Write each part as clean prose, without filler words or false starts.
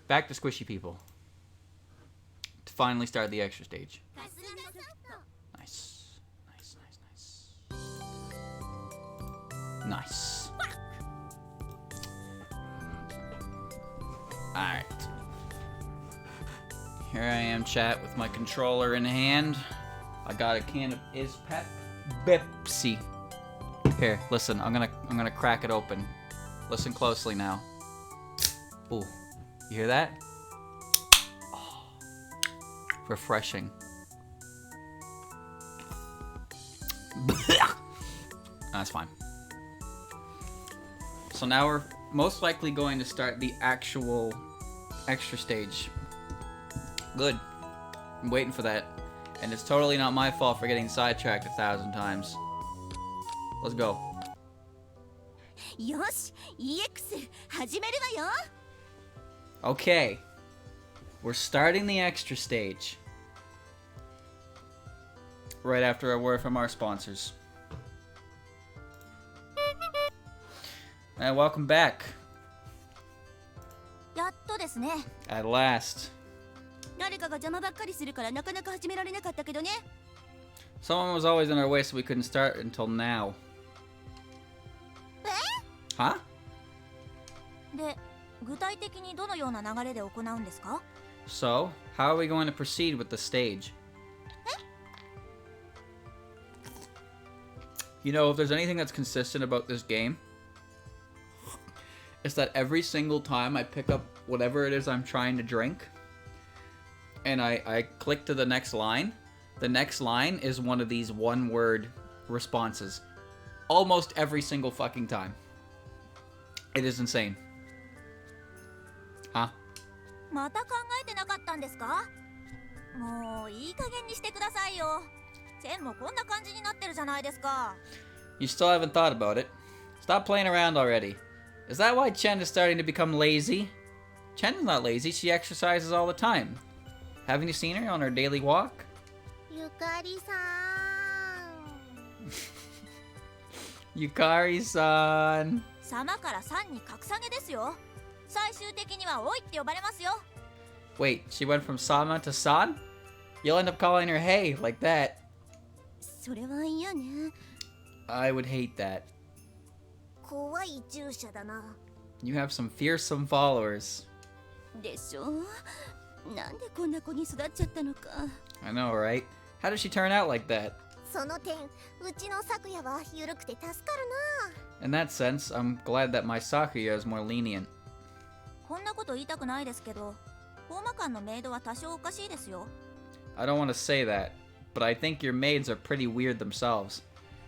back to squishy people. To finally start the extra stage. Nice. Nice, nice, nice. Nice. Alright. Here I am, chat, with my controller in hand. I got a can of Pepsi. Here, listen, I'm gonna crack it open. Listen closely now. Ooh, you hear that? Oh, refreshing. That's fine. So now we're most likely going to start the actual extra stage. Good. I'm waiting for that. And it's totally not my fault for getting sidetracked 1,000 times. Let's go. Okay. We're starting the extra stage. Right after a word from our sponsors. And welcome back. At last. Someone was always in our way, so we couldn't start until now. Huh? So, how are we going to proceed with the stage? You know, if there's anything that's consistent about this game, it's that every single time I pick up whatever it is I'm trying to drink, and I click to the next line is one of these one-word responses. Almost every single fucking time. It is insane. Huh? You still haven't thought about it. Stop playing around already. Is that why Chen is starting to become lazy? Chen is not lazy, she exercises all the time. Haven't you seen her on her daily walk? Yukari-san. Wait, she went from Sama to San? You'll end up calling her Hey, like that. I would hate that. You have some fearsome followers. I know, right? How did she turn out like that? In that sense, I'm glad that my Sakuya is more lenient. I don't want to say that, but I think your maids are pretty weird themselves.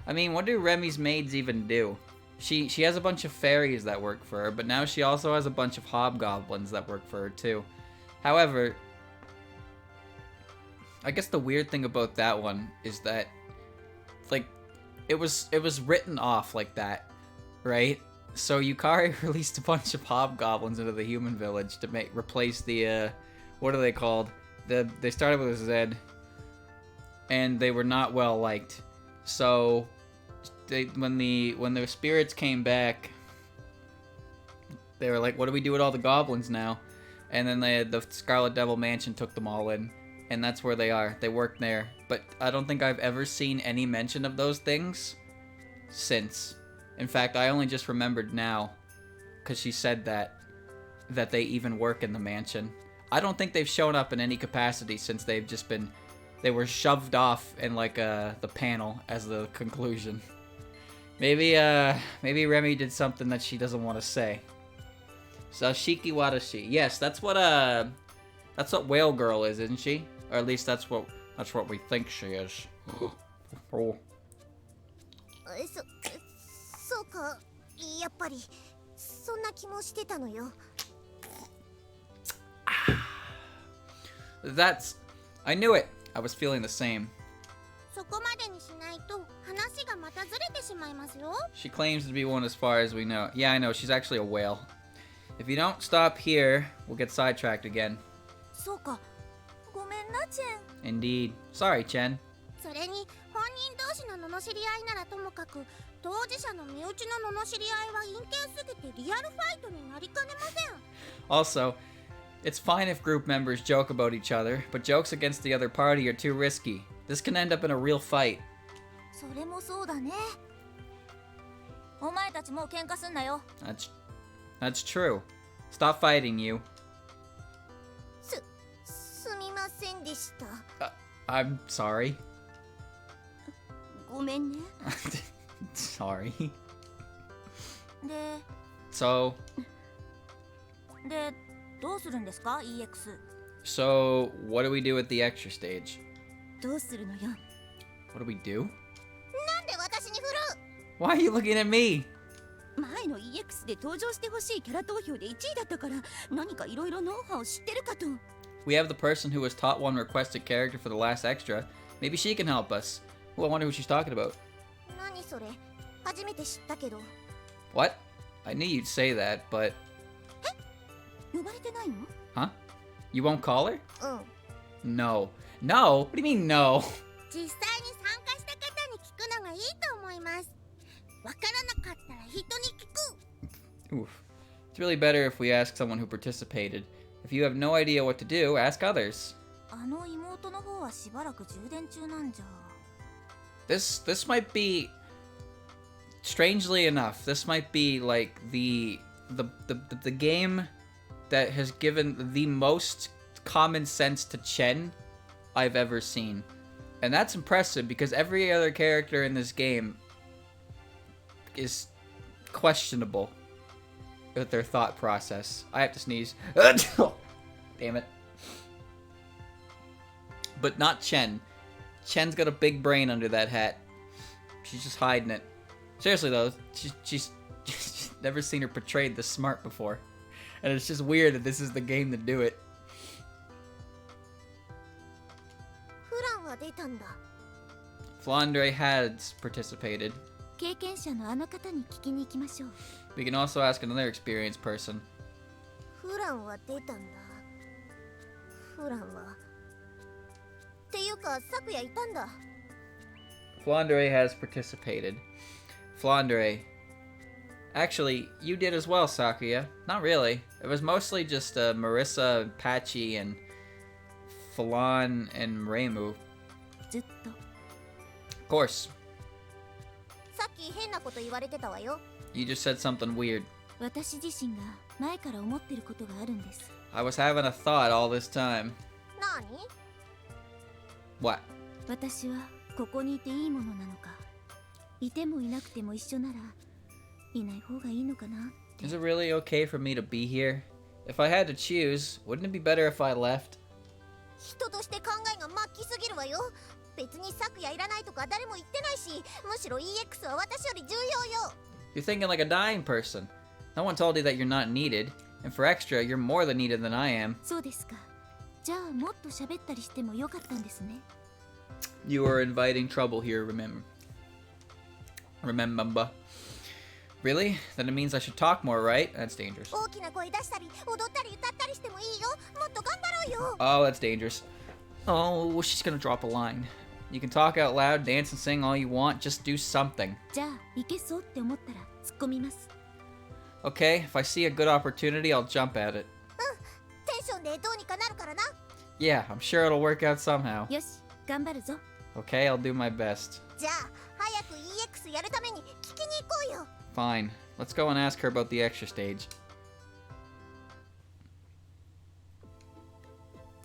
I mean, what do Remy's maids even do? She has a bunch of fairies that work for her, but now she also has a bunch of hobgoblins that work for her too. However, I guess the weird thing about that one is that, like, it was written off like that, right? So Yukari released a bunch of hobgoblins into the human village to replace the what are they called? They started with a Z, and they were not well liked. So when the spirits came back, they were like, "What do we do with all the goblins now?" And then the Scarlet Devil Mansion took them all in, and that's where they are. They work there, but I don't think I've ever seen any mention of those things since. In fact, I only just remembered now, because she said that they even work in the mansion. I don't think they've shown up in any capacity since they've just been. They were shoved off in like the panel as the conclusion. Maybe Remy did something that she doesn't want to say. Sashiki Watashi. Yes, that's what Whale Girl is, isn't she? Or at least that's what we think she is. Oh. That's. I knew it. I was feeling the same. She claims to be one as far as we know. Yeah, I know. She's actually a whale. If you don't stop here, we'll get sidetracked again. Indeed. Sorry, Chen. Also, It's fine if group members joke about each other, but jokes against the other party are too risky. This can end up in a real fight. それもそうだね。お前たちもう喧嘩すんなよ。That's true. Stop fighting, you. すみませんでした。I'm sorry. ごめんね。Sorry. で、 So, で、どうするんですか EX？ so what do we do at the extra stage? どうするのよ。What do we do? なんで私に振る Why are you looking at me? 前の EX で登場してほしいキャラ投票で1位だったから何かいろいろノウハウを知ってるかと。We have the person who was top one requested character for the last extra. Maybe she can help us. Oh, I wonder who she's talking about. 何それ初めて知ったけど。 What? I knew you'd say that, but... 呼ばれてないの Huh? You won't call her? うん。 No. No? What do you mean no? 実際に参加した方に聞くのがいいと思います。わからなかったら人に聞く。 Oof. It's really better if we ask someone who participated. If you have no idea what to do, ask others. あの妹の方はしばらく充電中なんじゃ。 This might be... Strangely enough, this might be like the game that has given the most common sense to Chen I've ever seen. And that's impressive because every other character in this game is questionable with their thought process. I have to sneeze. Damn it. But not Chen. Chen's got a big brain under that hat. She's just hiding it. Seriously though, she's never seen her portrayed this smart before. And it's just weird that this is the game to do it. フランは出たんだ。 Flandre has participated. 経験者のあの方に聞きに行きましょう。 We can also ask another experienced person. フランは出たんだ。フランは。っていうか、昨夜いたんだ。 Flandre has participated. Flandre. Actually, you did as well, Sakuya. Not really. It was mostly just Marissa, and Patchy, and Falan, and Reimu. ずっと。 Of course. さっき変なこと言われてたわよ。 You just said something weird. 私自身が前から思ってることがあるんです。 I was having a thought all this time. 何 What? 私はここにいていいものなのか。いてもいなくても一緒なら、いない方がいいのかなって。 Is it really okay for me to be here? If I had to choose, wouldn't it be better if I left? 人として考えが末期すぎるわよ。別に昨夜いらないとか誰も言ってないし、むしろ EX は私より重要よ。 You're thinking like a dying person. No one told you that you're not needed. And for extra, you're more than needed than I am. そうですか。じゃあもっと喋ったりしてもよかったんですね。 You are inviting trouble here, remember. Really? Then it means I should talk more, right? That's dangerous. 大きな声出したり、踊ったり歌ったりしてもいいよ。もっと頑張ろうよ。 Oh, that's dangerous. Oh, well, she's gonna drop a line. You can talk out loud, dance and sing all you want, just do something. じゃあ、いけそうって思ったら突っ込みます。 Okay, if I see a good opportunity, I'll jump at it. テンションでどうにかなるからな。 Yeah, I'm sure it'll work out somehow. よし、頑張るぞ。 Okay, I'll do my best. じゃあ、早く EX やるために聞きに行こうよ。 Fine. Let's go and ask her about the extra stage.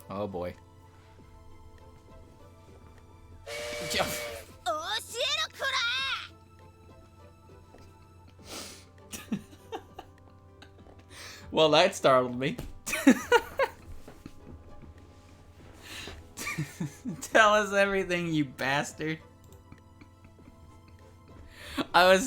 Oh boy. 教えろくら Well, that startled me. Tell us everything, you bastard. I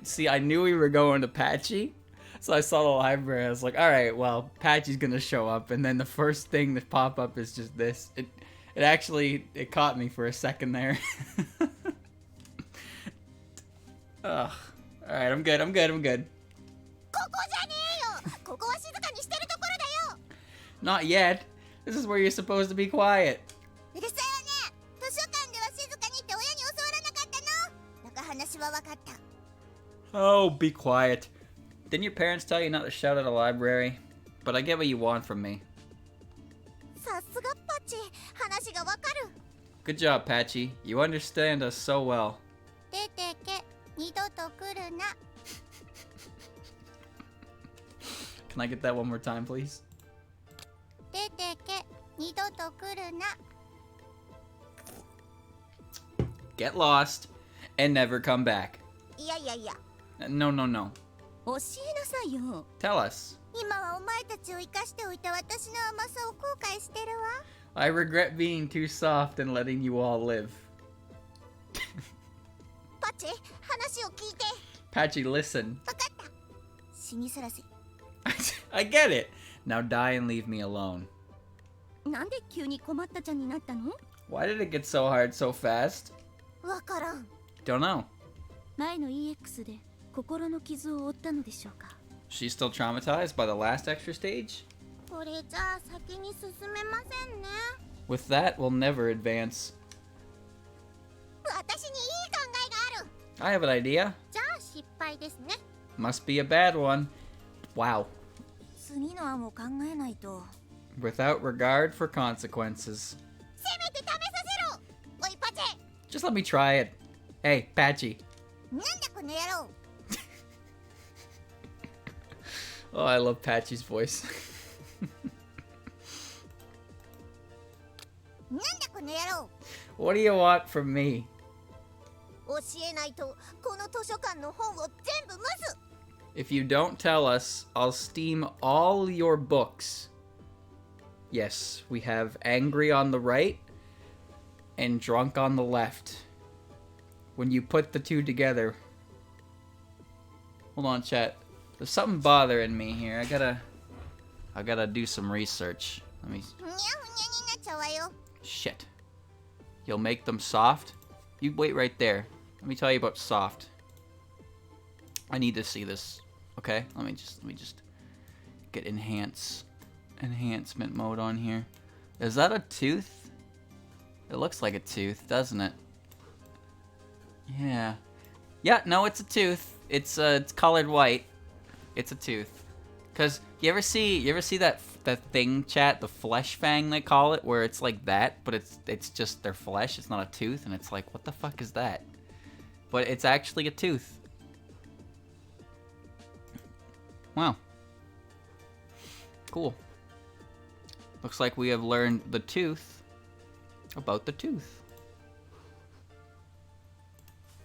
see, I knew we were going to Patchy. So I saw the library, I was like, alright, well, Patchy's gonna show up, and then the first thing that pop up is just this. It actually, it caught me for a second there. Ugh. Alright, I'm good. ここじゃねえよ。ここは静かにしてるところだよ。 Not yet. This is where you're supposed to be quiet. うるさいわね。図書館では静かにって親に教わらなかったの。なんか話は分かった。 Oh, be quiet. Didn't your parents tell you not to shout at a library? But I get what you want from me. さすがパチ、話がわかる。 Good job, Patchy. You understand us so well. 出てけ、二度と来るな。 Can I get that one more time, please? 出てけ、二度と来るな。 Get lost and never come back. いやいやいや。 No, no, no. 教えなさいよ。 Tell us. 今はお前たちを生かしておいた私の甘さを後悔してるわ。 I regret being too soft and letting you all live. パチ、話を聞いて。 Patchy, listen. わかった。死にさらせ。 I get it. Now die and leave me alone. なんで急に困ったちゃんになったの？ Why did it get so hard so fast? わからん。 Don't know. 前の EX で心の傷を負ったのでしょうか。 She's still traumatized by the last extra stage? これじゃあ先に進めませんね。 With that, we'll never advance. 私にいい考えがある。 I have an idea. じゃあ失敗ですね。 Must be a bad one. Wow. 次の案を考えないと。 Without regard for consequences. せめて試させろ。おいパチ。 Just let me try it. Hey, Patchy. なんだこの野郎。 Oh, I love Patchy's voice. なんだこの野郎。 What do you want from me? 教えないとこの図書館の本を全部蒸す。 If you don't tell us, I'll steam all your books. Yes, we have angry on the right and drunk on the left. When you put the two together... Hold on, chat. There's something bothering me here. I gotta do some research. Let me... ふにゃふにゃになっちゃうわよ。 Shit. You'll make them soft? You wait right there. Let me tell you about soft. I need to see this. Okay? Let me just get enhancement mode on here. Is that a tooth? It looks like a tooth, doesn't it? Yeah. Yeah, no, it's a tooth. It's colored white. It's a tooth. Cause you ever see that thing, chat, the flesh fang they call it, where it's like that, but it's just their flesh. It's not a tooth, and it's like, what the fuck is that? But it's actually a tooth. Wow. Cool. Looks like we have learned the tooth about the tooth.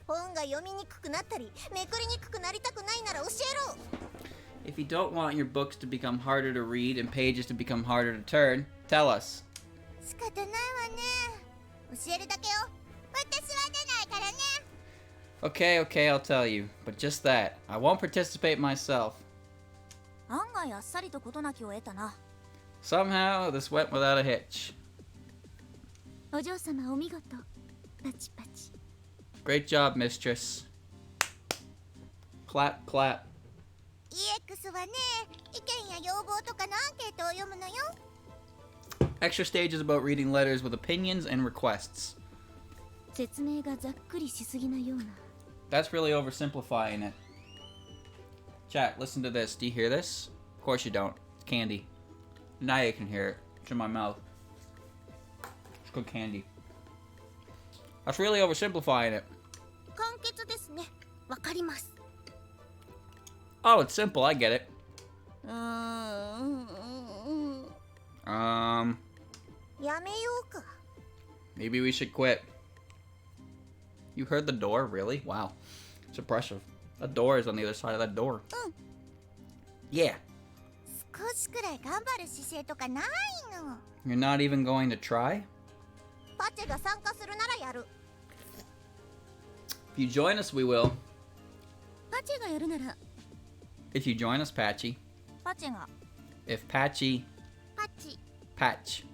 本が読みにくくなったりめくりにくくなりたくないなら教えろ。 If you don't want your books to become harder to read and pages to become harder to turn, tell us. 仕方ないわね。教えるだけよ。私は出ないからね。 Okay, okay, I'll tell you. But just that. I won't participate myself. 案外あっさりと事なきを得たな。 Somehow, this went without a hitch. お嬢様お見事。パチパチ。 Great job, mistress. Clap, clap. EX はね、意見や要望とかのアンケートを読むのよ。 Extra stage is about reading letters with opinions and requests. 説明がざっくりしすぎなような。 That's really oversimplifying it. Chat, listen to this. Do you hear this? Of course you don't. It's candy. Now you can hear it. It's in my mouth. It's good candy. That's really oversimplifying it. 簡潔ですね。わかります。 Oh, it's simple. I get it. やめようか。 Maybe we should quit. You heard the door? Really? Wow. It's impressive. A door is on the other side of that door. Yeah. 少しくらい頑張る姿勢とかないの。 You're not even going to try? パチェが参加するならやる。 If you join us, we will. パチェがやるなら。 If you join us, Patchy. パチェが。 If Patchy... パチ。 Patch.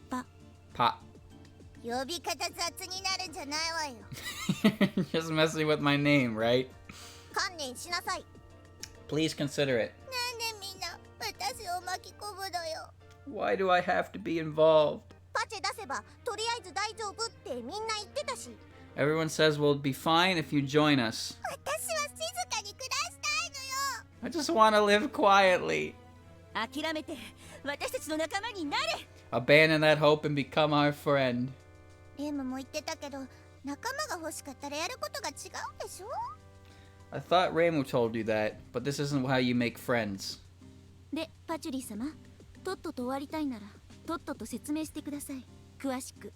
パ。 Pop. 呼び方雑になるんじゃないわよ。 Just messing with my name, right? 観念しなさい。 Please consider it. なんでみんな私を巻き込むのよ。 Why do I have to be involved? パチェ出せばとりあえず大丈夫ってみんな言ってたし。 Everyone says we'll be fine if you join us. 私は静かに暮らしたいのよ。I just want to live quietly. 諦めて私たちの仲間になれ。 Abandon that hope and become our friend. レムも言ってたけど仲間が欲しかったらやることが違うでしょ。 I thought Reimu told you that, but this isn't how you make friends. でパチュリー様、とっとと終わりたいならとっとと説明してください、詳しく。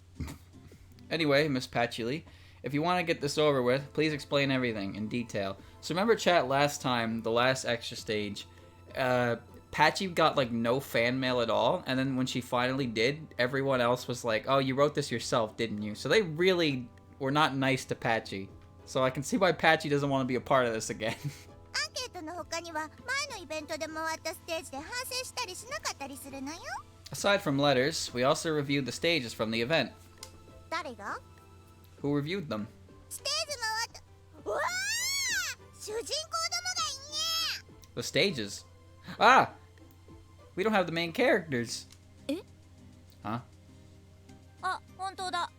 Anyway, Miss Patchouli, if you want to get this over with, please explain everything in detail. So remember, chat, last time, the last extra stage, Patchy got like no fan mail at all, and then when she finally did, everyone else was like, "Oh, you wrote this yourself, didn't you?" So they really were not nice to Patchy. So I can see why Patchy doesn't want to be a part of this again. アンケートの他には前のイベントで回ったステージで反省したりしなかったりするのよ。 Aside from letters, we also reviewed the stages from the event. 誰が？ Who reviewed them? ステージ回った。うわー！主人公どもがいんね。 The stages. Ah! We don't have the main characters. え？ Huh? あ、本当だ。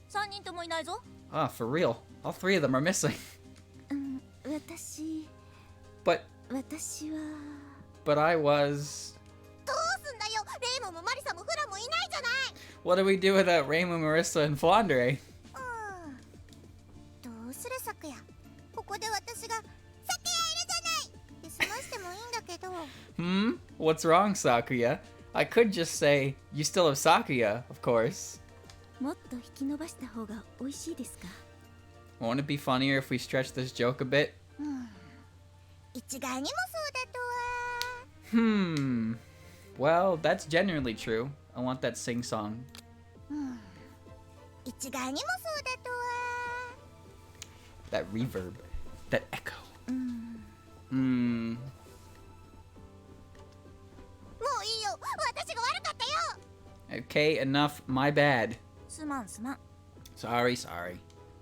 3人ともいないぞ。 Ah, for real. All three of them are missing. 私 But は I was... どうすんだよ。レイムもマリサもフラもいないじゃない。 What do we do without Reimu, Marissa, and Flandre? どうする昨夜。ここで私が昨夜いるじゃないって済ましてもいいんだけど。 Hmm? What's wrong, Sakuya? I could just say, you still have Sakuya, of course. もっと引き伸ばした方が美味しいですか？ Won't it be funnier if we stretch this joke a bit? 一概にもそうだとは。 Hmm. Well, that's genuinely true. I want that sing-song. 一概にもそうだとは。 That reverb. That echo. もういいよ。私が悪かったよ。 Okay, enough. My bad. すまんすまん。 Sorry, sorry.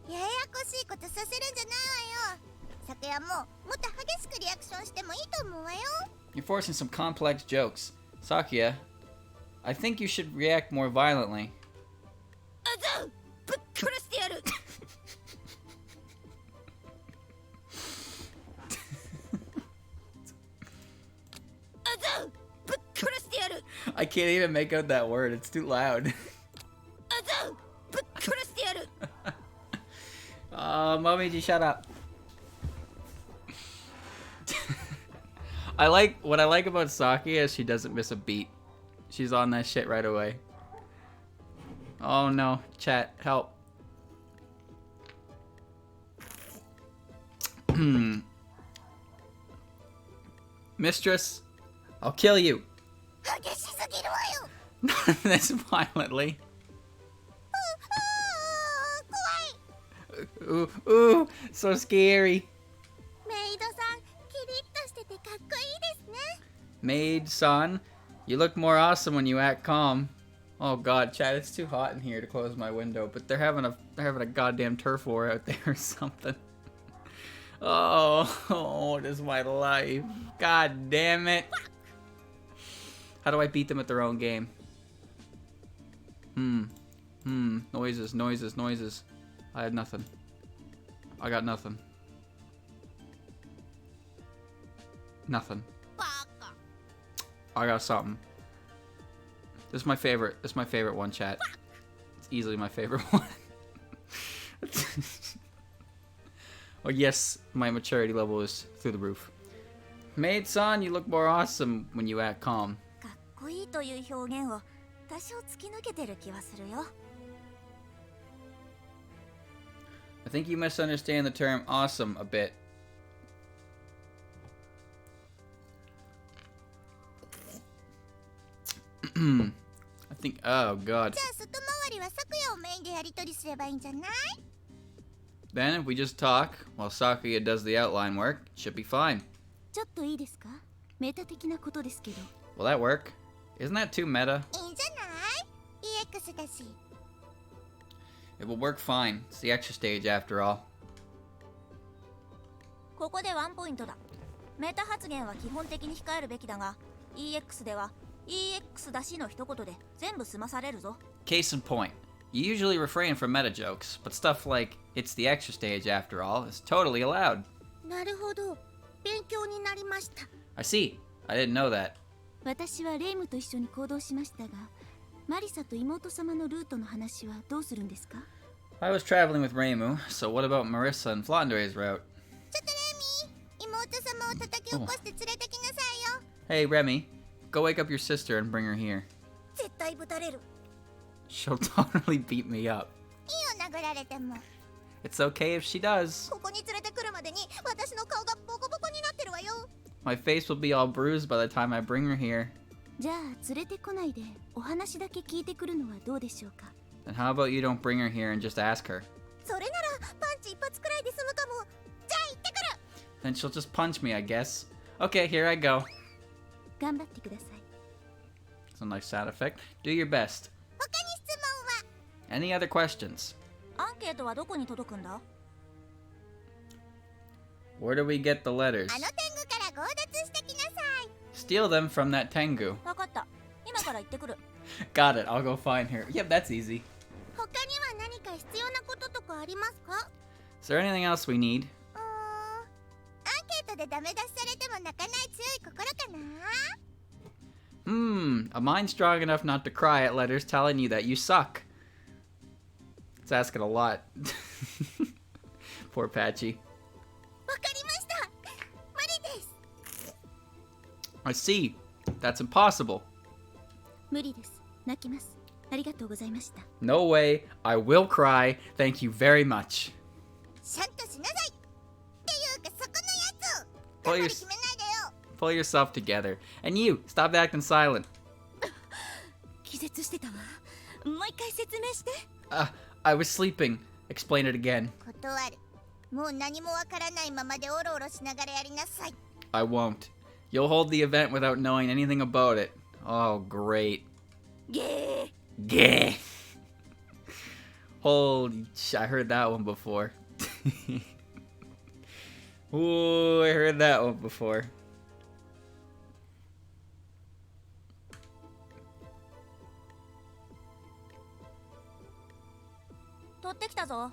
ややこしいことさせるんじゃないわよ。昨夜もっと激しくリアクションしてもいいと思うわよ。 You're forcing some complex jokes. Sakuya, I think you should react more violently. あざう、ぶっ殺してやる。あざう、ぶっ殺してやる。 I can't even make out that word. It's too loud. あざう、ぶっ殺してやる。 Momiji, shut up. What I like about Sakuya is she doesn't miss a beat. She's on that shit right away. Oh no, chat, help. Mistress, I'll kill you. 激しすぎるわよ。 Not this violently. 怖い。 Ooh, so scary. メイドさん、キリッとしててかっこいいですね。 Maid, son, you look more awesome when you act calm. Oh god, Chad, it's too hot in here to close my window, but they're having a goddamn turf war out there or something. Oh, what is my life? God damn it. How do I beat them at their own game? Noises, noises, noises. I had nothing. I got nothing. Nothing. バカ。 I got something. This is my favorite. This is my favorite one, chat. It's easily my favorite one. Oh yes, my maturity level is through the roof. Maid-san, you look more awesome when you act calm. かっこいいという表現を多少突き抜けてる気はするよ。 I think you misunderstand the term awesome a bit. I think, oh god. じゃあ外回りは昨夜をメインでやり取りすればいいんじゃない？ Then if we just talk while Sakuya does the outline work, it should be fine. ちょっといいですか？メタ的なことですけど。 Will that work? Isn't that too meta? いいんじゃない？ EX だし。 It will work fine. It's the extra stage after all. ここでワンポイントだ。メタ発言は基本的に控えるべきだが、EX では EX だしの一言で全部済まされるぞ。 Case in point. You usually refrain from meta jokes, but stuff like, it's the extra stage after all, is totally allowed. なるほど。勉強になりました。I see. I didn't know that. 私はレイムと一緒に行動しましたが、マリサと妹様のルートの話はどうするんですか？ I was traveling with Reimu, so what about Marissa and Flandere's route? ちょっとレミ妹様を叩き起こして連れてきなさいよ。 Hey, Remy, go wake up your sister and bring her here. 絶対ぶたれる。 She'll totally beat me up. いいよ殴られても。 It's okay if she does. ここに連れてくるまでに私の顔がボコボコになってるわよ。 My face will be all bruised by the time I bring her here. じゃあ連れてこないでお話だけ聞いてくるのはどうでしょうか？ Then how about you don't bring her here and just ask her? それならパンチ一発くらいで済むかも。じゃあ行ってくる。 Then she'll just punch me, I guess. Okay, here I go. 頑張ってください。 It's a nice sound effect. Do your best. 他に質問は？ Any other questions? アンケートはどこに届くんだ？ Where do we get the letters? あの天狗から強奪してきなさい。 Steal them from that Tengu. わかった。今から行ってくる。Got it. I'll go find her. Yep, that's easy. 他には何か必要なこととかありますか？ Is there anything else we need? アンケートでダメ出しされても泣かない強い心かな。 A mind strong enough not to cry at letters telling you that you suck. It's asking a lot. Poor Patchy. わかりました。無理です。 I see. That's impossible. 無理です。泣きます。ありがとうございました。 No way. I will cry. Thank you very much. ちゃんとしなさい。っていうかそこのやつ。 Pull 頑張 your- り決めないでよ。 Pull yourself together. And you, stop acting silent. 気絶してたわ。もう一回説明して。I was sleeping. Explain it again. 断る。もう何もわからないままでオロオロしながらやりなさい。 I won't. You'll hold the event without knowing anything about it. Oh, great. ゲー。 Gah. Holy I heard that one before. Ooh, I heard that one before. 取ってきたぞ。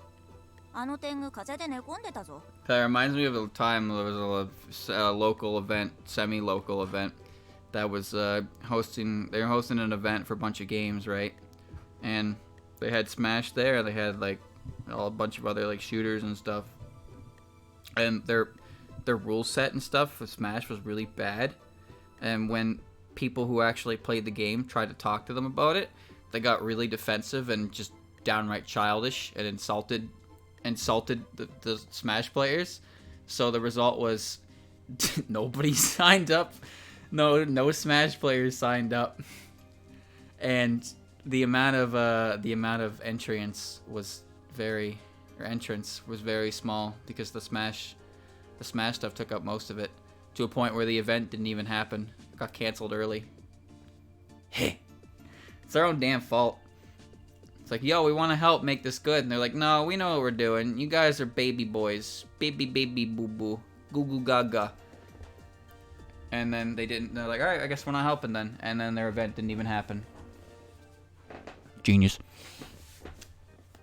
あの天狗風で寝込んでたぞ。 That reminds me of a time there was a local event, semi-local event, that was hosting. They were hosting an event for a bunch of games, right? And they had Smash there. They had like a bunch of other like shooters and stuff. And their rule set and stuff with Smash was really bad. And when people who actually played the game tried to talk to them about it, they got really defensive and just downright childish and insulted the Smash players. So the result was nobody signed up. No Smash players signed up. And the amount of entrance was very small because the Smash stuff took up most of it, to a point where the event didn't even happen. It got canceled early. Hey, it's their own damn fault. It's like, yo, we want to help make this good. And they're like, no, we know what we're doing. You guys are baby boys. Baby boo boo. Goo goo gaga. And then they didn't. They're like, alright, I guess we're not helping then. And then their event didn't even happen. Genius.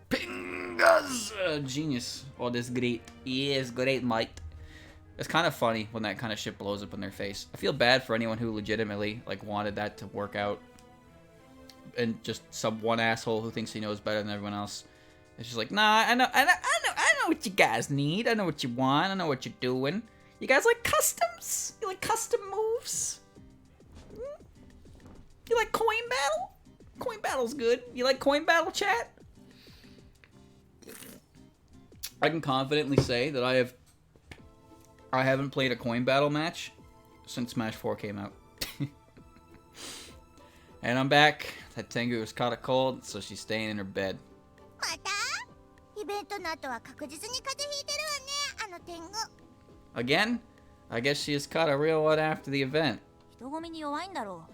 Pingas! Genius. Oh, this great. Yes, great, mate. It's kind of funny when that kind of shit blows up in their face. I feel bad for anyone who legitimately like wanted that to work out. And just some one asshole who thinks he knows better than everyone else. It's just like, nah, I know what you guys need. I know what you want. I know what you're doing. You guys like customs? You like custom moves? You like coin battle? Coin battle's good. You like coin battle, chat? I can confidently say that I haven't played a coin battle match since Smash 4 came out. And I'm back. That Tengu was caught a cold, so she's staying in her bed. また？イベントの後は確実に風邪ひいてるわね、あの天狗。 Again? I guess she has caught a real one after the event. 人混みに弱いんだろ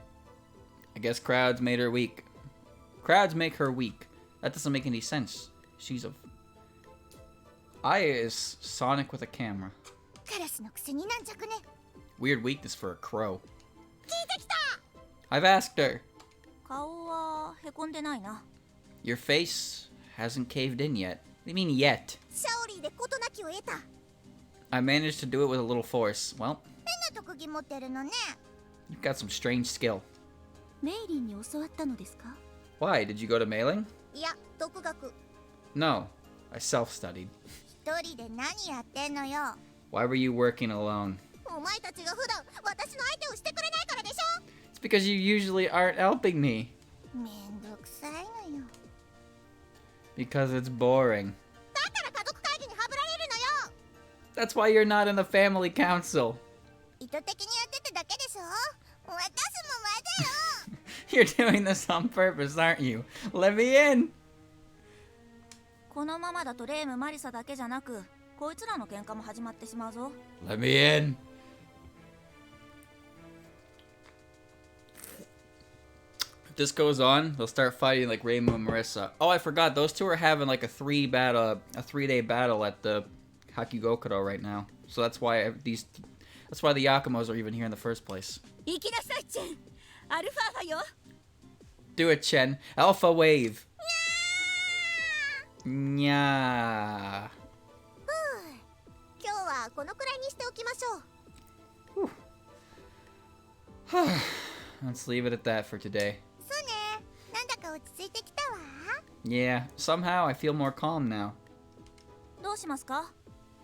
I guess crowds made her weak. Crowds make her weak. That doesn't make any sense. She's a... Aya is Sonic with a camera. カラスのくせに軟弱ね。 Weird weakness for a crow. 聞いてきた。 I've asked her. う。顔はへこんでないな。 Your face hasn't caved in yet. What do you mean yet? シャオリーで事なきを得た。 I managed to do it with a little force. Well, 変なとこ特技持ってるのね。 You've got some strange skill. メイリンに教わったのですか？ Why? Did you go to mailing? いや、独学。 No. I self-studied. 一人で何やってんのよ。 Why were you working alone? お前たちが普段私の相手をしてくれないからでしょ。 It's because you usually aren't helping me. めんどくさいのよ。 Because it's boring. だから家族会議にはぶられるのよ。 That's why you're not in the family council. 意図的にやってただけでしょ。私もまだよ。 You're doing this on purpose, aren't you? Let me in. このままだとレイム・マリサだけじゃなく、こいつらの喧嘩も始まってしまうぞ。 Let me in. If this goes on, they'll start fighting like Raymond and Marissa. Oh, I forgot. Those two are having like a 3-day battle at the Hakugokuro right now. So that's why that's why the Yakumos are even here in the first place. 行きなさい、チェン。アルファーファよ。 Do it, Chen. Alpha wave. Nya. 今日はこのくらいにしておきましょう。 Let's leave it at that for today. そうね。なんだか落ち着いてきたわ。 Yeah, somehow I feel more calm now. どうしますか？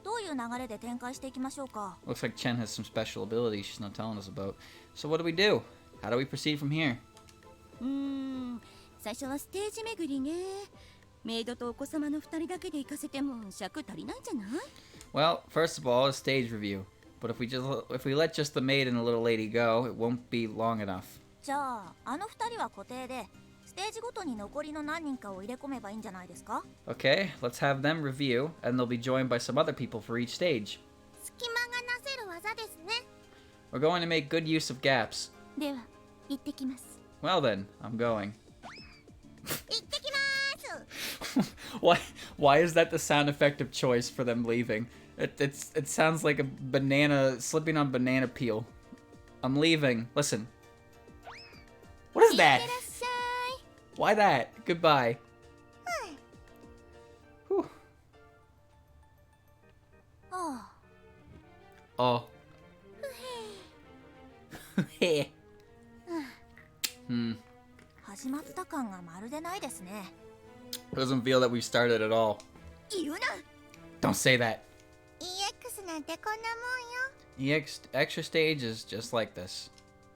どういう流れで展開していきましょうか？ Looks like Chen has some special abilities she's not telling us about. So what do we do? How do we proceed from here? 最初はステージ巡りね。メイドとお子様の2人だけで行かせても尺足りないんじゃない？ Well, first of all, a stage review. But if we let just the maid and the little lady go, it won't be long enough. じゃあ、あの2人は固定で、ステージごとに残りの何人かを入れ込めばいいんじゃないですか？ Okay, let's have them review, and they'll be joined by some other people for each stage. 隙間がなせる技ですね。 We're going to make good use of gaps. では、行ってきます。 Well then, I'm going. 行ってきまーす。 Why is that the sound effect of choice for them leaving? It sounds like a banana slipping on banana peel. I'm leaving. Listen. What is that? いってらっしゃい。 Why that? Goodbye. Whew. あ Oh. Hmm. あ、始まった感がまるでないですね。 Doesn't feel that we started at all. 言うな。 Don't say that. EX なんてこんなもんよ。 Extra stage is just like this.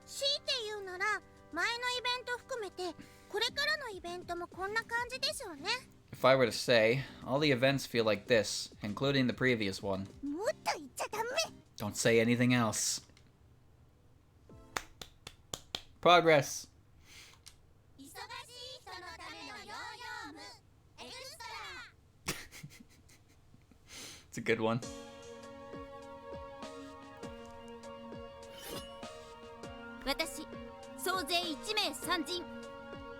強いて言うなら前のイベント含めてこれからのイベントもこんな感じでしょうね。 If I were to say, all the events feel like this, including the previous one. もっと言っちゃダメ。 Don't say anything else. Progress. 忙しい人のためのヨーヨームエクストラ。 It's a good one. 私、総勢1名3人。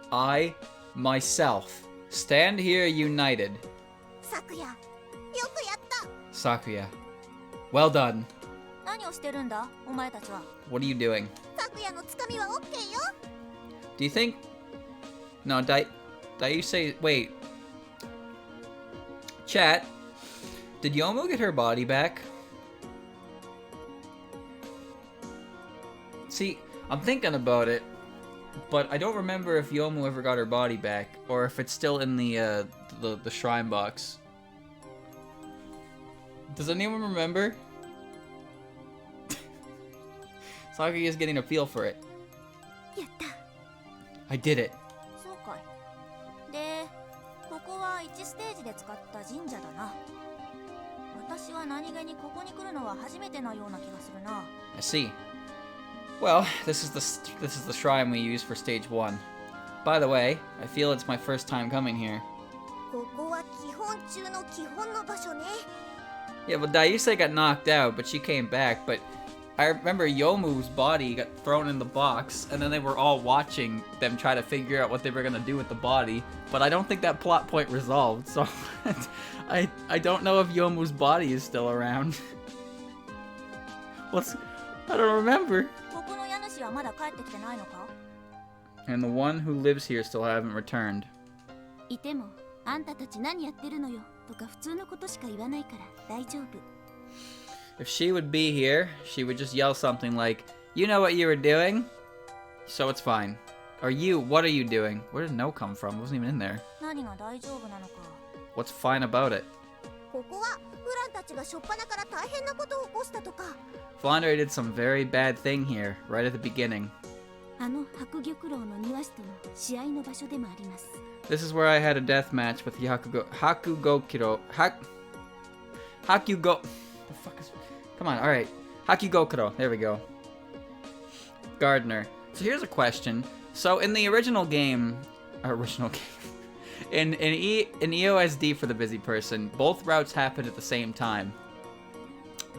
I, myself, stand here united. 昨夜よくやった。 Sakuya. Well done. 何をしてるんだ、お前たちは。 What are you doing? 昨夜のつかみは OK よ。 Do you think... No, you say... Wait. Chat. Did Yomu get her body back? See, I'm thinking about it, but I don't remember if Yomu ever got her body back, or if it's still in the shrine box. Does anyone remember? Sakuya is getting a feel for it. やった。 I did it. そうかい。で、ここは1ステージで使った神社だな。私は何気にここに来るのは初めてのような気がするな。 I see. Well, this is the shrine we use for stage 1. By the way, I feel it's my first time coming here. ここは基本中の基本の場所ね。 Yeah, well, Daisei got knocked out, but she came back. But I remember Yomu's body got thrown in the box, and then they were all watching them try to figure out what they were gonna do with the body. But I don't think that plot point resolved, so I don't know if Yomu's body is still around. I don't remember. ここの家主はまだ帰ってきてないのか？ And the one who lives here still haven't returned. いても、あんたたち何やってるのよとか普通のことしか言わないから大丈夫。If she would be here, she would just yell something like, "You know what you were doing?" So it's fine. Or you, what are you doing? Where did no come from? It wasn't even in there. 何が大丈夫なのか。 What's fine about it? ここはフランたちが初っ端から大変なことを起こしたとか。 Flounder did some very bad thing here, right at the beginning. あの白玉楼の庭師との試合の場所でもあります。 This is where I had a death match with the Hakugokiro. Hakugo. The fuck is. Come on, alright. Hakugokiro. There we go. Gardener. So here's a question. So in the original game. In EOSD for the busy person, both routes happened at the same time.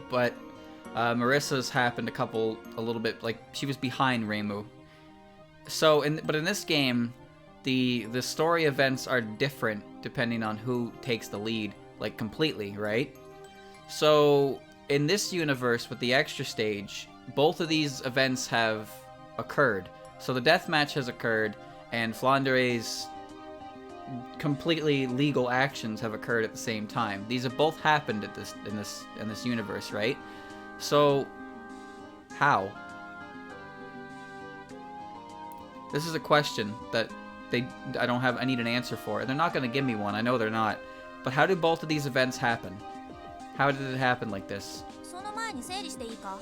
But Marissa's happened a little bit, like, she was behind Reimu. So, but in this game, the story events are different depending on who takes the lead, like, completely, right? So, in this universe with the extra stage, both of these events have occurred. So the deathmatch has occurred, and Flandere's completely legal actions have occurred at the same time. These have both happened at in this universe, right? So, how? This is a question that I need an answer for. And they're not going to give me one. I know they're not. But how did both of these events happen? How did it happen like this? その前に整理していいか。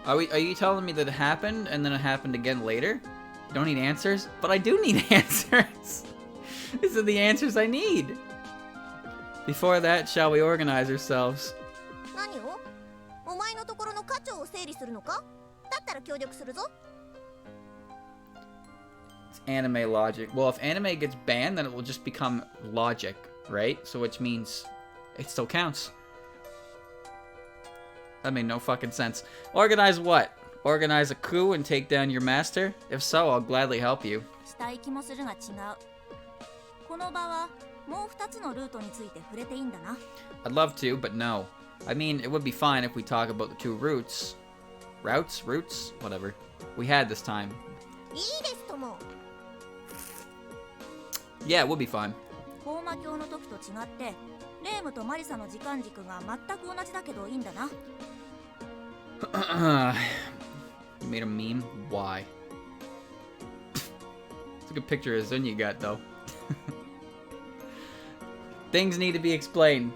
Are you telling me that it happened and then it happened again later? You don't need answers? But I do need answers! These are the answers I need! Before that, shall we organize ourselves? 何を？お前のところの課長を整理するのか？だったら協力するぞ。 It's anime logic. Well, if anime gets banned, then it will just become logic, right? So which means it still counts. That made no fucking sense. Organize what? Organize a coup and take down your master? If so, I'll gladly help you. したい気もするが違う。この場はもう2つのルートについて触れていいんだな。 I'd love to, but no. I mean, it would be fine if we talk about the two routes. Routes? Whatever. We had this time. いいですとも。 Yeah, it would be fine. ホーマ教の時と違ってレームとマリサの時間軸が全く同じだけどいいんだな。 You made a meme? Why? It's a good picture of Zun you got, though. Things need to be explained.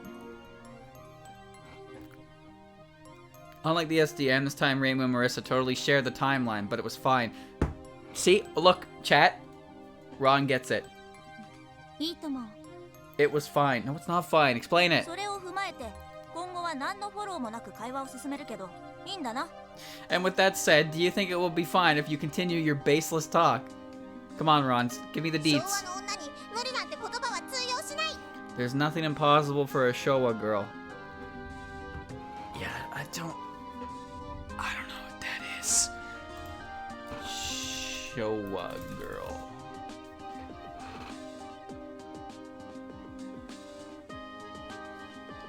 Unlike the SDM, this time Reimu and Marissa totally shared the timeline, but it was fine. See? Look, chat. Ron gets it. いいとも。 It was fine. No, it's not fine. Explain it. それを踏まえて今後は何のフォローもなく会話を進めるけどいいんだな。 And with that said, do you think it will be fine if you continue your baseless talk? Come on, Ron. Give me the 昭 deets. 和の女に無理なんて言葉は通用しない。 There's nothing impossible for a Showa girl. Yeah, I don't know what that is. Showa girl.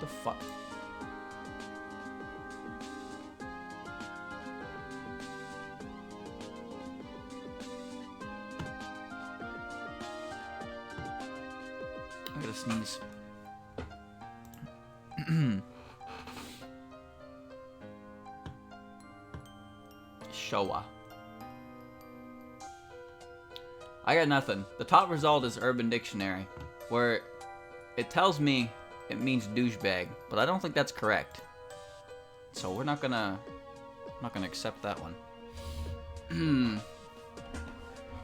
The fuck? I gotta sneeze. Showa. I got nothing. The top result is Urban Dictionary, where it tells me it means douchebag, but I don't think that's correct. So we're not gonna accept that one.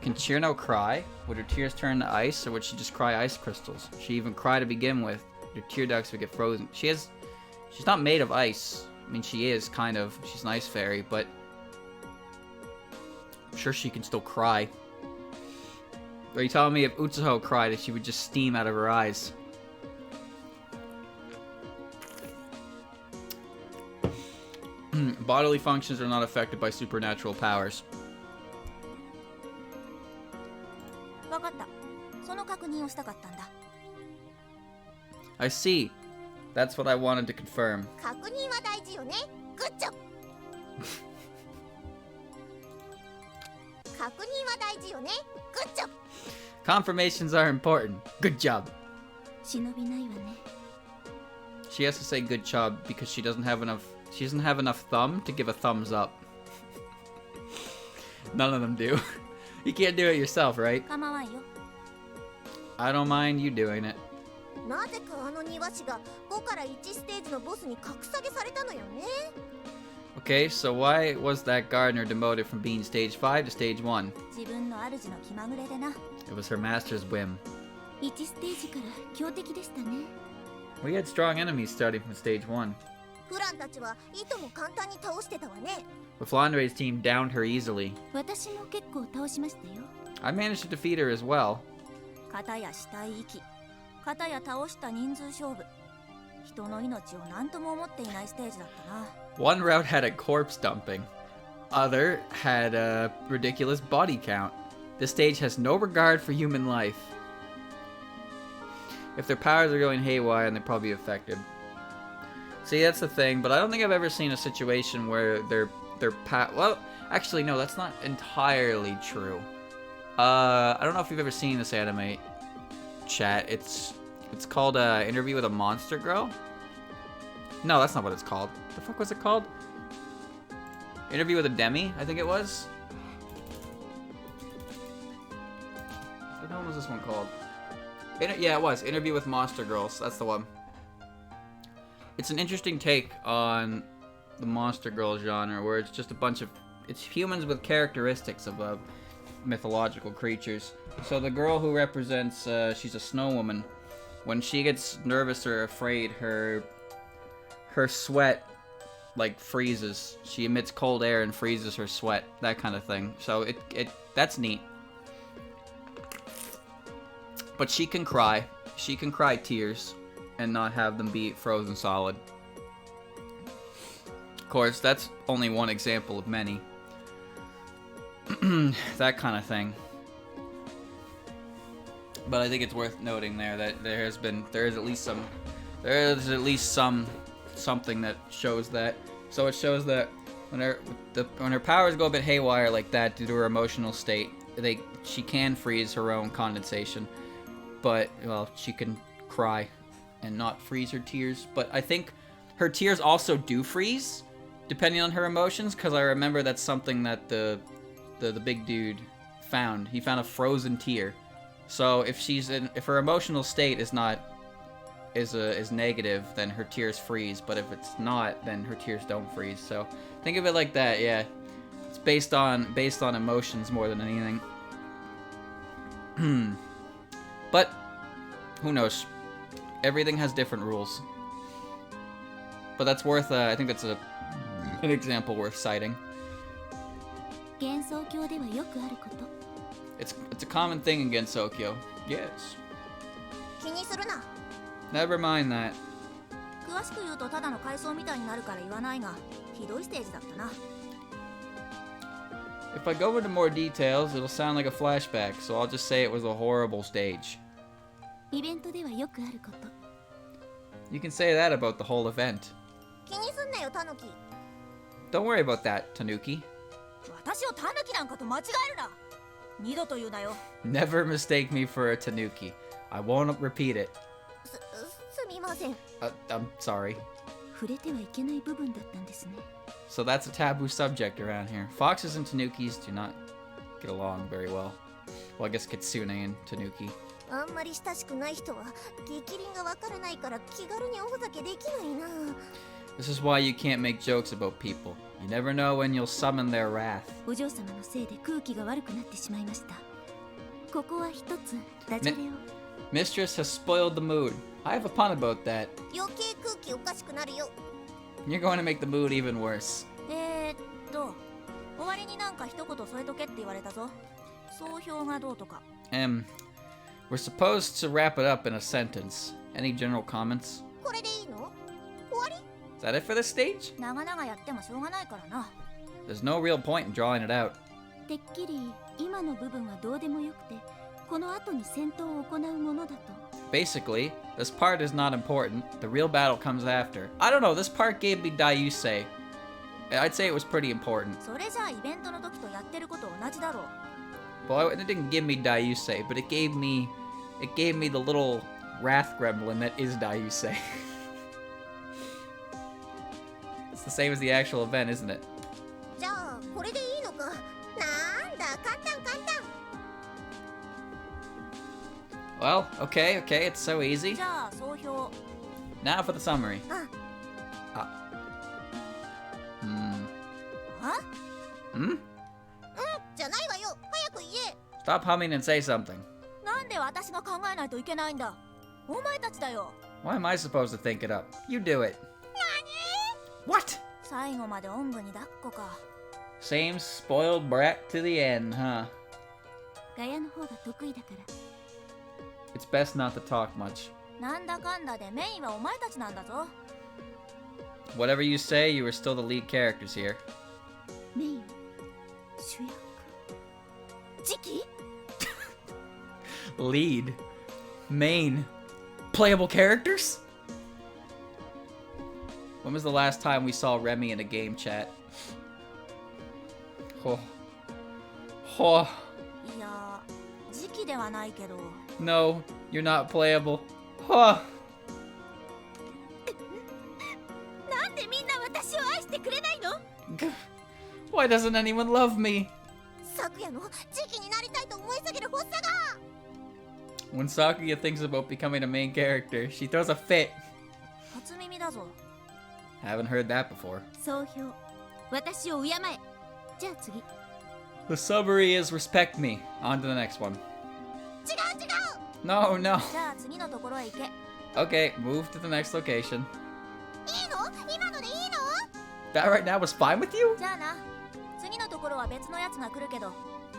Can Chirno cry? Would her tears turn to ice, or would she just cry ice crystals? She even cry to begin with. Her tear ducts would get frozen. She's not made of ice. I mean, she is, kind of. She's an ice fairy, but I'm sure she can still cry. Are you telling me if Utsuho cried, that she would just steam out of her eyes? Bodily functions are not affected by supernatural powers. わかった。その確認をしたかったんだ。 I see. That's what I wanted to confirm. 確認は大事よね。グッジョブ。確認は大事よね。グッジョブ。 Confirmations are important. Good job. 忍びないわね。She has to say good job because she doesn't have enough thumb to give a thumbs up. None of them do. You can't do it yourself, right? 構わんよ。 I don't mind you doing it. なぜかあの庭師が5から1ステージのボスに格下げされたのよね。 Okay, so why was that gardener demoted from being stage 5 to stage 1? 自分の主の気まぐれでな。 It was her master's whim. 1ステージから強敵でしたね。 We had strong enemies starting from stage 1. フランたちはいとも簡単に倒してたわね。 But Flandre's team downed her easily. 私も結構倒しましたよ。 I managed to defeat her as well. 片や死体遺棄、片や倒した人数勝負。人の命を何とも思っていないステージだったな。 One route had a corpse dumping. Other had a ridiculous body count. This stage has no regard for human life. If their powers are going haywire, and they're probably affected. See, that's the thing, but I don't think I've ever seen a situation where well, actually, no, that's not entirely true. I don't know if you've ever seen this anime, chat. It's called Interview with a Monster Girl. No, that's not what it's called. The fuck was it called? Interview with a Demi, I think it was. What the hell was this one called? Yeah, it was. Interview with Monster Girls. That's the one. It's an interesting take on the Monster Girl genre, where it's just a bunch of... It's humans with characteristics of mythological creatures. So the girl who represents... she's a snow woman. When she gets nervous or afraid, her sweat, like, freezes. She emits cold air and freezes her sweat. That kind of thing. So that's neat. But she can cry. She can cry tears and not have them be frozen solid. Of course, that's only one example of many. That kind of thing. But I think it's worth noting there that there is at least something that shows that. So it shows that when her powers go a bit haywire like that due to her emotional state, she can freeze her own condensation. But, well, she can cry and not freeze her tears. But I think her tears also do freeze, depending on her emotions, because I remember that's something that the big dude found. He found a frozen tear. So if her emotional state is negative, then her tears freeze. But if it's not, then her tears don't freeze. So think of it like that. Yeah, it's based on emotions more than anything. But who knows? Everything has different rules. But that's worth. I think that's an example worth citing. 幻想郷ではよくあること。 It's a common thing in Gensokyo. Yes. 気にするな。 Never mind that. 詳しく言うとただの回想みたいになるから言わないが、ひどいステージだったな。 If I go into more details, it'll sound like a flashback, so I'll just say it was a horrible stage. イベントではよくあること。 You can say that about the whole event. 気にすんなよタヌキ。 Don't worry about that, Tanuki. 私をタヌキなんかと間違えるな。二度と言うなよ。 Never mistake me for a Tanuki. I won't repeat it. すみません。 I'm sorry. 触れてはいけない部分だったんですね。 So that's a taboo subject around here. Foxes and Tanukis do not get along very well. Well, I guess Kitsune and Tanuki. あんまり親しくない人は激鱗がわからないから気軽におふざけできないな。 This is why you can't make jokes about people. You never know when you'll summon their wrath. お嬢様のせいで空気が悪くなってしまいました。ここは一つダジャレを。 Mistress has spoiled the mood. I have a pun about that. 余計空気おかしくなるよ。 You're going to make the mood even worse. 終わりになんか一言添えとけって言われたぞ。総評がどうとか。We're supposed to wrap it up in a sentence. Any general comments? これでいいの？終わり？ Is that it for this stage? 長々やってもしょうがないからな。 There's no real point in drawing it out. てっきり今の部分はどうでもよくて、この後に戦闘を行うものだと。 Basically, this part is not important. The real battle comes after. I don't know, this part gave me Daiusei. I'd say it was pretty important. それじゃあイベントの時とやってること同じだろう。 Well, it didn't give me Daiusei, but it gave me the little wrath gremlin that is Daiusei. the same as the actual event, isn't it? じゃあこれでいいのか。なんだ簡単簡単。 Well, okay, it's so easy. じゃあ総評。 Now for the summary. あ Hmm? じゃないわよ。早く言え。 Stop humming and say something. なんで私が考えないといけないんだ。お前たちだよ。 Why am I supposed to think it up? You do it. What? 最後までおんぶに抱っこか。 Same spoiled brat to the end, huh? ガヤの方が得意だから。 It's best not to talk much. なんだかんだでメインはお前たちなんだぞ。 Whatever you say, you are still the lead characters here. メイン、主役、次期 Lead. Main. Playable characters? When was the last time we saw Remy in a game chat? Oh. Oh. いや、時期ではないけど。 No, you're not playable. Oh. なんでみんな私を愛してくれないの？ Why doesn't anyone love me? 昨夜の時期になりたいと思いすぎる発作が。 When Sakuya thinks about becoming a main character, she throws a fit. 初耳だぞ。 Haven't heard that before. 総評、私を敬え。じゃあ次。 The summary is respect me. On to the next one. 違う違う。 No, no. じゃあ次のところへ行け。 Okay, move to the next location. いいの？今のでいいの？ That right now was fine with you? じゃあな。次のところは別のやつが来るけど、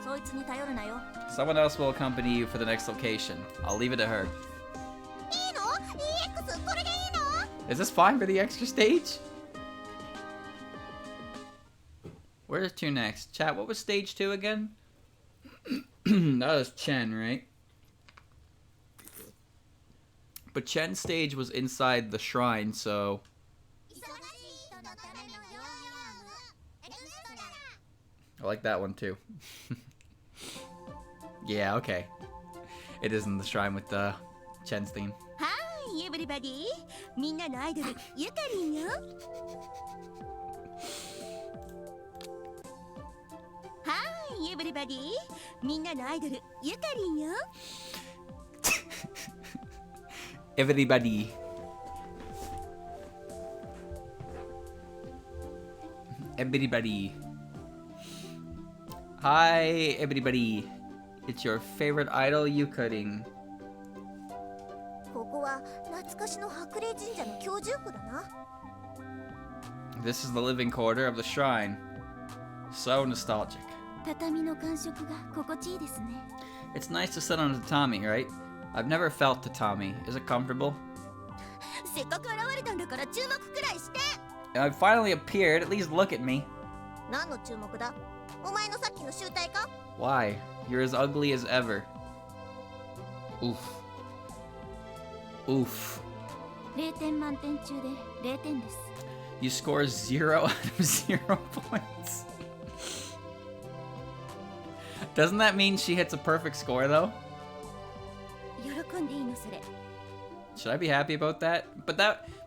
そいつに頼るなよ。 Someone else will accompany you for the next location. I'll leave it to her. いいの？ EX これでいいの？ Is this fine for the extra stage? Where's 2 next? Chat, what was stage 2 again? That was Chen, right? But Chen's stage was inside the shrine, so... 忙しい人のためのヨーヨームエクストラ。 I like that one too. Yeah, okay. It is in the shrine with Chen's theme. はーい、エブリバディ。みんなのアイドル、ゆかりんよ。はーい、エブリバディ。みんなのアイドル、ゆかりんよ。 Everybody. Everybody. Hi, everybody. It's your favorite idol, Yukaring. ここは懐かしの白麗神社の居住区だな。 This is the living quarter of the shrine. So nostalgic. 畳の感触が心地いいですね。 It's nice to sit on a tatami, right? I've never felt tatami. Is it comfortable? せっかく現れたんだから注目くらいして。 And I finally appeared. At least look at me. 何の注目だ？お前のさっきの集体か？ Why? You're as ugly as ever. Oof. Oof. 0点満点中で0点です。 You score 0 out of 0 points. Doesn't that mean she hits a perfect score, though? 喜んでいいのそれ。 Should I be happy about that?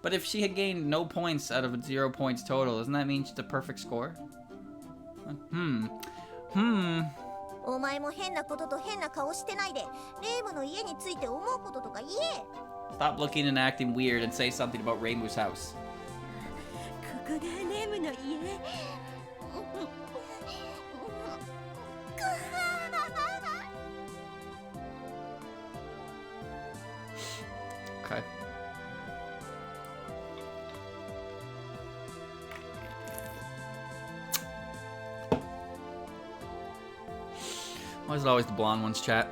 But if she had gained no points out of 0 points total, doesn't that mean she's a perfect score? Hmm. お前も変なことと変な顔してないで、レイムの家について思うこととか言え。 Stop looking and acting weird and say something about Reimu's house. ここがレムの家。 Okay. Why is it always the blonde ones, chat?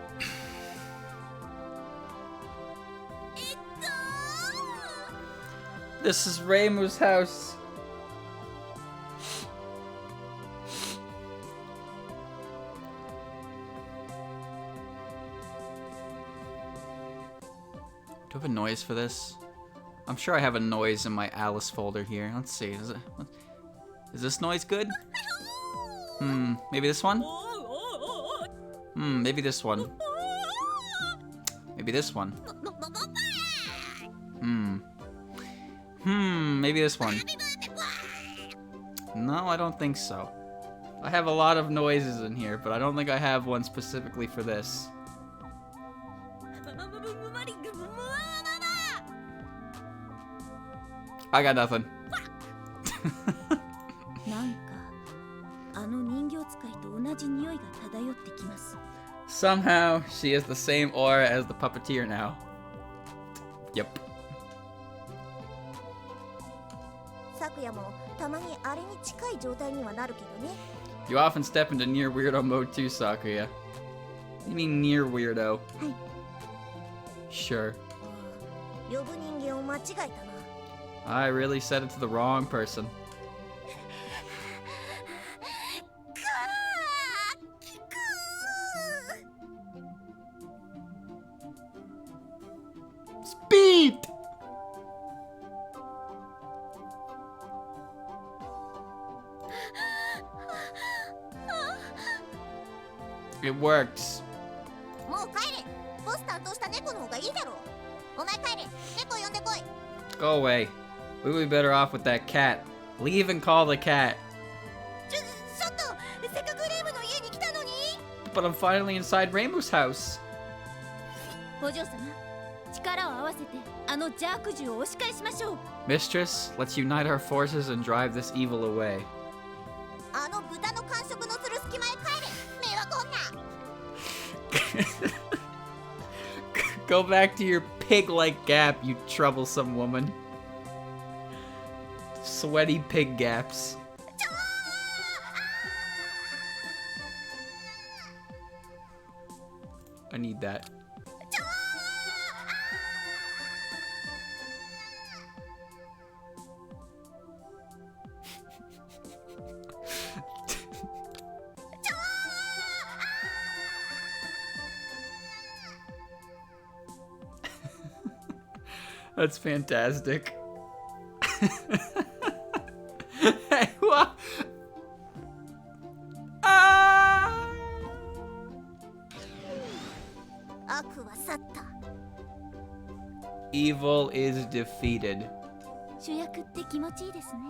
This is Reimu's house. Do I have a noise for this? I'm sure I have a noise in my Alice folder here. Let's see. Is this noise good? Maybe this one? Maybe this one. Maybe this one. Maybe this one. No, I don't think so. I have a lot of noises in here, but I don't think I have one specifically for this. I got nothing. なんかあの人形使いと同じ匂いが漂ってきます。 Somehow, she has the same aura as the puppeteer now. Yep. 昨夜もたまにあれに近い状態にはなるけどね。 You often step into near weirdo mode too, Sakuya. What do you mean near weirdo? はい。 Sure. 呼ぶ人間を間違えたな。 I really said it to the wrong person. Speed! It works. もう帰れ。ボス担当した猫の方がいいだろう。お前帰れ。猫呼んでこい。 Go away. We would be better off with that cat. Leave and call the cat. ちょっとせっかくレイムの家に来たのに。 But I'm finally inside Rainbow's house. お嬢様、力を合わせてあの邪悪獣を押し返しましょう。 Mistress, let's unite our forces and drive this evil away. あの豚の感触のする隙間へ帰れ。迷惑女。 Go back to your pig-like gap, you troublesome woman. Sweaty pig gaps. I need that. That's fantastic. Hey, what? Ah! 悪は去った。 Evil is defeated. 主役って気持ちいいですね。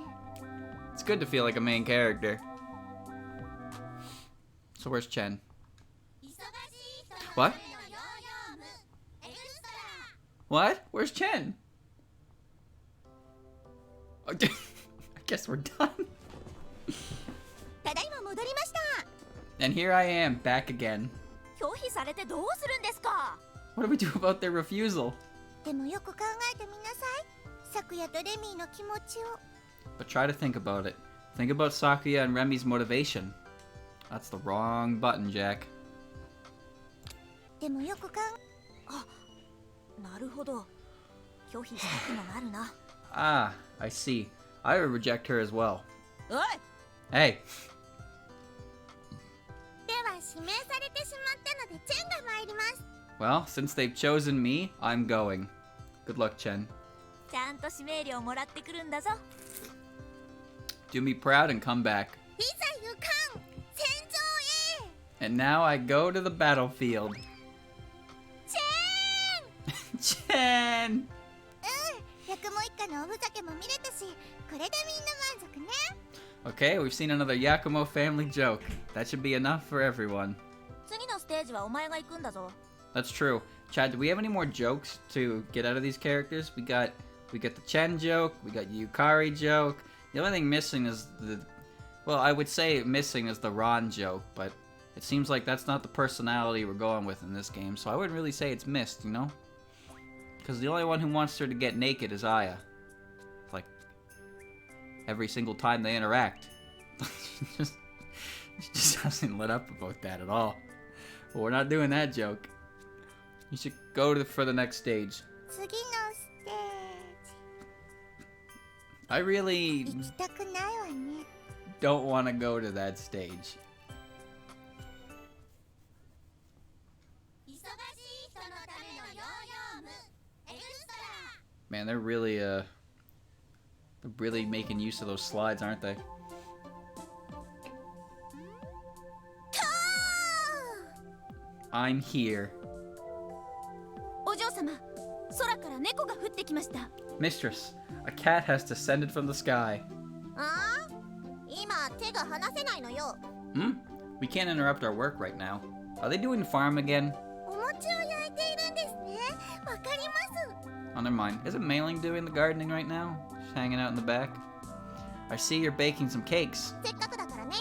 It's good to feel like a main character. So where's Chen? What? What? Where's Chen? I guess we're done. ただいま戻りました。 And here I am, back again. 拒否されてどうするんですか。 What do we do about their refusal? でもよく考えてみなさい。昨夜とレミーの気持ちを。 But try to think about it. Think about Sakuya and Remy's motivation. That's the wrong button, Jack. でもよく考なるほど。拒否したくもなるな。 Ah, I see. I would reject her as well. おい。 Hey, では指名されてしまったのでチェンが参ります。 well, since they've chosen me, I'm going. Good luck, Chen. ちゃんと指名料もらってくるんだぞ。 Do me proud and come back. いざ行かん戦場へ。 And now I go to the battlefield. チ Chen! 八雲一家のおふざけも見れたし、これでみんな満足ね。 Okay, we've seen another Yakumo family joke. That should be enough for everyone. 次のステージはお前が行くんだぞ。 That's true. Chad, do we have any more jokes to get out of these characters? We got the Chen joke, we got Yukari joke. The only thing missing is well, I would say missing is the Ron joke, but it seems like that's not the personality we're going with in this game, so I wouldn't really say it's missed, you know? Because the only one who wants her to get naked is Aya. Like, every single time they interact. she just hasn't lit up about that at all. But we're not doing that joke. You should go for the next stage. 次のステー I really ジ行きたくないわね。 don't want to go to that stage. 忙しい人のためのヨーヨームエクストラ。 Man, they're really making use of those slides, aren't they? I'm here. お嬢様、空から猫が降ってきました。 Mistress, a cat has descended from the sky. ああ、いい We can't interrupt our work right now. Are they doing the farm again? お餅を焼いているんですね。わかります。 Oh, never mind. Isn't Mailing doing the gardening right now? Just hanging out in the back? I see you're baking some cakes. せっかくだからね。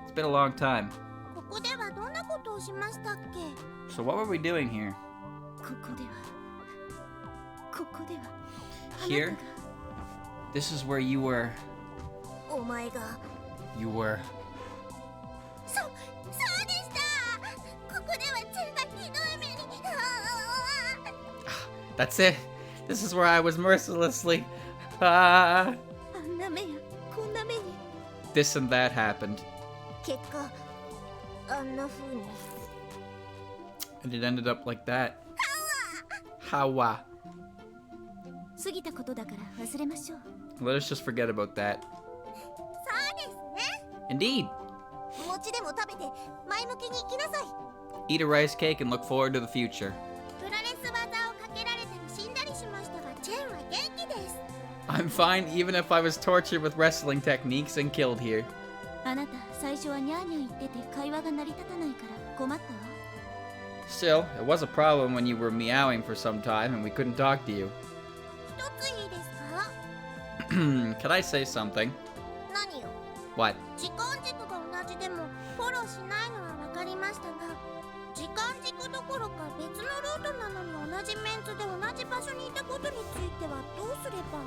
It's been a long time. ここではどんなことをしましたっけ？ So what were we doing here? ここでは Here? This is where you were. お前が。You were. そうでした。ここではチェンがひどい目に。That's it. This is where I was mercilessly. Ah. あんな目やこんな目に This and that happened. 結果あんな風に。 And it ended up like that. Hawa. 過ぎたことだから忘れましょう Let us just forget about that. そうですね。 Indeed. 餅でも食べて前向きに生きなさい。 Eat a rice cake and look forward to the future. プロレス技をかけられたり死んだりしましたがチェンは元気です。 I'm fine even if I was tortured with wrestling techniques and killed here. あなた最初はニャーニャー言ってて会話が成り立たないから困ったわ Still, it was a problem when you were meowing for some time and we couldn't talk to you. 一ついいですか？ Can I say something? 何よ。 What? 時間軸が同じでもフォローしないのは分かりましたが、時間軸どころか別のルートなのに同じメンツで同じ場所にいたことについてはどうすれば。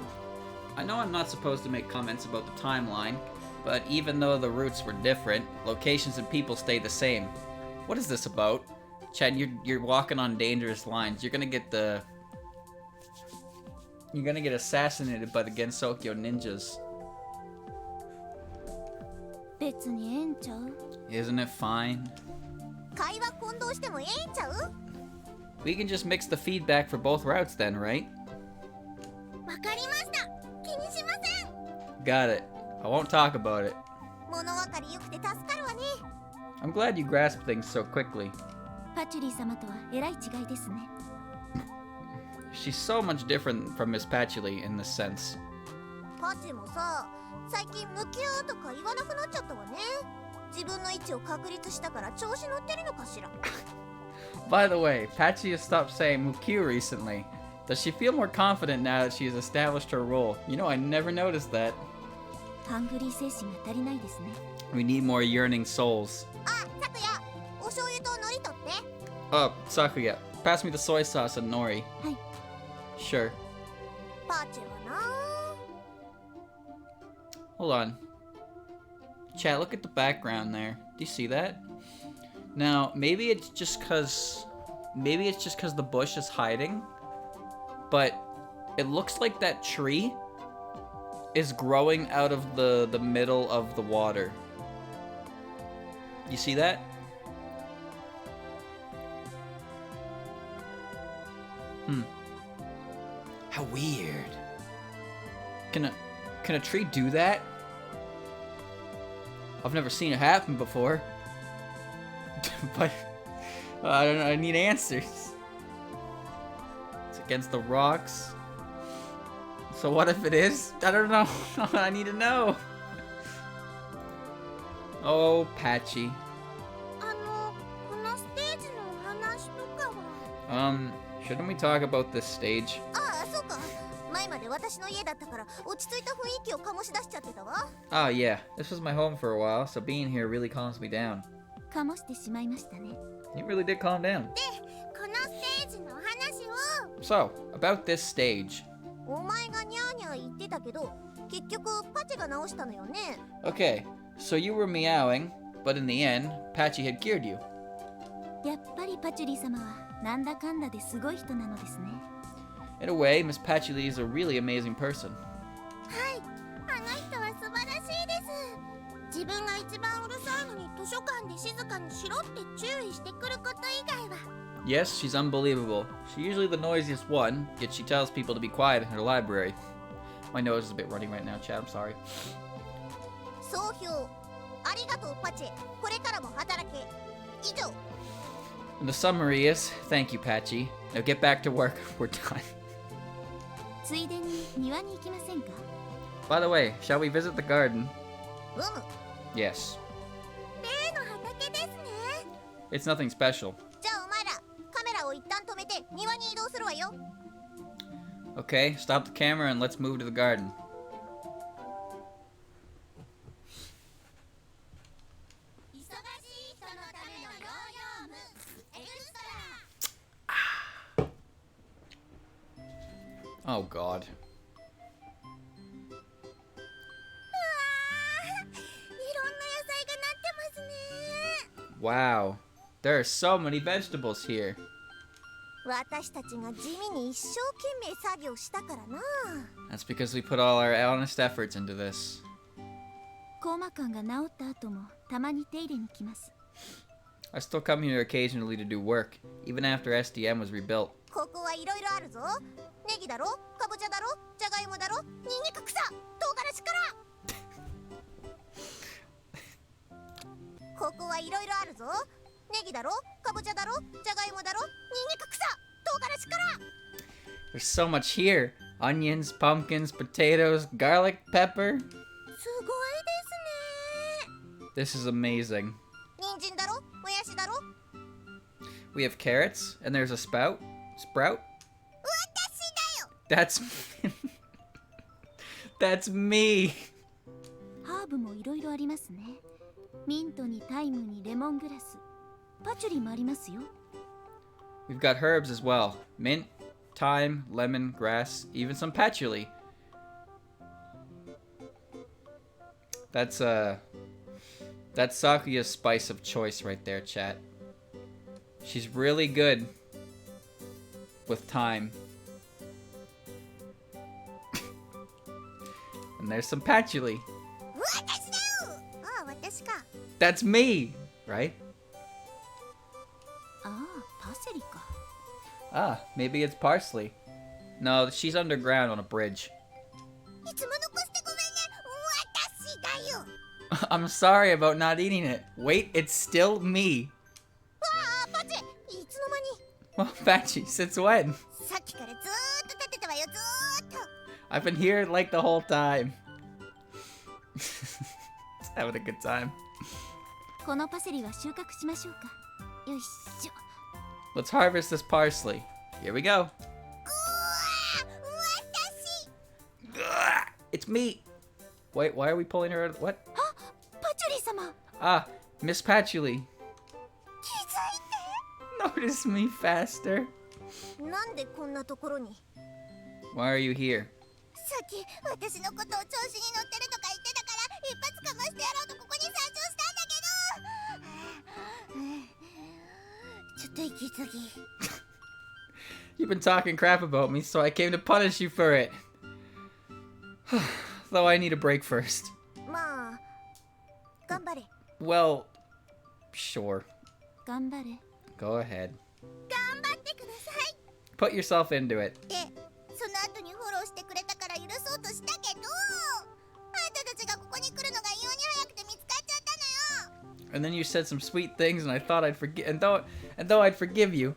I know I'm not supposed to make comments about the timeline, but even though the routes were different, locations and people stay the same. What is this about? Chad, you're walking on dangerous lines. You're gonna get assassinated by the Gensokyo ninjas. 別にええんちゃう Isn't it fine? 会話混同してもええんちゃう？ We can just mix the feedback for both routes then, right? わかりました。気にしません。 Got it. I won't talk about it. 物分かりよくて助かるわね。 I'm glad you grasp things so quickly. パチュリー様とはえらい違いですね She's so much different from Miss Patchouli in this sense. パチもさ、最近向き合うとか言わなくなっちゃったわね。自分の位置を確立したから調子乗ってるのかしら。 By the way, Patchy has stopped saying Mukyu recently. Does she feel more confident now that she has established her role? You know, I never noticed that. ハングリー精神が足りないですね We need more yearning souls. あ、さくや、お醤油と海苔取って。 Oh, Sakuya, pass me the soy sauce and nori. はい Sure. パチはな。 Hold on. Chat, look at the background there. Do you see that? Now, maybe it's just cause the bush is hiding, but it looks like that tree is growing out of the middle of the water. You see that? How weird. Can a tree do that? I've never seen it happen before. But I don't know, I need answers. It's against the rocks. So what if it is? I don't know. I need to know. Oh, Patchy. このステージのお話とかは。 Shouldn't we talk about this stage? ああ、そうか。前まで私の家だったから落ち着いた雰囲気を醸し出しちゃってたわ。 Oh yeah, this was my home for a while, so being here really calms me down. 醸してしまいましたね You really did calm down. で、このステージのお話を。 So, about this stage. お前がニャーニャー言ってたけど、結局パチが直したのよね。 Okay, so you were meowing, but in the end, Patchy had cured you. やっぱりパチュリー様はなんだかんだですごい人なのですね In a way, Miss Patchouli is a really amazing person. はい、あの人は素晴らしいです。自分が一番うるさいのに図書館で静かにしろって注意してくること以外は。 Yes, she's unbelievable. She's usually the noisiest one, yet she tells people to be quiet in her library. My nose is a bit running right now, Chad, I'm sorry. 総評、ありがとうパチ。これからも働け。以上。 And the summary is, thank you, Patchy. Now get back to work. We're done. ついでに庭に行きませんか By the way, shall we visit the garden? うむ。 Yes. 例の畑 It's nothing special. じゃあお前らカメラを一旦止めて庭に移動するわよ。 Okay, stop the camera and let's move to the garden. 忙しい人のためのヨーヨームエクストラ。 Oh god. いろんな野菜がなってますね。 Wow. There are so many vegetables here. 私たちが地味に一生懸命作業したからな。 That's because we put all our honest efforts into this. コーマ館が治った後もたまに手入れに来ます。 I still come here occasionally to do work, even after SDM was rebuilt. ここはいろいろあるぞ。ネギだろ、かぼちゃだろ、じゃがいもだろ、ニンニク草、唐辛子から。ここはいろいろあるぞ。ネギだろ、かぼちゃだろ、じゃがいもだろ、ニンニク草、唐辛子から。 There's so much here. Onions, pumpkins, potatoes, garlic, pepper. すごいですね。 This is amazing. 人参だろ、もやしだろ。 We have carrots, and there's a sprout. Sprout? 私だよ。 That's... That's me. ハーブもいろいろありますね。ミントにタイムにレモングラス、パチュリーもありますよ。 We've got herbs as well. Mint, thyme, lemon, grass, even some patchouli. That's Sakuya's spice of choice right there, chat. She's really good with thyme. And there's some patchouli. 私だよ。ああ、私か。 That's me, right? ああ、パセリか。 Ah, maybe it's parsley. No, she's underground on a bridge. いつも残してごめんね。私だよ。 I'm sorry about not eating it. Wait, it's still me. わあ、パチ、いつの間に。 Well, Patchy, since when? さっきからずーっと立ってたわよ、ずーっと。 I've been here like the whole time. Having a good time. このパセリは収穫しましょうか。よいしょ。 Let's harvest this parsley. Here we go. うわー、私。 Ugh, it's me. Wait, why are we pulling her out? What? あ、パチュリー様。 Ah, Miss Patchouli. 気づいて。 Notice me faster. なんでこんなところに。 Why are you here? さっき私のことを調子に乗ってるとか言ってたから一発かましてやろうとここに参上したんだけど。ちょっと息継ぎ。 You've been talking crap about me, so I came to punish you for it. Though I need a break first. まあ頑張れ。 Well, sure. 頑張れ。 Go ahead. 頑張ってください。 Put yourself into it. で、その後にフォローしてくれたから許そうとしたけど、あんたたちがここに来るのが異様に早くて見つかっちゃったのよ。 And then you said some sweet things, and I thought I'd forgive. And though I'd forgive you,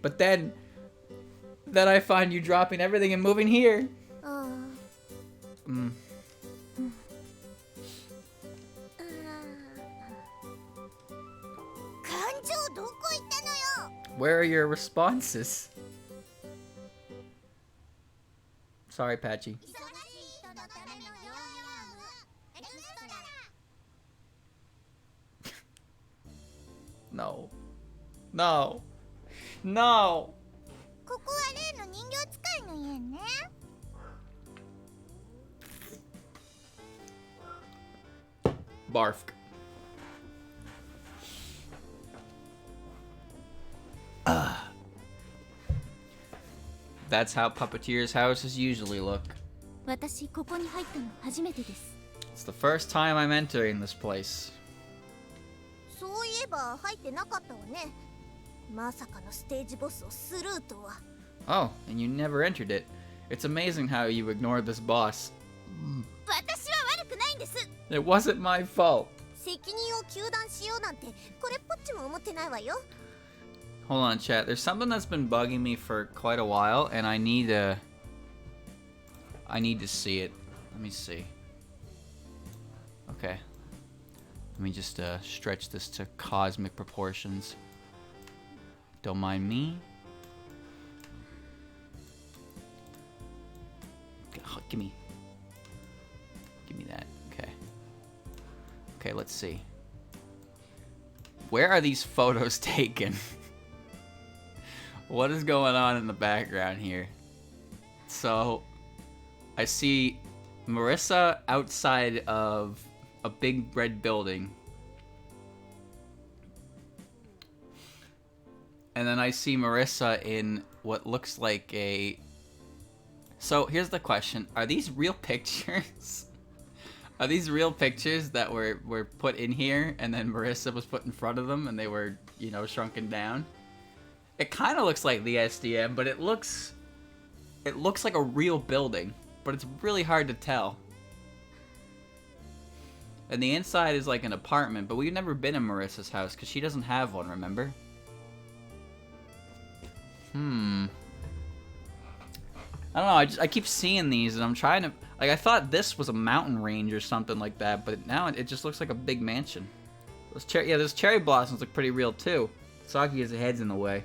but then I find you dropping everything and moving here. ああ。 Mm. 感情どこ行ったのよ。 Where are your responses? Sorry, Patchy. 忙しい人のためのヨーヨームエクストラ。 No. No. No. ここは例の人形使いの家ね。 Barf. That's how puppeteers' houses usually look. 私ここに入ったの初めてです。 It's the first time I'm entering this place. そういえば入ってなかったわね。まさかのステージボスをスルーとは。 Oh, and you never entered it. It's amazing how you ignored this boss. 私は悪くないんです。 It wasn't my fault. 責任を糾弾しようなんてこれっぽっちも思ってないわよ。 Hold on, chat. There's something that's been bugging me for quite a while, and I need to see it. Let me see. Okay. Let me just stretch this to cosmic proportions. Don't mind me. Give me that. Okay. Okay, let's see. Where are these photos taken? What is going on in the background here? So, I see Marissa outside of a big red building. And then I see Marissa in what looks like a... So, here's the question. Are these real pictures? Are these real pictures that were put in here and then Marissa was put in front of them and they were, you know, shrunken down? It kind of looks like the SDM, but it looks like a real building, but it's really hard to tell. And the inside is like an apartment, but we've never been in Marissa's house because she doesn't have one, remember? I don't know, I keep seeing these and I'm trying to... Like, I thought this was a mountain range or something like that, but now it just looks like a big mansion. Those cherry blossoms look pretty real too. Saki's head's in the way.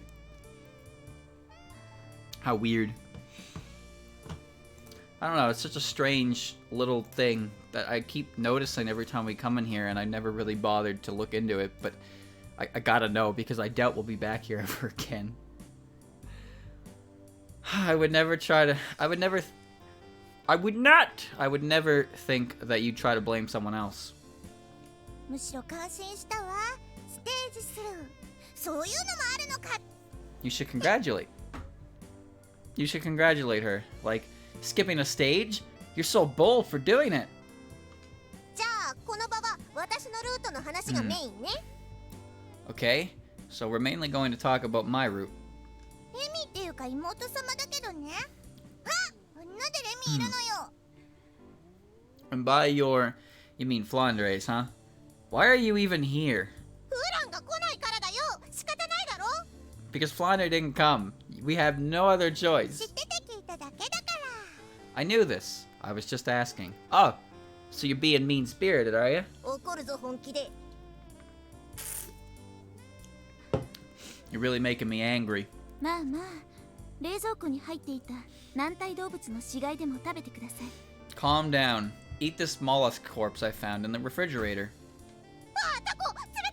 How weird. I don't know, it's such a strange little thing that I keep noticing every time we come in here, and I never really bothered to look into it, but I gotta know because I doubt we'll be back here ever again. I would never think that you'd try to blame someone else. むしろ感心したわ。ステージする。そういうのもあるのか。 You should congratulate. You should congratulate her. Like, skipping a stage? You're so bold for doing it. じゃあこの場は私のルートの話がメインね。Okay, so we're mainly going to talk about my route. レミっていうか妹様だけどね。あ、なんでレミいるのよ。 And by your, you mean Flandres, huh? Why are you even here? フーランが来ないからだよ。仕方ないだろ。 Because Flandre didn't come. We have no other 知 choice. ってて聞いただけだから。 I knew this. I was just asking. Oh, so you're being mean-spirited, are you? 怒るぞ本気で。 You're really making me angry. まあまあ、冷蔵庫に入っていた軟体動物の死骸でも食べてください。 Calm down. Eat this mollusk corpse I found in the refrigerator. あ、タコ、釣れ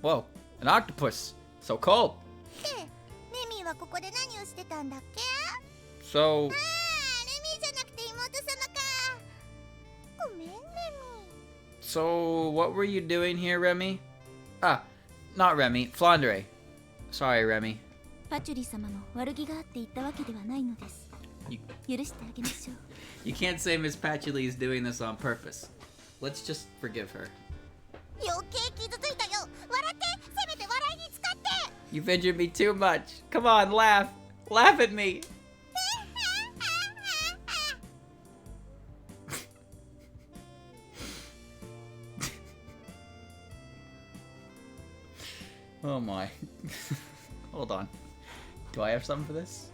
た。 Whoa, an octopus. So cold. で、レミはここで何をしてたんだっけ？ So, ああ、レミじゃなくて妹様か。ごめん、レミ。 so what were you doing here, Remy? Ah, not Remy, Flandre. Sorry, Remy. パチュリ様の悪気があって言ったわけではないのです。 You, 許してあげましょう。 you can't say Miss Patchouli is doing this on purpose. Let's just forgive her. 余計傷ついたよ。笑って、せめて笑いに使って。 You've injured me too much. Come on, laugh. Laugh at me. Oh my. Hold on. Do I have something for this?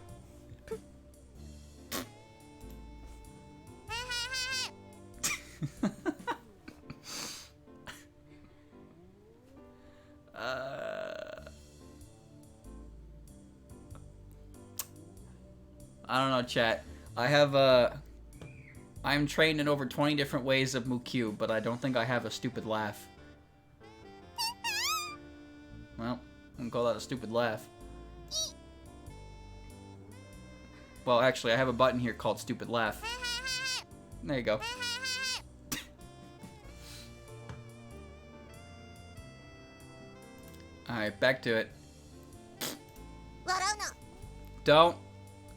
I don't know, chat. I'm trained in over 20 different ways of Mukyu, but I don't think I have a stupid laugh. Well, I can call that a stupid laugh. Well, actually, I have a button here called Stupid Laugh. There you go. Alright, back to it. 笑うな。 Don't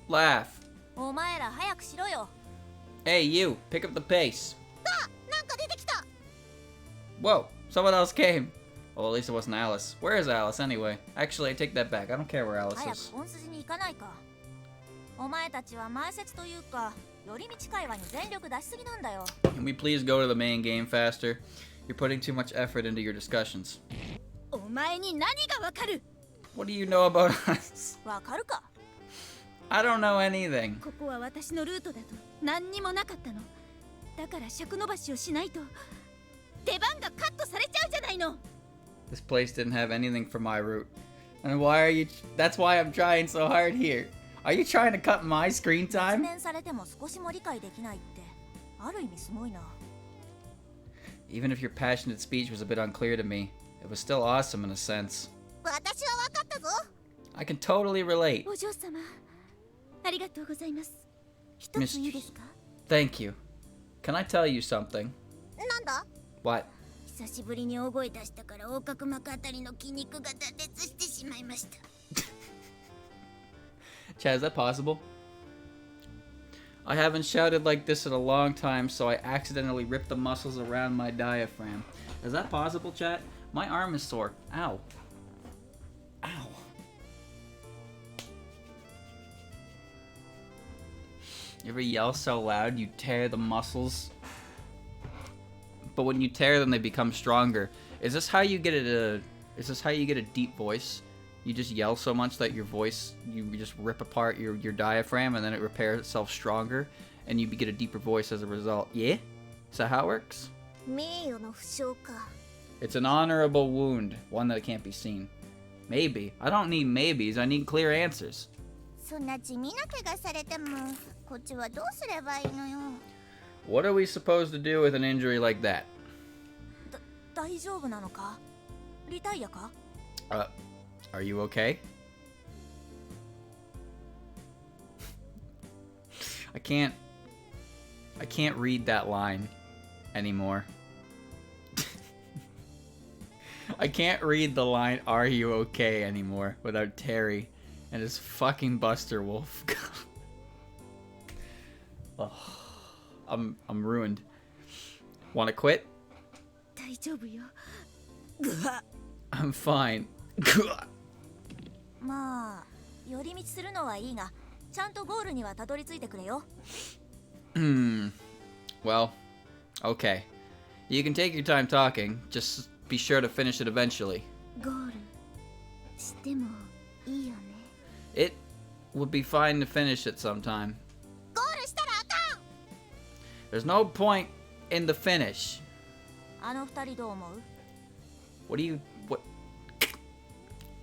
laugh. お前ら早くしろよ。 Hey, you, pick up the pace. あ、なんか出てきた。 Whoa, someone else came. Well, at least it wasn't Alice. Where is Alice, anyway? Actually, I take that back. I don't care where Alice 早く is. 本筋に行かないか。お前たちは前説というか、寄り道会話に全力出しすぎなんだよ。 Can we please go to the main game faster? You're putting too much effort into your discussions. お前に何がわかる？ What do you know about us? わかるか？ I don't know anything. ここは私のルートだと何にもなかったの。だから尺延ばしをしないと。出番がカットされちゃうじゃないの。 This place didn't have anything for my route. And why are you... That's why I'm trying so hard here. Are you trying to cut my screen 説 time? 明されても少しも理解できないってある意味すごいな。 Even if your passionate speech was a bit unclear to me, it was still awesome in a sense. 私は分かったぞ。 I can totally relate. お嬢様、ありがとうございます。一ついいですか？ Thank you. Can I tell you something? なんだ？ What? 久しぶりに大声出したから横隔膜あたりの筋肉が断裂してしまいました。 Chad, is that possible? I haven't shouted like this in a long time, so I accidentally ripped the muscles around my diaphragm. Is that possible, chat? My arm is sore. Ow. Ow. You ever yell so loud you tear the muscles? But when you tear them, they become stronger. Is this how you get a deep voice? You just yell so much that your voice, you just rip apart your diaphragm and then it repairs itself stronger and you get a deeper voice as a result. Yeah? Is that how it works? 名誉の負傷か。 It's an honorable wound, one that can't be seen. Maybe. I don't need maybes, I need clear answers. そんな地味な怪我されても、こっちはどうすればいいのよ。 What are we supposed to do with an injury like that? 大丈夫なのか？リタイアか？ Are you okay? I can't read that line anymore. I can't read the line "Are you okay?" anymore without Terry and his fucking Buster Wolf. Oh, I'm ruined. Wanna quit? 大丈夫よ。 I'm fine. まあ、寄り道するのはいいが、ちゃんとゴールにはたどり着いてくれよ。Well, okay. You can take your time talking. Just be sure to finish it eventually. ゴールしてもいいよね。 It would be fine to finish it sometime. ゴールしたらあかん。 There's no point in the finish. あの二人どう思う？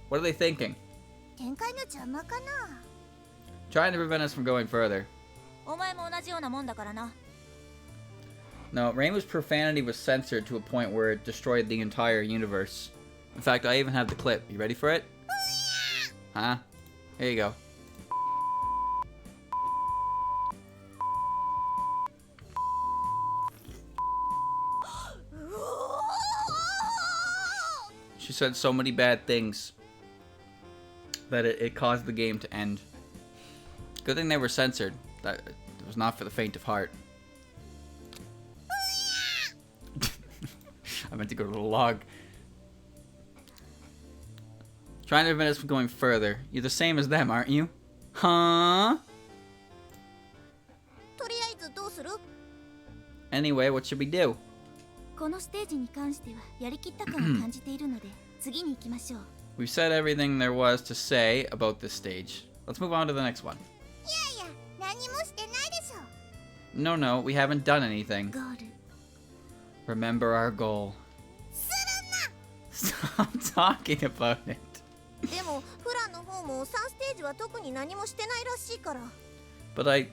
What are they thinking? 展開の邪魔かな。 Trying to prevent us from going further. お前も同じようなもんだからな。 No, Rainbow's profanity was censored to a point where it destroyed the entire universe. In fact, I even have the clip. You ready for it? Huh? Here you go. She said so many bad things that it caused the game to end. Good thing they were censored. That it was not for the faint of heart. I meant to go to the log. Trying to prevent us from going further. You're the same as them, aren't you? Huh? とりあえずどうする？ Anyway, what should we do? このステージに関してはやりきった感を感じているので、次に行きましょう。 We've said everything there was to say about this stage. Let's move on to the next one. いやいや、何もしてないでしょ。 No, no, we haven't done anything. ゴール。 Remember our goal. す Stop talking about it. るな。でもフランの方も3ステージは特に何もしてないらしいから。 But I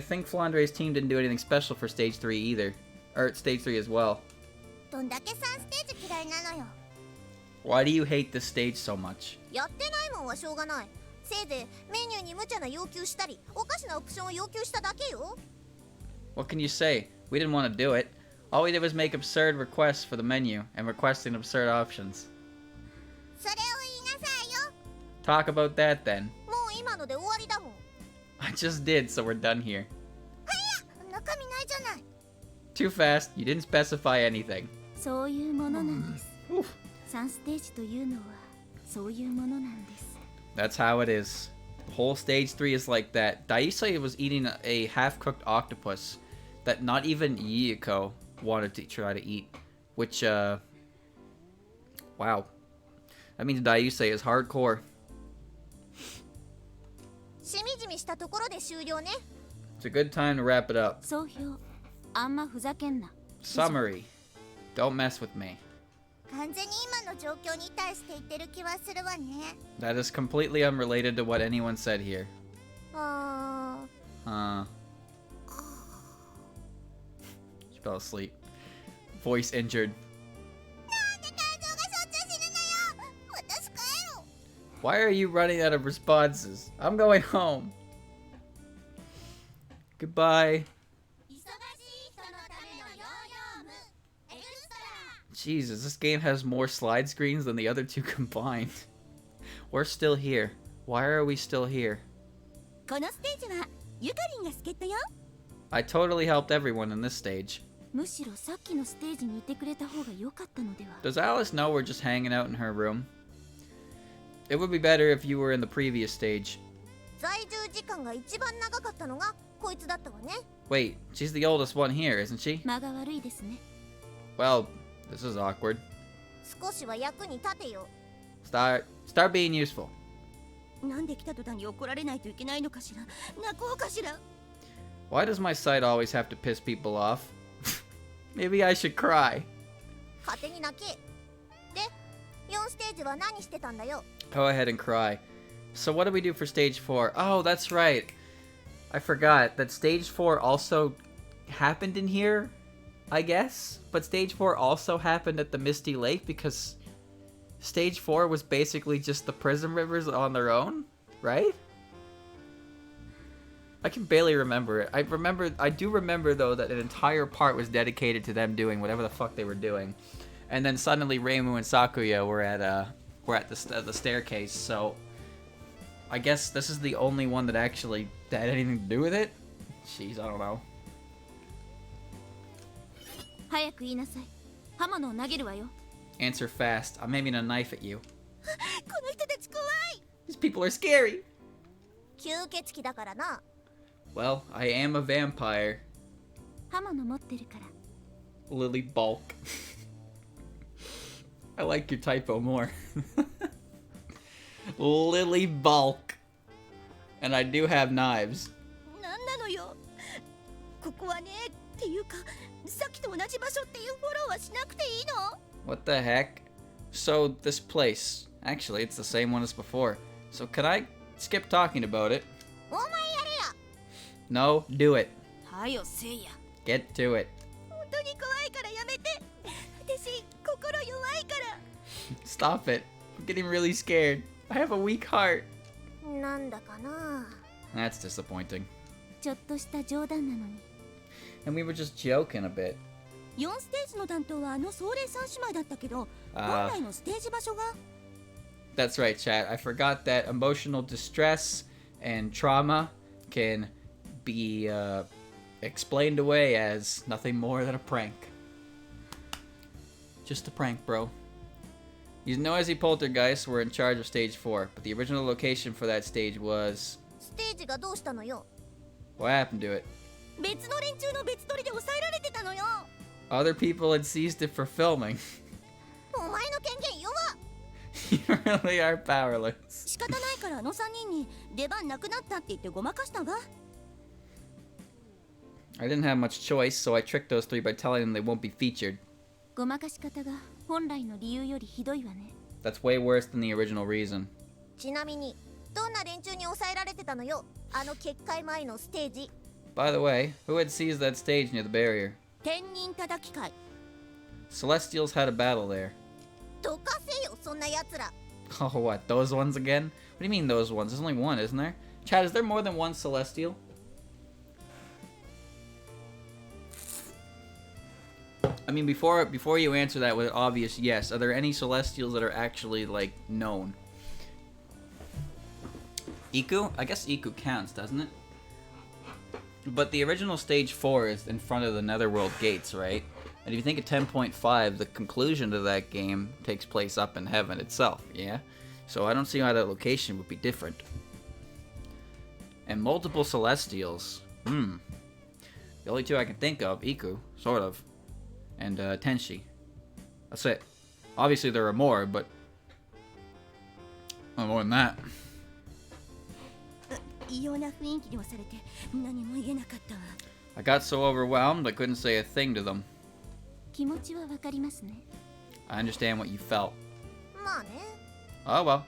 think Flandre's team didn't do anything special for stage 3 either. Or stage 3 as well. どんだけ3ステージ嫌いなのよ。 Why do you hate this stage so much? やってないもんはしょうがない。せいぜいメニューに無茶な要求したり、おかしなオプションを要求しただけよ。 What can you say? We didn't want to do it. All we did was make absurd requests for the menu and requesting absurd options. それを言いなさいよ。 Talk about that then. もう今ので終わりだもん。 I just did, so we're done here. 中身ないじゃない。 Too fast, you didn't specify anything. そういうものなんです。 Oof. 3ステージというのはそういうものなんです。 That's how it is. The whole stage 3 is like that. Daisei was eating a half-cooked octopus that not even Yiko wanted to try to eat. Which, wow. That means Daisei is hardcore. しみじみしたところで終了ね。 It's a good time to wrap it up. 総評、あんまふざけんな。 Summary. Don't mess with me. 完全に今の状況に対して言ってる気はするわね。 That is completely unrelated to what anyone said here. あ She fell asleep. Voice injured. なんでタイゾウがそっち死ぬのよ。私帰ろう。 Why are you running out of responses? I'm going home. Goodbye. 忙しい人のためのヨーヨームエクストラ。 Jesus, this game has more slide screens than the other two combined. We're still here. Why are we still here? このステージはゆかりんが助っ人よ。 I totally helped everyone in this stage. むしろさっきのステージにいてくれた方が良かったのでは。 Does Alice know we're just hanging out in her room? It would be better if you were in the previous stage. 在住時間が一番長かったのがこいつだったわね。 Wait, she's the oldest one here, isn't she? 間が悪いですね。 Well, this is awkward. 少しは役に立てよ。 Start being useful. なんで来た途端に怒られないといけないのかしら。泣こうかしら。 Why does my sight always have to piss people off? Maybe I should cry. 勝手に泣け。で、4ステージは何してたんだよ。 Go ahead and cry. So what do we do for stage 4? Oh, that's right. I forgot that stage 4 also happened in here, I guess. But stage 4 also happened at the Misty Lake because stage 4 was basically just the Prism Rivers on their own, right? I can barely remember it. I do remember though that an entire part was dedicated to them doing whatever the fuck they were doing. And then suddenly Reimu and Sakuya were at the staircase, so I guess this is the only one that actually had anything to do with it? Jeez, I don't know. 早く言いなさい。刃物を投げるわよ。 Answer fast. I'm aiming a knife at you. この人たち怖い。 These people are scary! 吸血鬼だからな。 Well, I am a vampire. 刃物持ってるから。 Lily Bulk. I like your typo more. Lily Bulk. And I do have knives. なんなのよ。ここはね、っていうか、さっきと同じ場所っていうフォローはしなくていいの？ What the heck? So, this place. Actually, it's the same one as before. So, can I skip talking about it? お前やれや。 No, do it. はよせいや。 Get to it. 本当に怖いからやめて。私、心弱いから。 Stop it. I'm getting really scared. I have a weak heart. なんだかな。 That's disappointing. ちょっとした冗談なのに。 And we were just joking a bit. 4ステージの担当はあの壮麗三姉妹だったけど、本来のステージ場所が。 That's right, chat. I forgot that emotional distress and trauma can be explained away as nothing more than a prank. Just a prank, bro. These noisy poltergeists were in charge of stage 4, but the original location for that stage was... ステージがどうしたのよ。 What happened to it? 別の連中の別撮りで抑えられてたのよ。 Other people had seized it for filming. お前の権限弱。 You really are powerless. 仕方ないからあの3人に出番なくなったって言ってごまかしたが。 I didn't have much choice, so I tricked those three by telling them they won't be featured. ごまかし方が本来の理由よりひどいわね。 That's way worse than the original reason. ちなみに、どんな連中に抑えられてたのよ。あの決壊前のステージ。 By the way, who had seized that stage near the barrier? 天人叩き会。 Celestials had a battle there. どかせよ、そんな奴ら。 Oh, what? Those ones again? What do you mean those ones? There's only one, isn't there? Chad, is there more than one Celestial? I mean, before you answer that with an obvious yes, are there any Celestials that are actually, like, known? Iku? I guess Iku counts, doesn't it? But the original stage 4 is in front of the Netherworld gates, right? And if you think of 10.5, the conclusion to that game takes place up in heaven itself, yeah? So I don't see how that location would be different. And multiple Celestials. The only two I can think of, Iku, sort of, and Tenshi. That's it. Obviously there are more, but not more than that. 異様な雰囲気に押されて何も言えなかったわ。 I got so overwhelmed I couldn't say a thing to them. 気持ちはわかりますね。 I understand what you felt. まあね。 Oh well.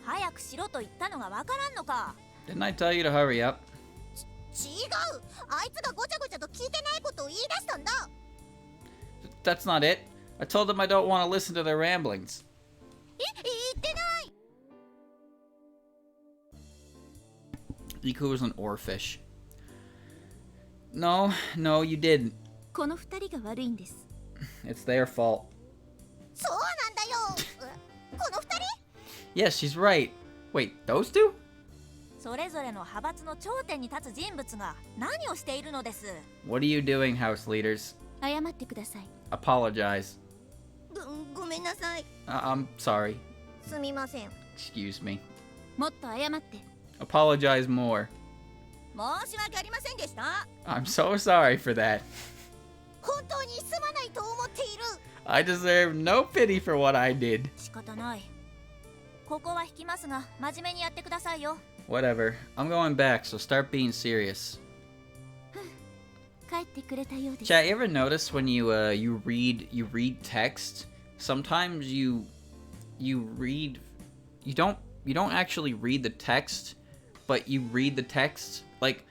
早くしろと言ったのがわからんのか。 Didn't I tell you to hurry up? 違う、あいつがごちゃごちゃと聞いてないことを言い出したんだ。 That's not it. I told them I don't want to listen to their ramblings. 言ってない。 Iku was an oarfish. No, you didn't. この二人が悪いんです。 It's their fault. そうなんだよ。この二人？ Yes, she's right. Wait, those two? それぞれの派閥の頂点に立つ人物が何をしているのです。 What are you doing, house leaders? 謝ってください。 Apologize. ごめんなさい。 I'm sorry. すみません。 Excuse me. もっと謝って。 Apologize more. 申し訳ありませんでした。 I'm so sorry for that. 本当にすまないと思っている。 I deserve no pity for what I did. 仕方ない。ここは引きますが、真面目にやってくださいよ。 Whatever. I'm going back, so start being serious. 帰ってくれたようです。 Chat, you ever notice when you read text, sometimes you don't actually read the text, but you read the text like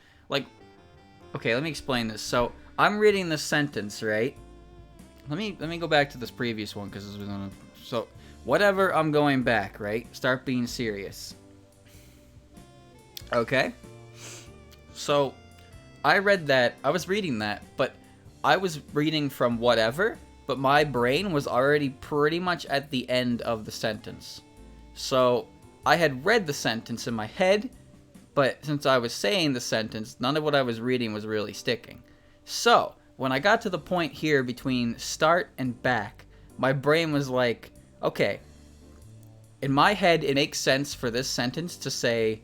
okay, let me explain this. So I'm reading this sentence, right? Let me go back to this previous one because this was on so whatever, I'm going back, right? Start being serious. Okay? So I read that, I was reading that, but I was reading from whatever, but my brain was already pretty much at the end of the sentence. So I had read the sentence in my head, but since I was saying the sentence, none of what I was reading was really sticking. So when I got to the point here between start and back, my brain was like, okay, in my head it makes sense for this sentence to say,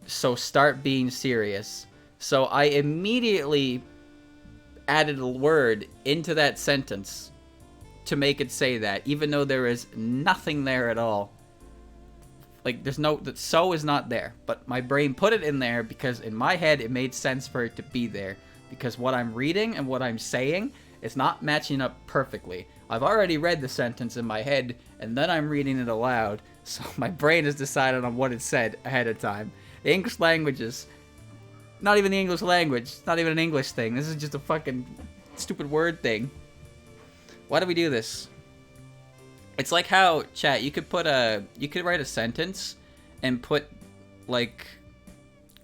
so start being serious. So I immediately added a word into that sentence to make it say that, even though there is nothing there at all. Like, there's no, that so is not there. But my brain put it in there because in my head it made sense for it to be there. Because what I'm reading and what I'm saying is not matching up perfectly. I've already read the sentence in my head and then I'm reading it aloud. So my brain has decided on what it said ahead of time. The English language is not even the English language. It's not even an English thing. This is just a fucking stupid word thing. Why do we do this? It's like how, chat, you could write a sentence and put like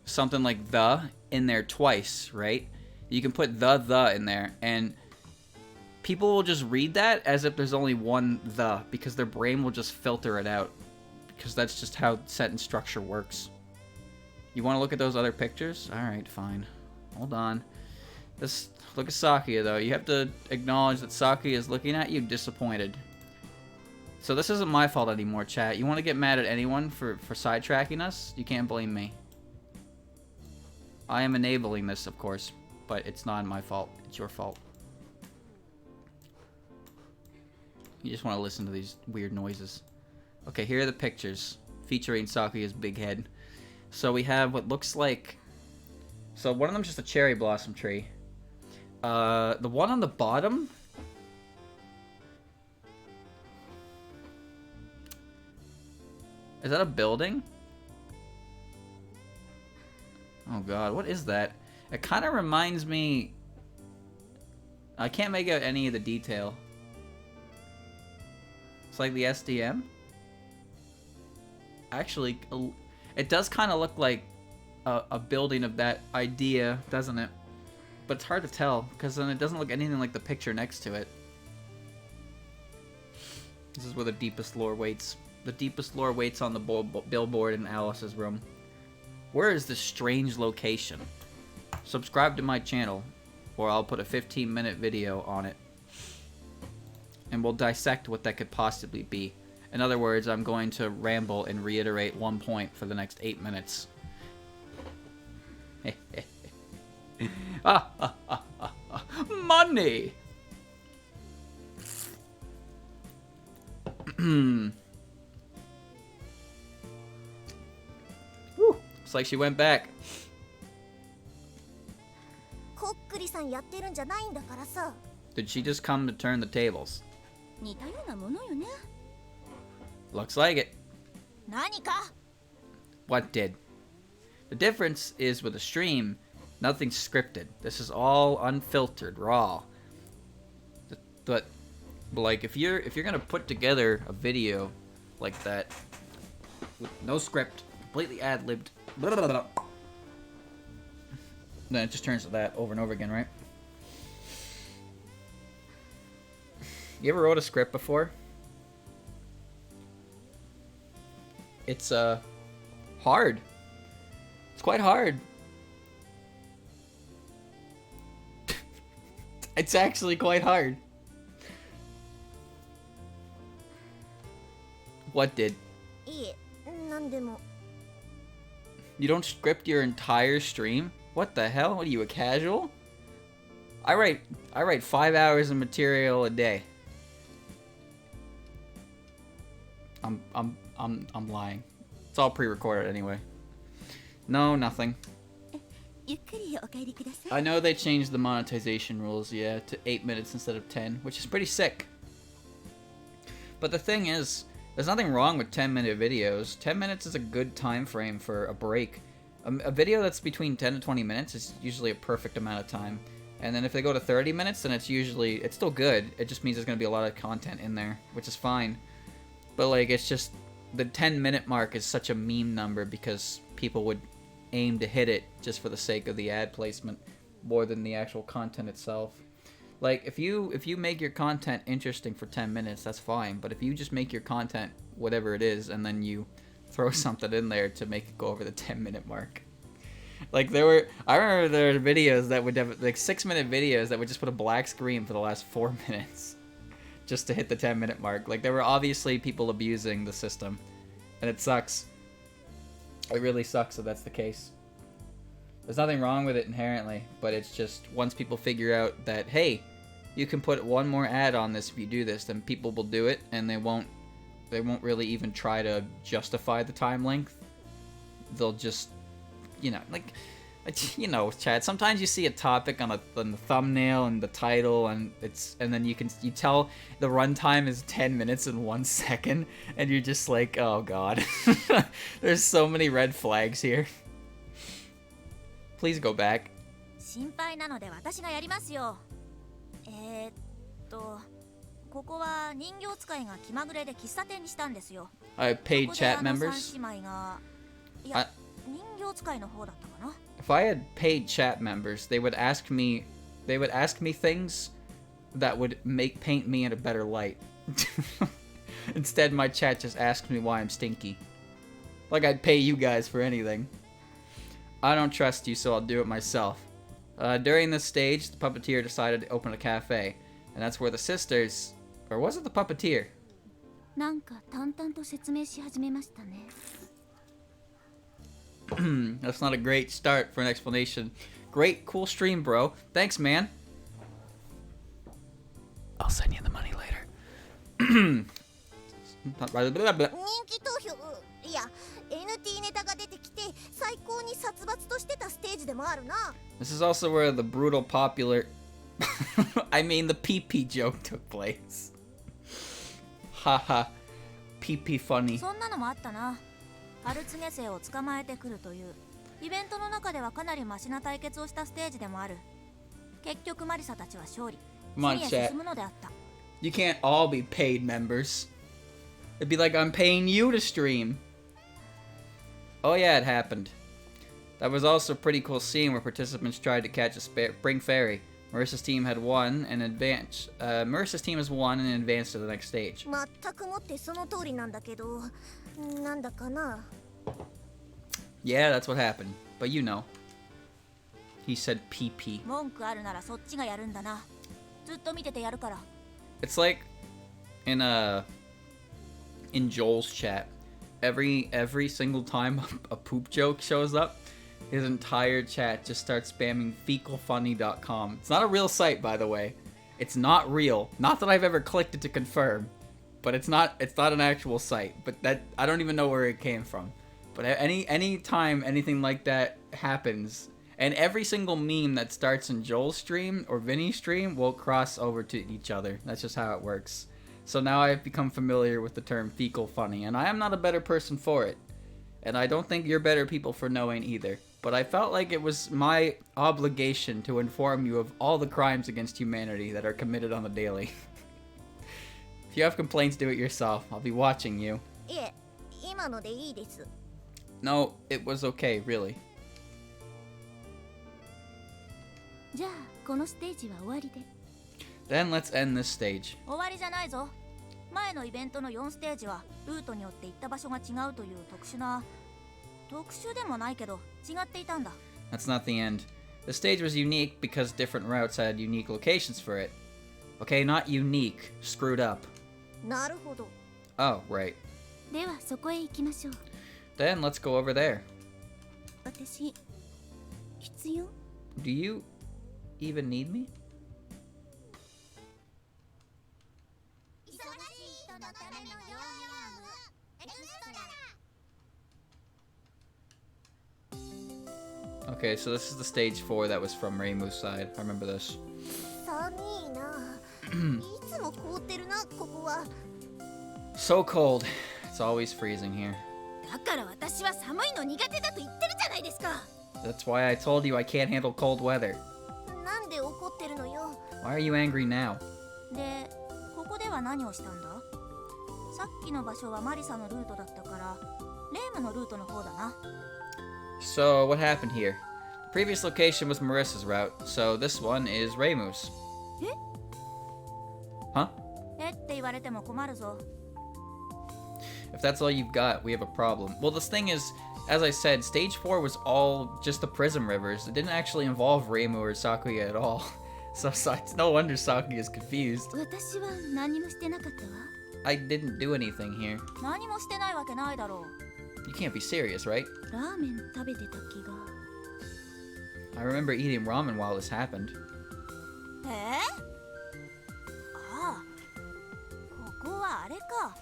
something like the in there twice, right? You can put the in there and people will just read that as if there's only one the because their brain will just filter it out because that's just how sentence structure works. You want to look at those other pictures? Alright, fine. Hold on. Look at Sakia, though. You have to acknowledge that Sakia is looking at you disappointed. So this isn't my fault anymore, chat. You want to get mad at anyone for sidetracking us? You can't blame me. I am enabling this, of course, but it's not my fault. It's your fault. You just want to listen to these weird noises. Okay, here are the pictures featuring Sakuya's big head. So we have what looks like... So one of them's just a cherry blossom tree. The one on the bottom... Is that a building? Oh god, what is that? It kind of reminds me... I can't make out any of the detail. It's like the SDM? Actually... It does kind of look like a building of that idea, doesn't it? But it's hard to tell, because then it doesn't look anything like the picture next to it. This is where the deepest lore waits. The deepest lore waits on the billboard in Alice's room. Where is this strange location? Subscribe to my channel, or I'll put a 15-minute video on it. And we'll dissect what that could possibly be. In other words, I'm going to ramble and reiterate one point for the next 8 minutes. Money! Whew. Looks like she went back. こっくりさんやってるんじゃないんだからさ。Did she just come to turn the tables? 似たようなものよね。 Looks like it. 何か What did? The difference is with a stream, nothing's scripted. This is all unfiltered, raw. But like if you're gonna put together a video like that with no script, completely ad-libbed, blah, blah, blah, then it just turns to that over and over again, right? You ever wrote a script before? It's hard. It's quite hard. It's actually quite hard. What did? いえ、なんでも。 You don't script your entire stream? What the hell? What are you, a casual? I write 5 hours of material a day. I'm lying. It's all pre-recorded anyway. No, nothing. ゆっくりお帰りください。 I know they changed the monetization rules, yeah, to 8 minutes instead of 10, which is pretty sick. But the thing is, there's nothing wrong with 10-minute videos. 10 minutes is a good time frame for a break. A video that's between 10 to 20 minutes is usually a perfect amount of time. And then if they go to 30 minutes, then it's still good. It just means there's going to be a lot of content in there, which is fine. But like, it's just, the 10-minute mark is such a meme number because people would aim to hit it just for the sake of the ad placement more than the actual content itself. Like, if you make your content interesting for 10 minutes, that's fine. But if you just make your content whatever it is and then you throw something in there to make it go over the 10-minute mark. Like, I remember there were videos that would have, like, 6-minute videos that would just put a black screen for the last 4 minutes just to hit the 10-minute mark. Like, there were obviously people abusing the system, and it sucks. It really sucks that that's the case. There's nothing wrong with it inherently, but it's just once people figure out that, hey, you can put one more ad on this if you do this, then people will do it, and they won't really even try to justify the time length. They'll just, you know, like, you know, Chad, sometimes you see a topic on the thumbnail and the title, and then you tell the runtime is 10 minutes and 1 second, and you're just like, oh god. There's so many red flags here. Please go back. 心配なので私がやりますよ。ここは人形使いが気まぐれで喫茶店にしたんですよ。I have paid ここで chat あの members. 三姉妹が、いや、人形使いの方だったかな。If I had paid chat members, they would ask me things that would paint me in a better light. Instead, my chat just asks me why I'm stinky. Like I'd pay you guys for anything. I don't trust you, so I'll do it myself. During this stage, the puppeteer decided to open a cafe, and that's where the sisters, or was it the puppeteer? なんか淡々と説明し始めましたね。 That's not a great start for an explanation. Great, cool stream, bro. Thanks, man. I'll send you the money later. 人気投票、いや NT ネタが出てきて最高に殺伐としてたステージでもあるな。 This is also where the brutal popular... I mean, the PP joke took place. Haha. PP funny. そんなのもあったな。春告げ生を捕まえてくるというイベントの中ではかなりマシな対決をしたステージでもある。結局マリサたちは勝利。 Come on, 次へ chat. 進むのであった。 You can't all be paid members. It'd be like I'm paying you to stream. Oh yeah, it happened. That was also a pretty cool scene where participants tried to catch a spring fairy. Marissa's team had won and advanced. Marissa's team has won and advanced to the next stage. 全くもってその通りなんだけど、なんだかな。 Yeah, that's what happened. But you know. He said PP. 文句あるならそっちがやるんだな。ずっと見ててやるから。 It's like in Joel's chat. Every single time a poop joke shows up, his entire chat just starts spamming fecalfunny.com. It's not a real site, by the way. It's not real. Not that I've ever clicked it to confirm, but it's not an actual site. But that I don't even know where it came from. But any time anything like that happens, And every single meme that starts in Joel's stream or Vinny's stream will cross over to each other. That's just how it works. So now I've become familiar with the term fecal funny, and I am not a better person for it. And I don't think you're better people for knowing either. But I felt like it was my obligation to inform you of all the crimes against humanity that are committed on the daily. If you have complaints, do it yourself. I'll be watching you. いえ、今のでいいです。 No, it was okay, really. じゃあこのステージは終わりで。 Then let's end this stage. 終わりじゃないぞ。前のイベントの4ステージはルートによって行った場所が違うという特殊でもないけど違っていたんだ。 That's not the end. The stage was unique because different routes had unique locations for it. Okay, not unique. Screwed up. なるほど。 Oh, right. ではそこへ行きましょう。 Then let's go over there. 私必要？ Do you even need me? 忙しい人のための療養部エクストラ。 Okay, so this is the stage 4 that was from Reimu's side. I remember this. 寒いな。いつも凍ってるな、ここは。 So cold. It's always freezing here. だから私は寒いの苦手だと言ってるじゃないですか。 That's why I told you I can't handle cold weather. なんで怒ってるのよ。 Why are you angry now? で、ここでは何をしたんだ？さっきの場所はマリサのルートだったから、レイムのルートの方だな。 So, what happened here? The previous location was Marissa's route, so this one is Reimu's. え？ Huh? えって言われても困るぞ。 If that's all you've got, we have a problem. Well, this thing is, as I said, stage 4 was all just the Prism Rivers. It didn't actually involve Reimu or Sakuya at all. So it's no wonder Sakuya is confused. 私は何もしてなかったわ。 I didn't do anything here. 何もしてないわけないだろう。 You can't be serious, right? ラーメン食べてた気が。 I remember eating ramen while this happened. ああ、ここはあれか。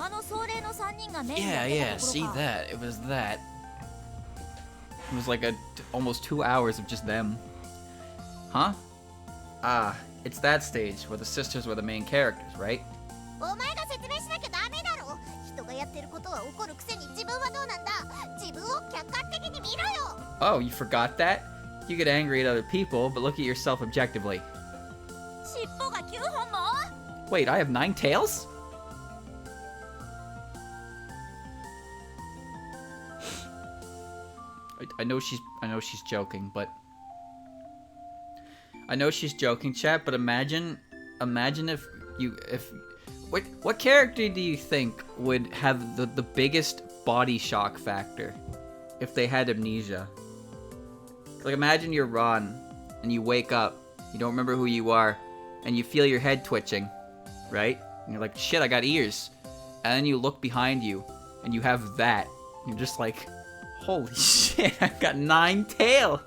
あの壮麗の3人がメインで Yeah, 出た yeah, とこ see ろか。 that. It was that. It was like almost 2 hours of just them. Huh? Ah, it's that stage where the sisters were the main characters, right? お前が説明しなきゃダメだろ。人がやってることは怒るくせに自分はどうなんだ。自分を客観的に見ろよ。 Oh, you forgot that? You get angry at other people, but look at yourself objectively. 尻尾が9本も？ Wait, I have 9 tails? I know she's joking, but I know she's joking, chat, but imagine if what character do you think would have the biggest body shock factor if they had amnesia? Like, imagine you're Ron and you wake up, you don't remember who you are, and you feel your head twitching, right? And you're like, shit, I got ears. And then you look behind you and you have that. You're just like, holy shit, I've got 9 tails.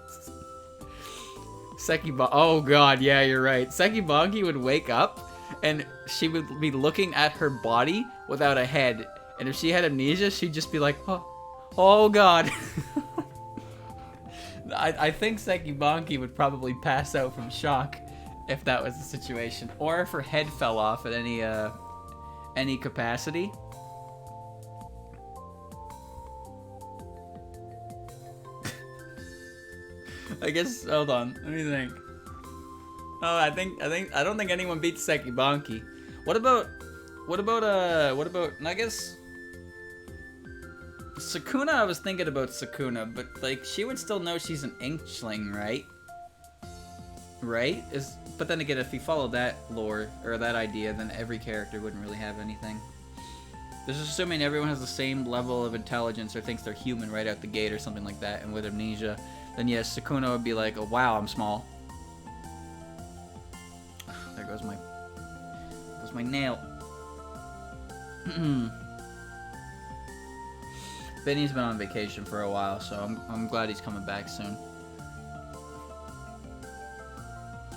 Oh god, yeah, you're right. Sekibongi would wake up and she would be looking at her body without a head. And if she had amnesia, she'd just be like, oh god. I think Sekibongi would probably pass out from shock if that was the situation. Or if her head fell off at any capacity. I guess, hold on, let me think. Oh, I don't think anyone beats Sekibonki. What about, and I guess, Sukuna, I was thinking about Sukuna, but, like, she would still know she's an inkling, right? Right? But then again, if you follow that lore, or that idea, then every character wouldn't really have anything. This is assuming everyone has the same level of intelligence or thinks they're human right out the gate or something like that, and with amnesia, then yes, Sukuna would be like, oh wow, I'm small. There goes my nail. Vinny's been on vacation for a while, so I'm glad he's coming back soon.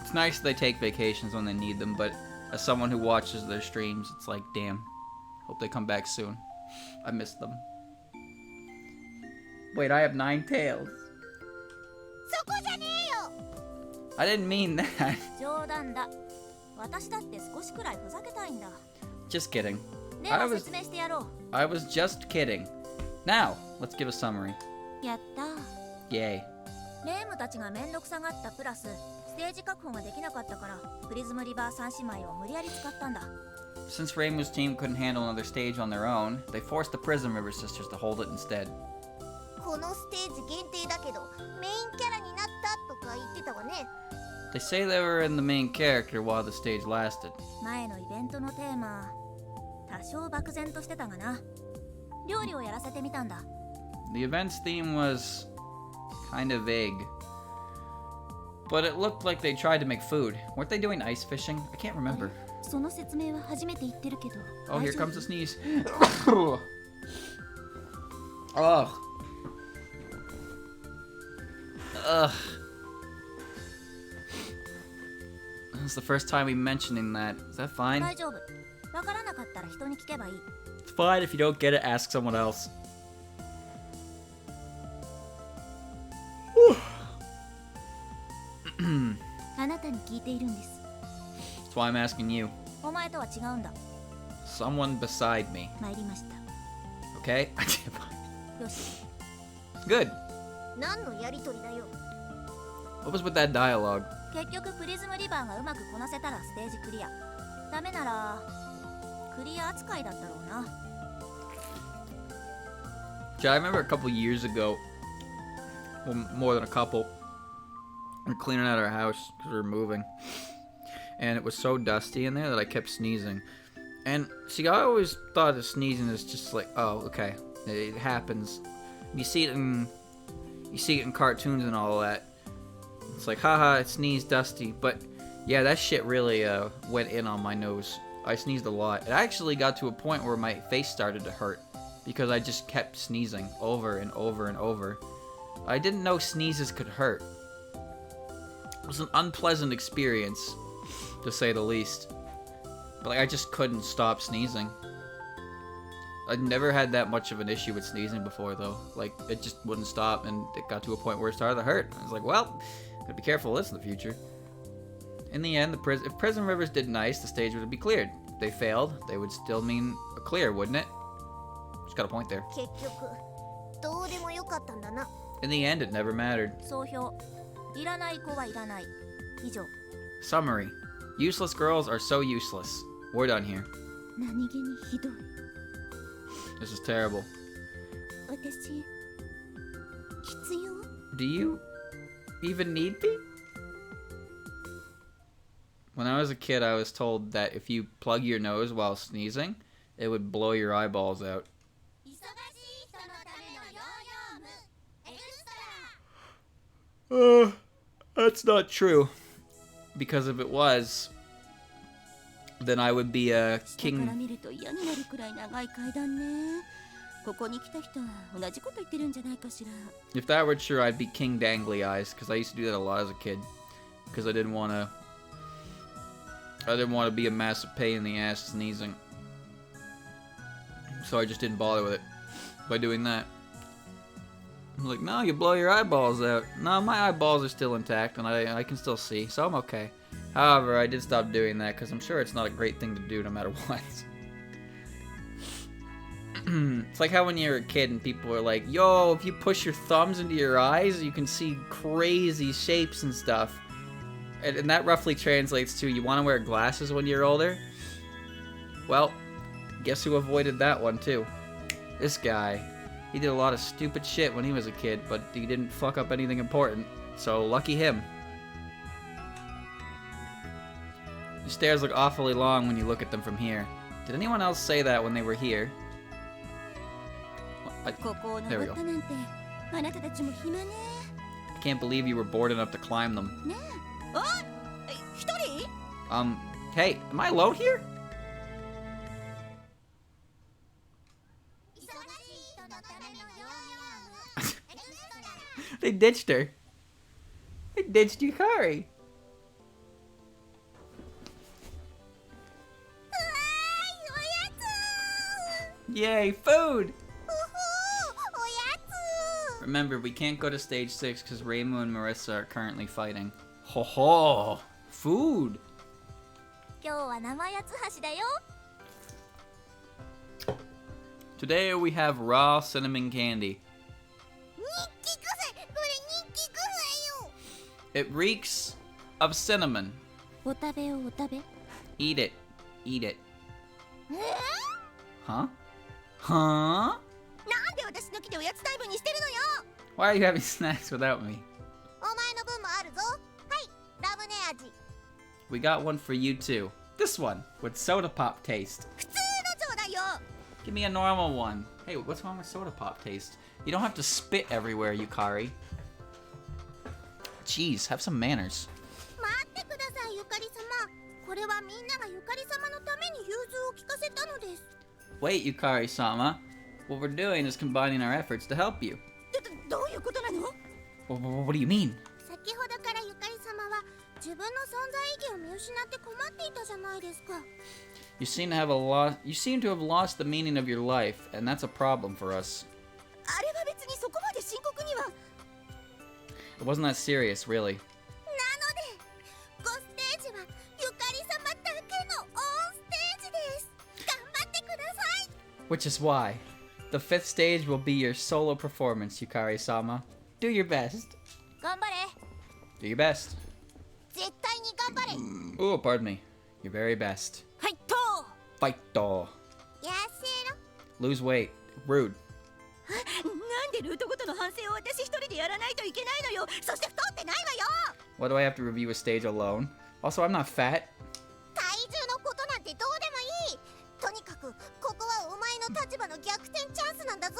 It's nice that they take vacations when they need them, but as someone who watches their streams, it's like, damn. Hope they come back soon. I miss them. Wait, I have 9 tails. そこじゃねえよ。 I didn't mean that. 冗談だ。私だって少しくらいふざけたいんだ。 Just kidding. では説明してやろう。 I was just kidding. Now, let's give a summary. やった。 Yay. レームたちがめんどくさがったプラスステージ確保ができなかったからプリズムリバー三姉妹を無理やり使ったんだ。 Since Reimu's team couldn't handle another stage on their own, they forced the Prism River sisters to hold it instead. このステージ限定だけどメインキャラになったとか言ってたわね。 They say they were in the main character while the stage lasted. 前のイベントのテーマ多少漠然としてたがな。料理をやらせてみたんだ。 The event's theme was kind of vague. But it looked like they tried to make food. Weren't they doing ice fishing? I can't remember. その説明は初めて言ってるけど。 Oh, here comes the sneeze. Ugh. Ugh. This is the first time we mentioning that. Is that fine? 大丈夫。わからなかったら人に聞けばいい。 It's fine if you don't get it, ask someone else. あなたに聞いているんです。 That's why I'm asking you. お前とは違うんだ。 Someone beside me. 参りました。 Okay? よし。 Good. 何のやりとりだよ。 What was with that dialogue? 結局プリズムリバーがうまくこなせたらステージクリア。ダメならクリア扱いだったろうな。 Yeah, I remember a couple years ago, well, more than a couple, we were cleaning out our house because we were moving, and it was so dusty in there that I kept sneezing. And see, I always thought of sneezing as just like, oh, okay, it happens. You see it in cartoons and all that. It's like, haha, it sneezed dusty, but yeah, that shit really went in on my nose. I sneezed a lot. It actually got to a point where my face started to hurt because I just kept sneezing over and over and over. I didn't know sneezes could hurt. It was an unpleasant experience, to say the least. But like, I just couldn't stop sneezing. I'd never had that much of an issue with sneezing before, though. Like, it just wouldn't stop, and it got to a point where it started to hurt. I was like, well, gotta be careful of this in the future. In the end, if Prison Rivers did nice, the stage would be cleared. If they failed, they would still mean a clear, wouldn't it? Just got a point there. 結局どうでもよかったんだな。 In the end, it never mattered. 総評。いらない子はいらない。以上。 Summary. Useless girls are so useless. We're done here. 何気にひどい。 This is terrible. 私必要？ Do you even need me? When I was a kid, I was told that if you plug your nose while sneezing, it would blow your eyeballs out. 忙しい人のためのヨーヨームエクストラ。 That's not true. Because if it was, then I would be a 下から king. 見ると嫌になるくらい長い階段ね。ここに来た人は同じこと言ってるんじゃないかしら。 If that were true, I'd be King Dangly Eyes, because I used to do that a lot as a kid. Because I didn't want to be a massive pain in the ass sneezing. So I just didn't bother with it by doing that. I'm like, no, you blow your eyeballs out. No, my eyeballs are still intact, and I can still see, so I'm okay. However, I did stop doing that, because I'm sure it's not a great thing to do no matter what. It's like how when you're a kid and people are like, yo, if you push your thumbs into your eyes, you can see crazy shapes and stuff. And that roughly translates to, you want to wear glasses when you're older? Well, guess who avoided that one too? This guy. He did a lot of stupid shit when he was a kid, but he didn't fuck up anything important. So, lucky him. The stairs look awfully long when you look at them from here. Did anyone else say that when they were here? ここを There we 登 go. ったなんてあなたたちも暇ね。 I can't believe you were bored enough to climb them. ねえ。あ、一人？ Hey, am I alone here? 忙しい人のためのヨーヨームエクストラ。 They ditched her. They ditched Yukari. おやつ。 Yay, food! おやつ。Remember, we can't go to stage 6 because Reimu and Marissa are currently fighting. Ho ho! Food! 今日は生八つ橋だよ。 Today we have raw cinnamon candy. 日記臭い、これ日記臭いよ。 It reeks of cinnamon. お食べよお食べ。 Eat it. Eat it. Huh? Huh? なんで私の木でおやつタイムにしてるのよ。 Why are you having snacks without me? お前の分もあるぞ。はい、ラムネ味。 We got one for you too. This one with soda pop taste. 普通のちょうだいよ。 Give me a normal one. Hey, what's wrong with soda pop taste? You don't have to spit everywhere, Yukari. Jeez, have some manners. 待ってください、ゆかり様。これはみんながゆかり様のために融通を聞かせたのです。 Wait, Yukari-sama. What we're doing is combining our efforts to help you. どういうことなの？ What do you mean? 先ほどからゆかり様は自分の存在意義を見失って困っていたじゃないですか。You seem to have lost the meaning of your life, and that's a problem for us. あれは別にそこまで深刻には。 It wasn't that serious, really. なので、5ステージはゆかり様だけのオンステージです。頑張ってください。 Which is why the 5th stage will be your solo performance, Yukari-sama. Do your best. 頑張れ。 Do your best. 絶対に頑張れ。 Oh, pardon me. Your very best. はいと。 Fight doll. 痩せろ。 Lose weight. Rude. なんでルートごとの反省を私一人でやらないといけないのよ。そして太ってないわよ。 Why do I have to review a stage alone? Also, I'm not fat. 体重のことなんてどうでもいい。とにかくここはお前の立場の逆転チャンスなんだぞ。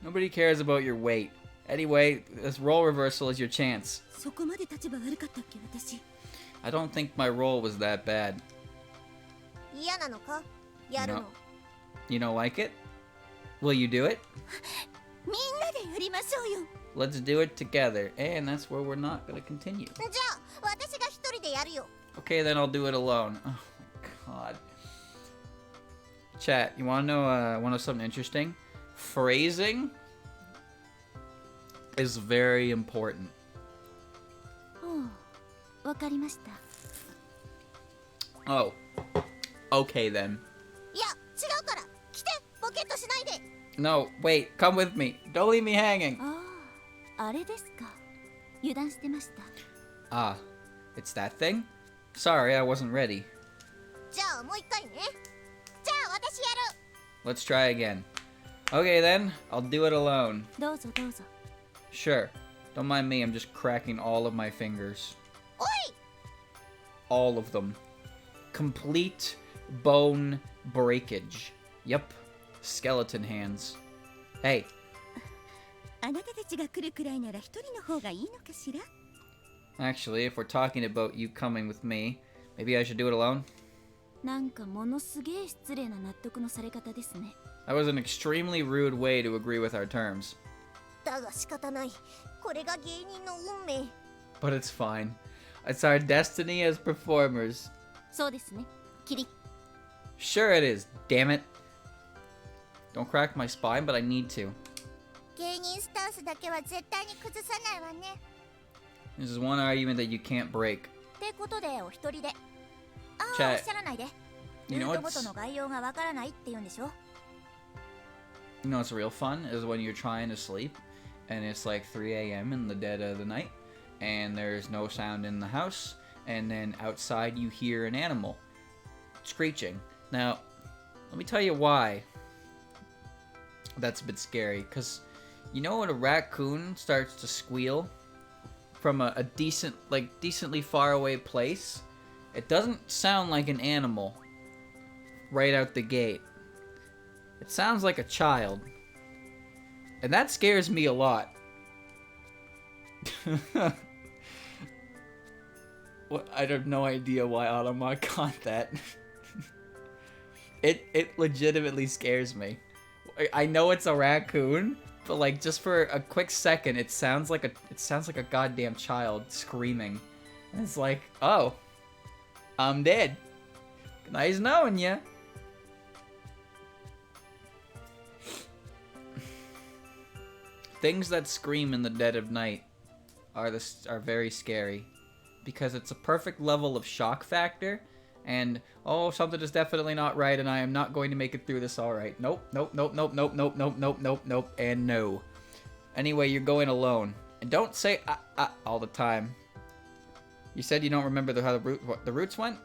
Nobody cares about your weight. Anyway, this role reversal is your chance. そこまで立場悪かったっけ私。 I don't think my role was that bad. 嫌なのか？やるの。 You don't like it? Will you do it? みんなでやりましょうよ。 Let's do it together. And that's where we're not going to continue. じゃあ私が一人でやるよ。 Okay, then I'll do it alone. Oh my god. Chat, you wanna know something interesting? Phrasing is very important. ほう、わかりました。 Oh. Okay then. いや違うから。来てボケっとしないで。 No, wait, come with me. Don't leave me hanging. ああ、あれですか。油断してました。 Ah, it's that thing? Sorry, I wasn't ready. じゃあもう一回ね。じゃあ私やる。 Let's try again. Okay then, I'll do it alone. どうぞどうぞ。 Sure. Don't mind me, I'm just cracking all of my fingers. おい。 All of them. Complete bone breakage. Yep. Skeleton hands. Hey, あなたたちが来るくらいなら一人の方がいいのかしら。 actually, if we're talking about you coming with me, maybe I should do it alone? なんかものすげえ失礼な納得のされ方ですね。 That was an extremely rude way to agree with our terms. だが仕方ない。これが芸人の運命。 But it's fine. It's our destiny as performers. そうですね。キリ。 Sure it is, damn it. Don't crack my spine, but I need to. 芸人スタンスだけは絶対に崩さないわね。 This is one argument that you can't break. ってことでお一人で。ああ、チャイおっしゃらないで。 You ル know ートご what's との概要がわからないって言うんでしょ。 you know what's real fun is when you're trying to sleep and it's like 3 a.m. in the dead of the night and there's no sound in the house and then outside you hear an animal screeching. Now, let me tell you why that's a bit scary, because you know when a raccoon starts to squeal from a decently far away place, it doesn't sound like an animal right out the gate. It sounds like a child. And that scares me a lot. What? I have no idea why Automa got that. It legitimately scares me. I know it's a raccoon, but like just for a quick second, it sounds like a goddamn child screaming. And it's like, oh, I'm dead. Nice knowing ya. things that scream in the dead of night are very scary because it's a perfect level of shock factor. And oh, something is definitely not right, and I am not going to make it through this. All right, nope, nope, nope, nope, nope, nope, nope, nope, nope, nope, and no. Anyway, you're going alone, and don't say all the time. You said you don't remember how the roots went?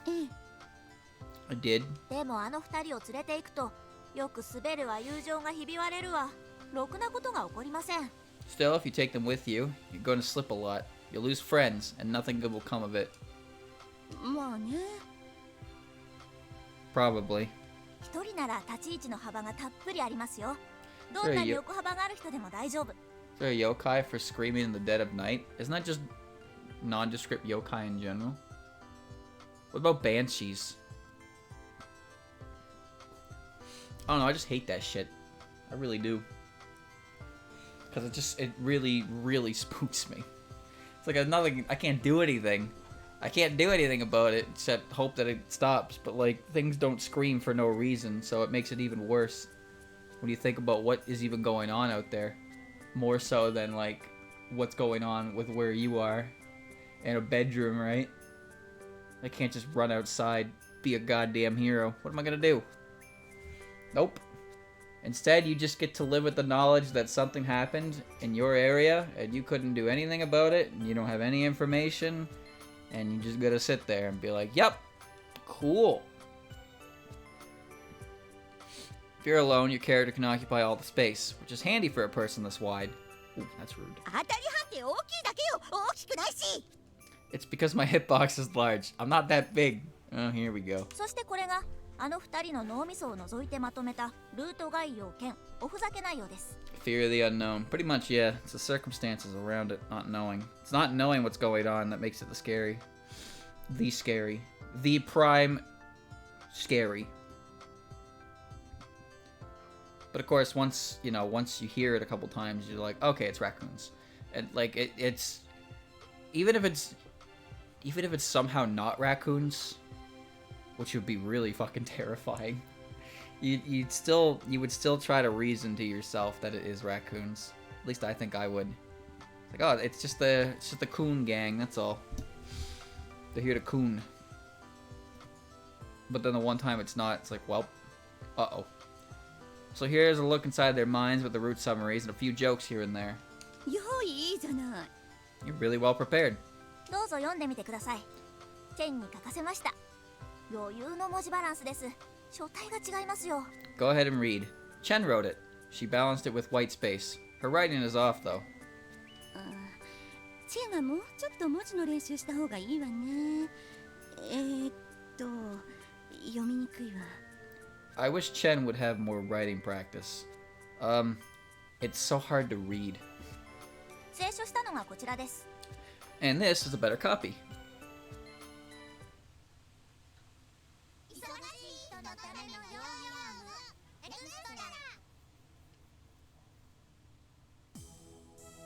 I did. でもあの二人を連れて行くとよく滑るわ友情がひび割れるわろくなことが起こりません Still, if you take them with you, you're going to slip a lot. You'll lose friends, and nothing good will come of it. まあね Probably. 一人なら立ち位置の幅がたっぷりありますよどんなに横幅がある人でも大丈夫 Is there a yokai for screaming in the dead of night? Isn't that just nondescript yokai in general? What about banshees? I don't know, I just hate that shit. I really do. Because it really, really spooks me. It's like I can't do anything. I can't do anything about it except hope that it stops. But like, things don't scream for no reason, so it makes it even worse. When you think about what is even going on out there. More so than like, what's going on with where you are. In a bedroom, right? I can't just run outside, be a goddamn hero. What am I gonna do? Nope. Instead, you just get to live with the knowledge that something happened in your area and you couldn't do anything about it and you don't have any information and you just gotta sit there and be like, yep, cool. If you're alone, your character can occupy all the space, which is handy for a person this wide. Ooh, that's rude. 当たり判定大きいだけよ大きくないし It's because my hitbox is large. I'm not that big. Oh, here we go. そしてこれがあの二人の脳みそを除いてまとめたルート概要兼おふざけ内容です Fear of the unknown. Pretty much, yeah. It's the circumstances around it, not knowing. It's not knowing what's going on that makes it the scary. The scary. The prime scary. But of course, once you hear it a couple times, you're like, okay, it's raccoons. And like it's even if it's somehow not raccoons, which would be really fucking terrifying. You would still try to reason to yourself that it is raccoons. At least I think I would. It's like, oh, it's just the coon gang. That's all. They're here to coon. But then the one time it's not, it's like, well, uh-oh. So here's a look inside their minds with the root summaries and a few jokes here and there. よいいじゃない You're really well prepared. どうぞ読んでみてくださいチェンに書かせました余裕の文字バランスです書体が違いますよ Go ahead and read. Chen wrote it. She balanced it with white space. Her writing is off, though. チェンはもうちょっと文字の練習した方がいいわね読みにくいわ I wish Chen would have more writing practice. It's so hard to read. 清書したのがこちらです And this is a better copy. 忙しい人のためのヨーヨームエクストラ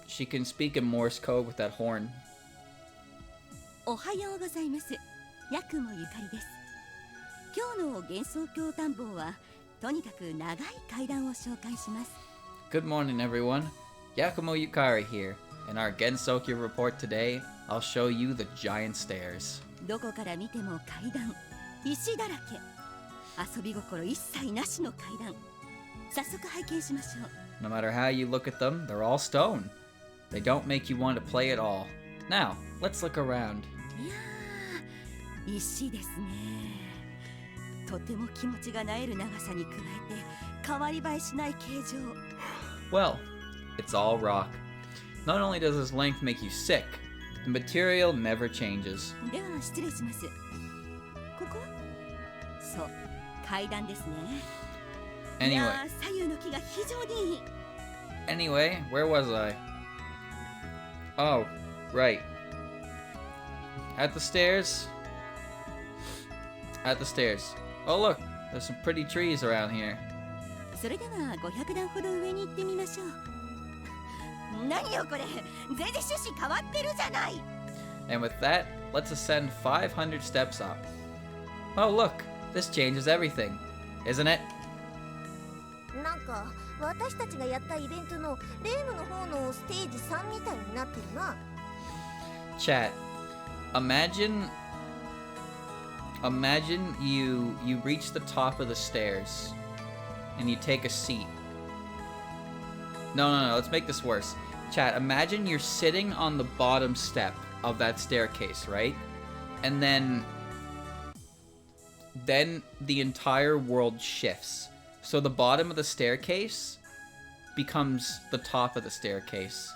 She can speak in Morse code with that horn. おはようございますヤクモゆかりです今日の幻想郷探訪はとにかく長い階段を紹介します Good morning, everyone. Yakumo Yukari here. In our Gensokyo report today, I'll show you the giant stairs. どこから見ても階段石だらけ遊び心一切なしの階段早速拝見しましょう No matter how you look at them, they're all stone. They don't make you want to play at all. Now, let's look around. いやー石ですねとても気持ちがなえる長さに加えて変わり映えしない形状 Well, it's all rock. Not only does this length make you sick, the material never changes. では失礼しますここはそう階段ですねい Anyway, やー左右の木が非常にいい anyway, where was I? Oh, right. At the stairs? At the stairs. Oh look, there's some pretty trees around here. それでは500段ほど上に行ってみましょう何よこれ全然趣旨変わってるじゃない And with that, let's ascend 500 steps up. Oh look, this changes everything, isn't it? なんか私たちがやったイベントのレームの方のステージ3みたいになってるな。 Chat, imagine you reach the top of the stairs and you take a seat. No, let's make this worse. Chat, imagine you're sitting on the bottom step of that staircase, right? And then the entire world shifts. So the bottom of the staircase becomes the top of the staircase.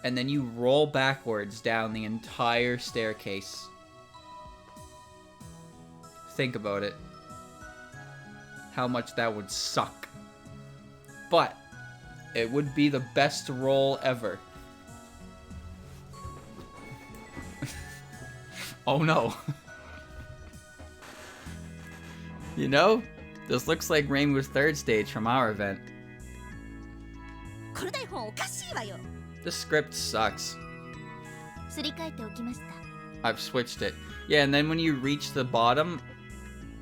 And then you roll backwards down the entire staircase. Think about it. How much that would suck. But it would be the best roll ever. Oh no. You know, this looks like Reimu's third stage from our event. この台本おかしいわよ。 This script sucks. すり替えておきました。 I've switched it. Yeah, and then when you reach the bottom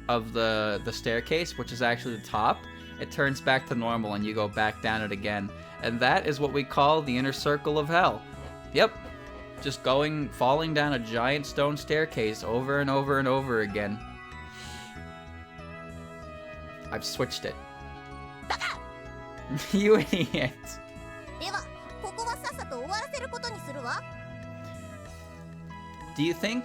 of the staircase, which is actually the top, it turns back to normal and you go back down it again. And that is what we call the inner circle of hell. Yep. Just falling down a giant stone staircase over and over and over again. I've switched it. You idiot. ではここはさっさと終わらせることにするわ。 Do you think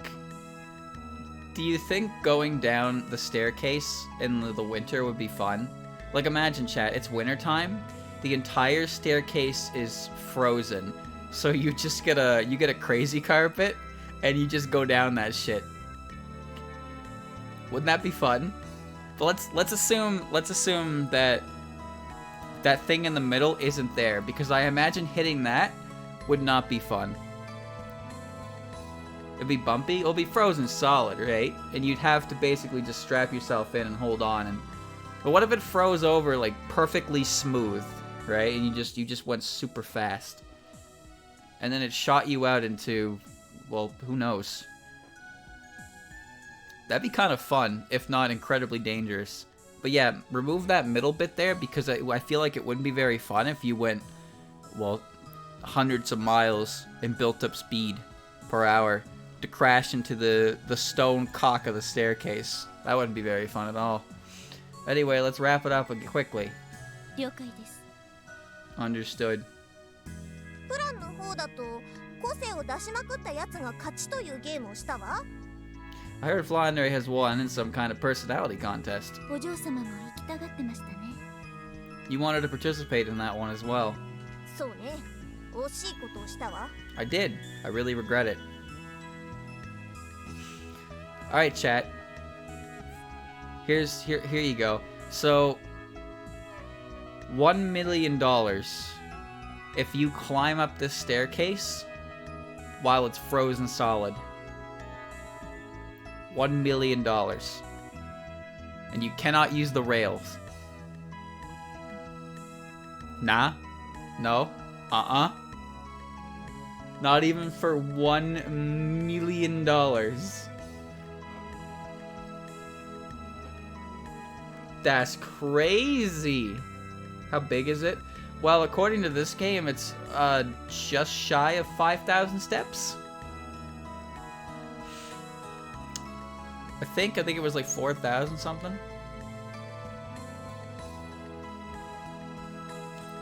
going down the staircase in the winter would be fun? Like, imagine, chat, it's wintertime. The entire staircase is frozen. So you get a crazy carpet and you just go down that shit. Wouldn't that be fun? But let's assume that thing in the middle isn't there, because I imagine hitting that would not be fun. It'd be bumpy. It'll be frozen solid, right? And you'd have to basically just strap yourself in and hold on. But what if it froze over like perfectly smooth, right? And you just went super fast, and then it shot you out into, well, who knows? That'd be kind of fun, if not incredibly dangerous. But yeah, remove that middle bit there, because I feel like it wouldn't be very fun if you went, well, hundreds of miles in built-up speed per hour to crash into the stone cock of the staircase. That wouldn't be very fun at all. Anyway, let's wrap it up quickly. 了解です。 Understood. プランの方だと個性を出しまくったやつが勝ちというゲームをしたわ。 I heard Flandre has won in some kind of personality contest. お嬢様も行きたがってましたね。 You wanted to participate in that one as well. そうね、惜しいことをしたわ。 I did. I really regret it. Alright, chat. Here you go. So, $1 million if you climb up this staircase while it's frozen solid. $1 million. And you cannot use the rails. Nah? No? Not even for $1 million. That's crazy. How big is it? Well, according to this game, it's just shy of 5,000 steps. I think it was like 4,000 something.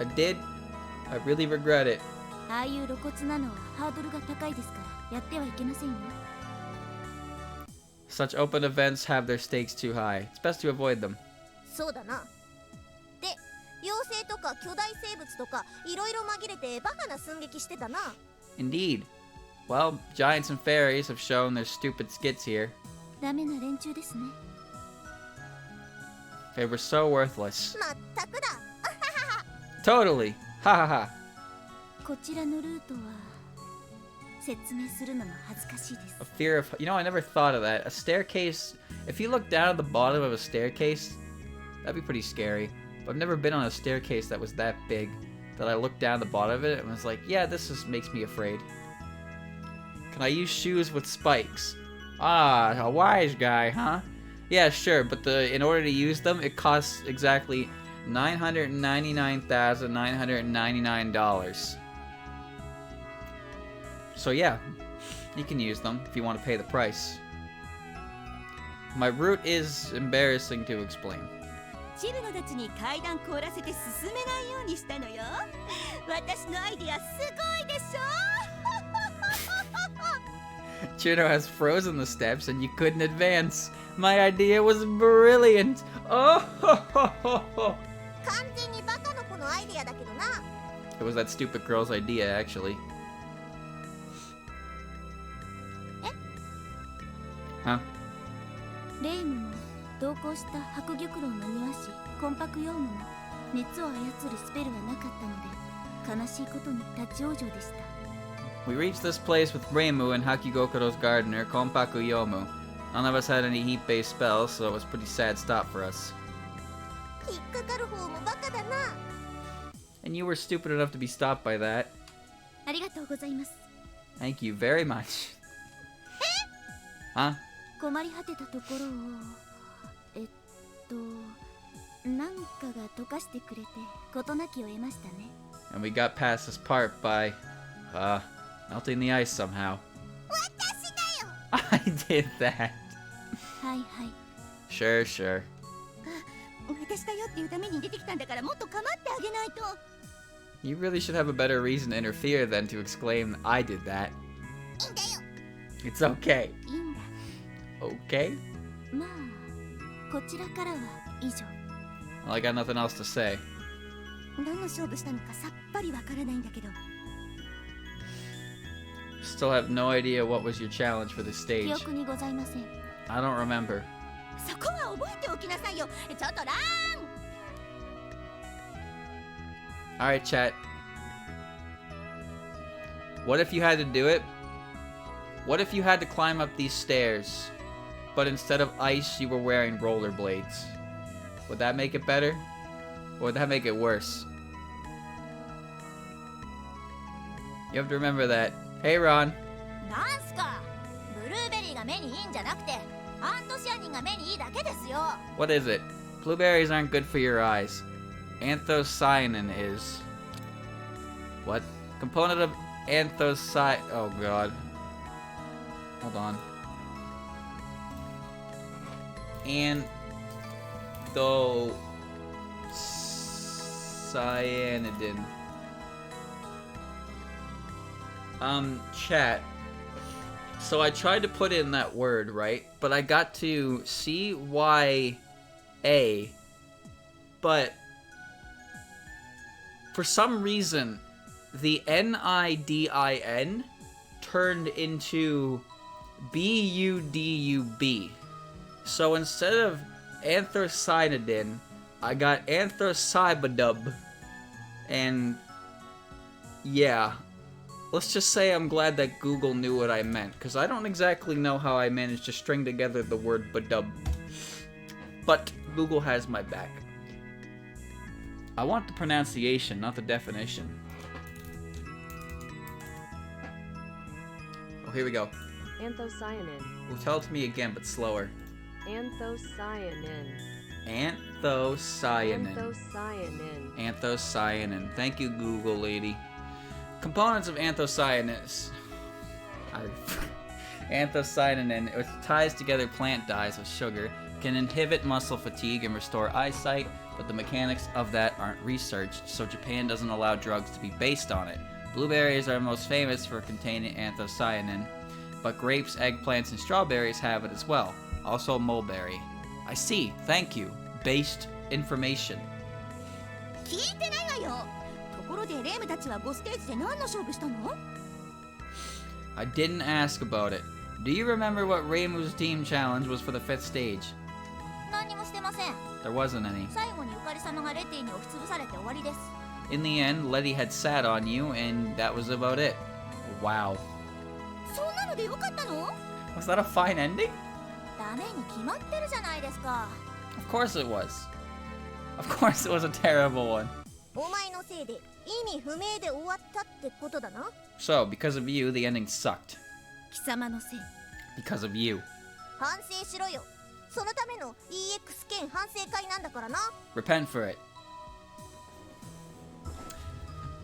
I did. I really regret it. ああいう露骨なのはハードルが高いですからやってはいけませんよ。 Such open events have their stakes too high. It's best to avoid them. そうだな。で、妖精とか巨大生物とかいろいろ紛れてバカな寸劇してたな。 Indeed. Well, giants and fairies have shown their stupid skits here. ダメな連中ですね。 They were so worthless. まったくだ。 Totally. Ha ha ha. こちらのルートは説明するのも恥ずかしいです。 A fear of... You know, I never thought of that. A staircase... If you look down at the bottom of a staircase, that'd be pretty scary. But I've never been on a staircase that was that big that I looked down the bottom of it and was like, yeah, this just makes me afraid. Can I use shoes with spikes? Ah, a wise guy, huh? Yeah, sure, but in order to use them, it costs exactly $999,999. So yeah, you can use them if you want to pay the price. My route is embarrassing to explain. チルノたちに階段凍らせて進めないようにしたのよ。私のアイディアすごいでしょ。Chino has frozen the steps and you couldn't advance. My idea was brilliant. Oh, it 完全にバカの子のアイデアだけどな。 was that stupid girl's idea, actually. Huh? レイムも同行した白玉露の庭師コンパクヨウムも熱を操るスペルはなかったので悲しいことに立ち往生でした。 We reached this place with Reimu and Hakigokuro's gardener, Konpaku Yomu. None of us had any heat-based spells, so it was a pretty sad stop for us. 引っかかる方もバカだな。 And you were stupid enough to be stopped by that. ありがとうございます。 Thank you very much. Huh? 困り果てたところをなんかが溶かしてくれて事なきを得ましたね。 And we got past this part by, melting the ice somehow. 私だよ。 I did that. はいはい。 Sure, sure. 私だよっていうために出てきたんだからもっと構ってあげないと。 You really should have a better reason to interfere than to exclaim, I did that. いいんだよ。 It's okay. いいんだ。 Okay? まあこちらからは以上。 Well, I got nothing else to say. 何の勝負したのかさっぱりわからないんだけど。 Still have no idea what was your challenge for this 記 stage. 憶にございません。 I don't remember. そこは覚えておきなさいよ。ちょっとラーン。 Alright, chat. What if you had to do it? What if you had to climb up these stairs, but instead of ice, you were wearing rollerblades? Would that make it better? Or would that make it worse? You have to remember that. Hey, Ron. なんすか。ブルーベリーが目にいいんじゃなくてアントシアニンが目にいいだけですよ。 What is it? Blueberries aren't good for your eyes. Anthocyanin is. What? Component of anthocyanin. Oh, God. Hold on. Anthocyanidin. Chat. So I tried to put in that word, right? But I got to CYA. But for some reason, the NIDIN turned into BUDUB. So instead of anthocyanidin, I got anthocybadub. And yeah, let's just say I'm glad that Google knew what I meant, because I don't exactly know how I managed to string together the word badub. But Google has my back. I want the pronunciation, not the definition. Oh, here we go. Anthocyanin. Well, tell it to me again, but slower. Anthocyanin. Anthocyanin. Anthocyanin. Anthocyanin. Thank you, Google lady. Components of anthocyanins. Anthocyanin, which ties together plant dyes with sugar, can inhibit muscle fatigue and restore eyesight, but the mechanics of that aren't researched, so Japan doesn't allow drugs to be based on it. Blueberries are most famous for containing anthocyanin, but grapes, eggplants, and strawberries have it as well. Also mulberry. I see. Thank you. Based information. 聞いてないわよ。ところでレイムたちは5ステージで何の勝負したの？ I didn't ask about it. Do you remember what Reimu's team challenge was for the 5th stage? 何にもしてません。 There wasn't any. 最後にゆかり様がレティに押しつぶされて終わりです。 In the end, Letty had sat on you, and that was about it. Wow. そんなのでよかったの？ Was that a fine ending? ダメに決まってるじゃないですか。 Of course it was. Of course it was a terrible one. お前のせいで意味不明で終わったってことだな。 So, because of you, the ending sucked. 貴様のせい。 Because of you. 反省しろよ。そのための EX 兼反省会なんだからな。 Repent for it.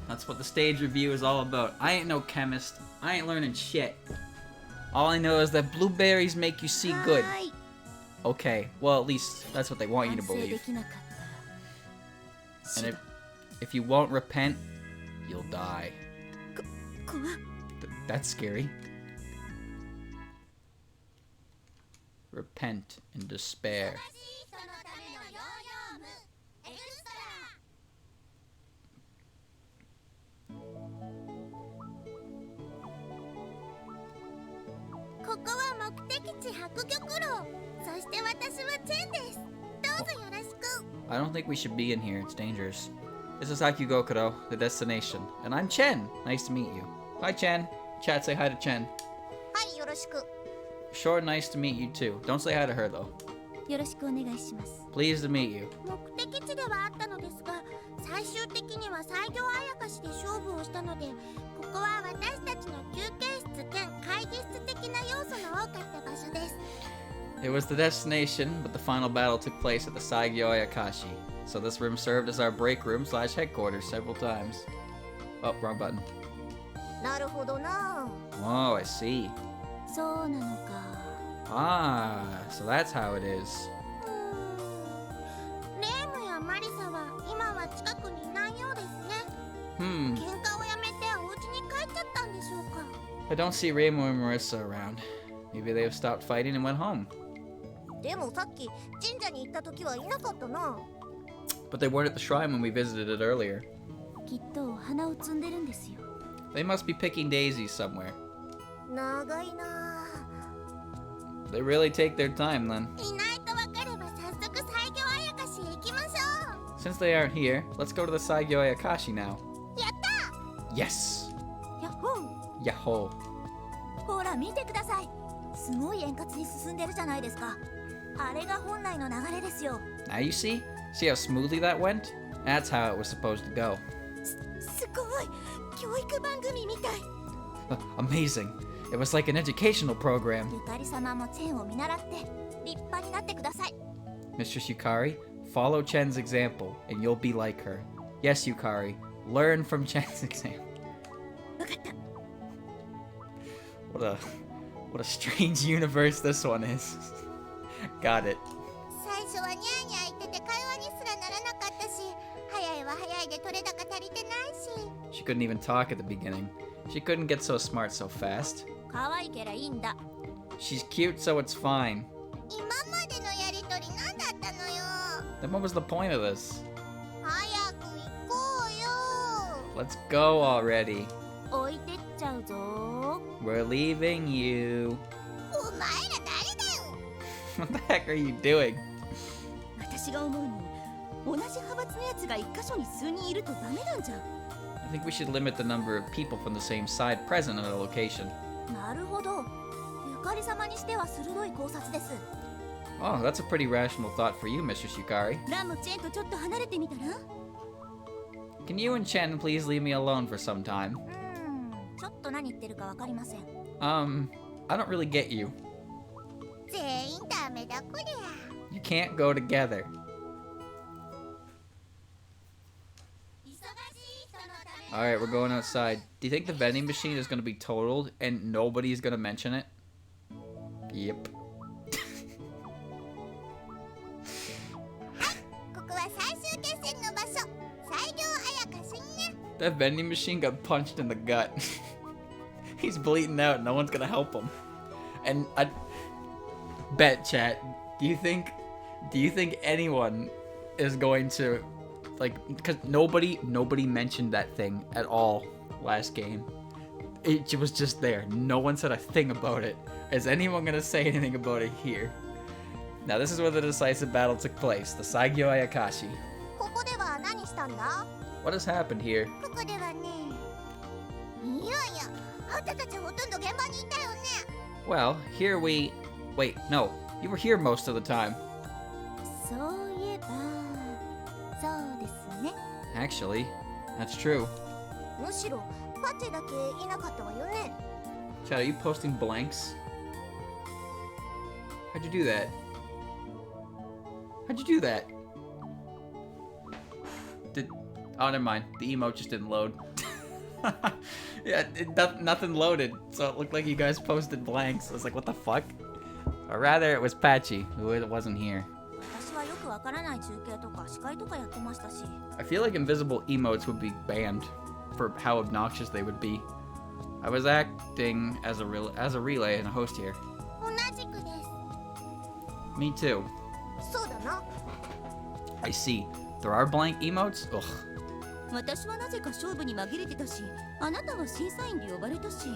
That's what the stage review is all about. I ain't no chemist. I ain't learning shit. All I know is that blueberries make you see good. はーい Okay, well at least that's what they want you to 反省で believe. きなかったら And if you won't repent, you'll die. 怖っ That's scary. Repent in despair. 忙しい人のためのヨーヨームエクストラ ここは目的地白玉楼。そして私はチェンです。どうぞよろしく。 I don't think we should be in here. It's dangerous. This is Hakugokuro, the destination. And I'm Chen. Nice to meet you. Hi, Chen. Chat, say hi to Chen. はいよろしく。 Sure, nice to meet you too. Don't say hi to her, though. よろしくお願いします Pleased to meet you. 目的地ではあったのですが、最終的には西行あやかしで勝負をしたので、ここは私たちの休憩室兼会議室的な要素の多かった場所です。 It was the destination, but the final battle took place at the Saigyo Ayakashi. So this room served as our break room / headquarters several times. Oh, wrong button. なるほどな。 Oh, I see. そうなのか Ah, so that's how it is. レームやマリサは今は近くにいないようですね。 Hmm. 喧嘩をやめてお家に帰っちゃったんでしょうか。 I don't see Remo and Marissa around. Maybe they have stopped fighting and went home. でもさっき神社に行った時はいなかったな。 But they weren't at the shrine when we visited it earlier. きっと花を摘んでるんですよ They must be picking daisies somewhere. 長いな。 They really take their time then. いないとわかれば早速西行あやかしへ行きましょ Since they aren't here, let's go to the Saigyo Ayakashi now. う。やった Yes! やっほ Yahoo! ーほら見てくださいすごい円滑に進んでるじゃないですかあれが本来の流れですよ Now you see? See how smoothly that went? That's how it was supposed to go. すごい教育番組みたい Amazing. It was like an educational program. ゆかり様もチェーンを見習って立派になってください Mistress Yukari, follow Chen's example, and you'll be like her. Yes, Yukari, learn from Chen's example. わかった What a strange universe this one is. Got it. 最初はニャーニャー言ってて会話にすらならなかったし、早いは早いで取れ高足りてないし。 She couldn't even talk at the beginning. She couldn't get so smart so fast. 可愛いけりゃいいんだ She's cute, so it's fine. 今までのやりとり何だったのよ。 Then what was the point of this? 早く行こうよ。 Let's go already. 置いてっちゃうぞ We're leaving you. お前ら誰だよ。 What the heck are you doing? 私が思うに同じ派閥のやつが一箇所に数人いるとダメなんじゃ I think we should limit the number of people from the same side present at a location. なるほどゆかり様にしては鋭い考察です Oh, that's a pretty rational thought for you, Mistress Yukari. ランもチェーンとちょっと離れてみたら Can you and Chen please leave me alone for some time? ちょっと何言ってるかわかりません I don't really get you. 全員ダメだこりゃ。 You can't go together. 忙しい人のため Alright, we're going outside. Do you think the vending machine is going to be totaled and nobody's going to mention it? Yep. ここは最終決戦の場所。西行あやかしね。 That vending machine got punched in the gut. He's bleeding out. No one's gonna help him. And I bet, chat. Do you think anyone is going to like? Because nobody mentioned that thing at all last game. It was just there. No one said a thing about it. Is anyone gonna say anything about it here? Now this is where the decisive battle took place. The Saigyo Ayakashi. ここでは何したんだ？ What has happened here? ここではね。いやいや、あんたたちほとんど現場にいたよね。 Well, here we... Wait, no. You were here most of the time. そういえばそうですね Actually, that's true. むしろパチェだけいなかったわよね。 Chad, are you posting blanks? How'd you do that? How'd you do that? Oh, never mind. The emote just didn't load. Yeah, nothing loaded, so it looked like you guys posted blanks. I was like, what the fuck? Or rather, it was Patchy, who wasn't here. 私はよくわからない中継とか司会とかやってましたし。 I feel like invisible emotes would be banned for how obnoxious they would be. I was acting as a relay and a host here. 同じくです。 Me too. そうだな。 I see. There are blank emotes? Ugh. 私はなぜか勝負に紛れてたし、あなたは審査員で呼ばれたし。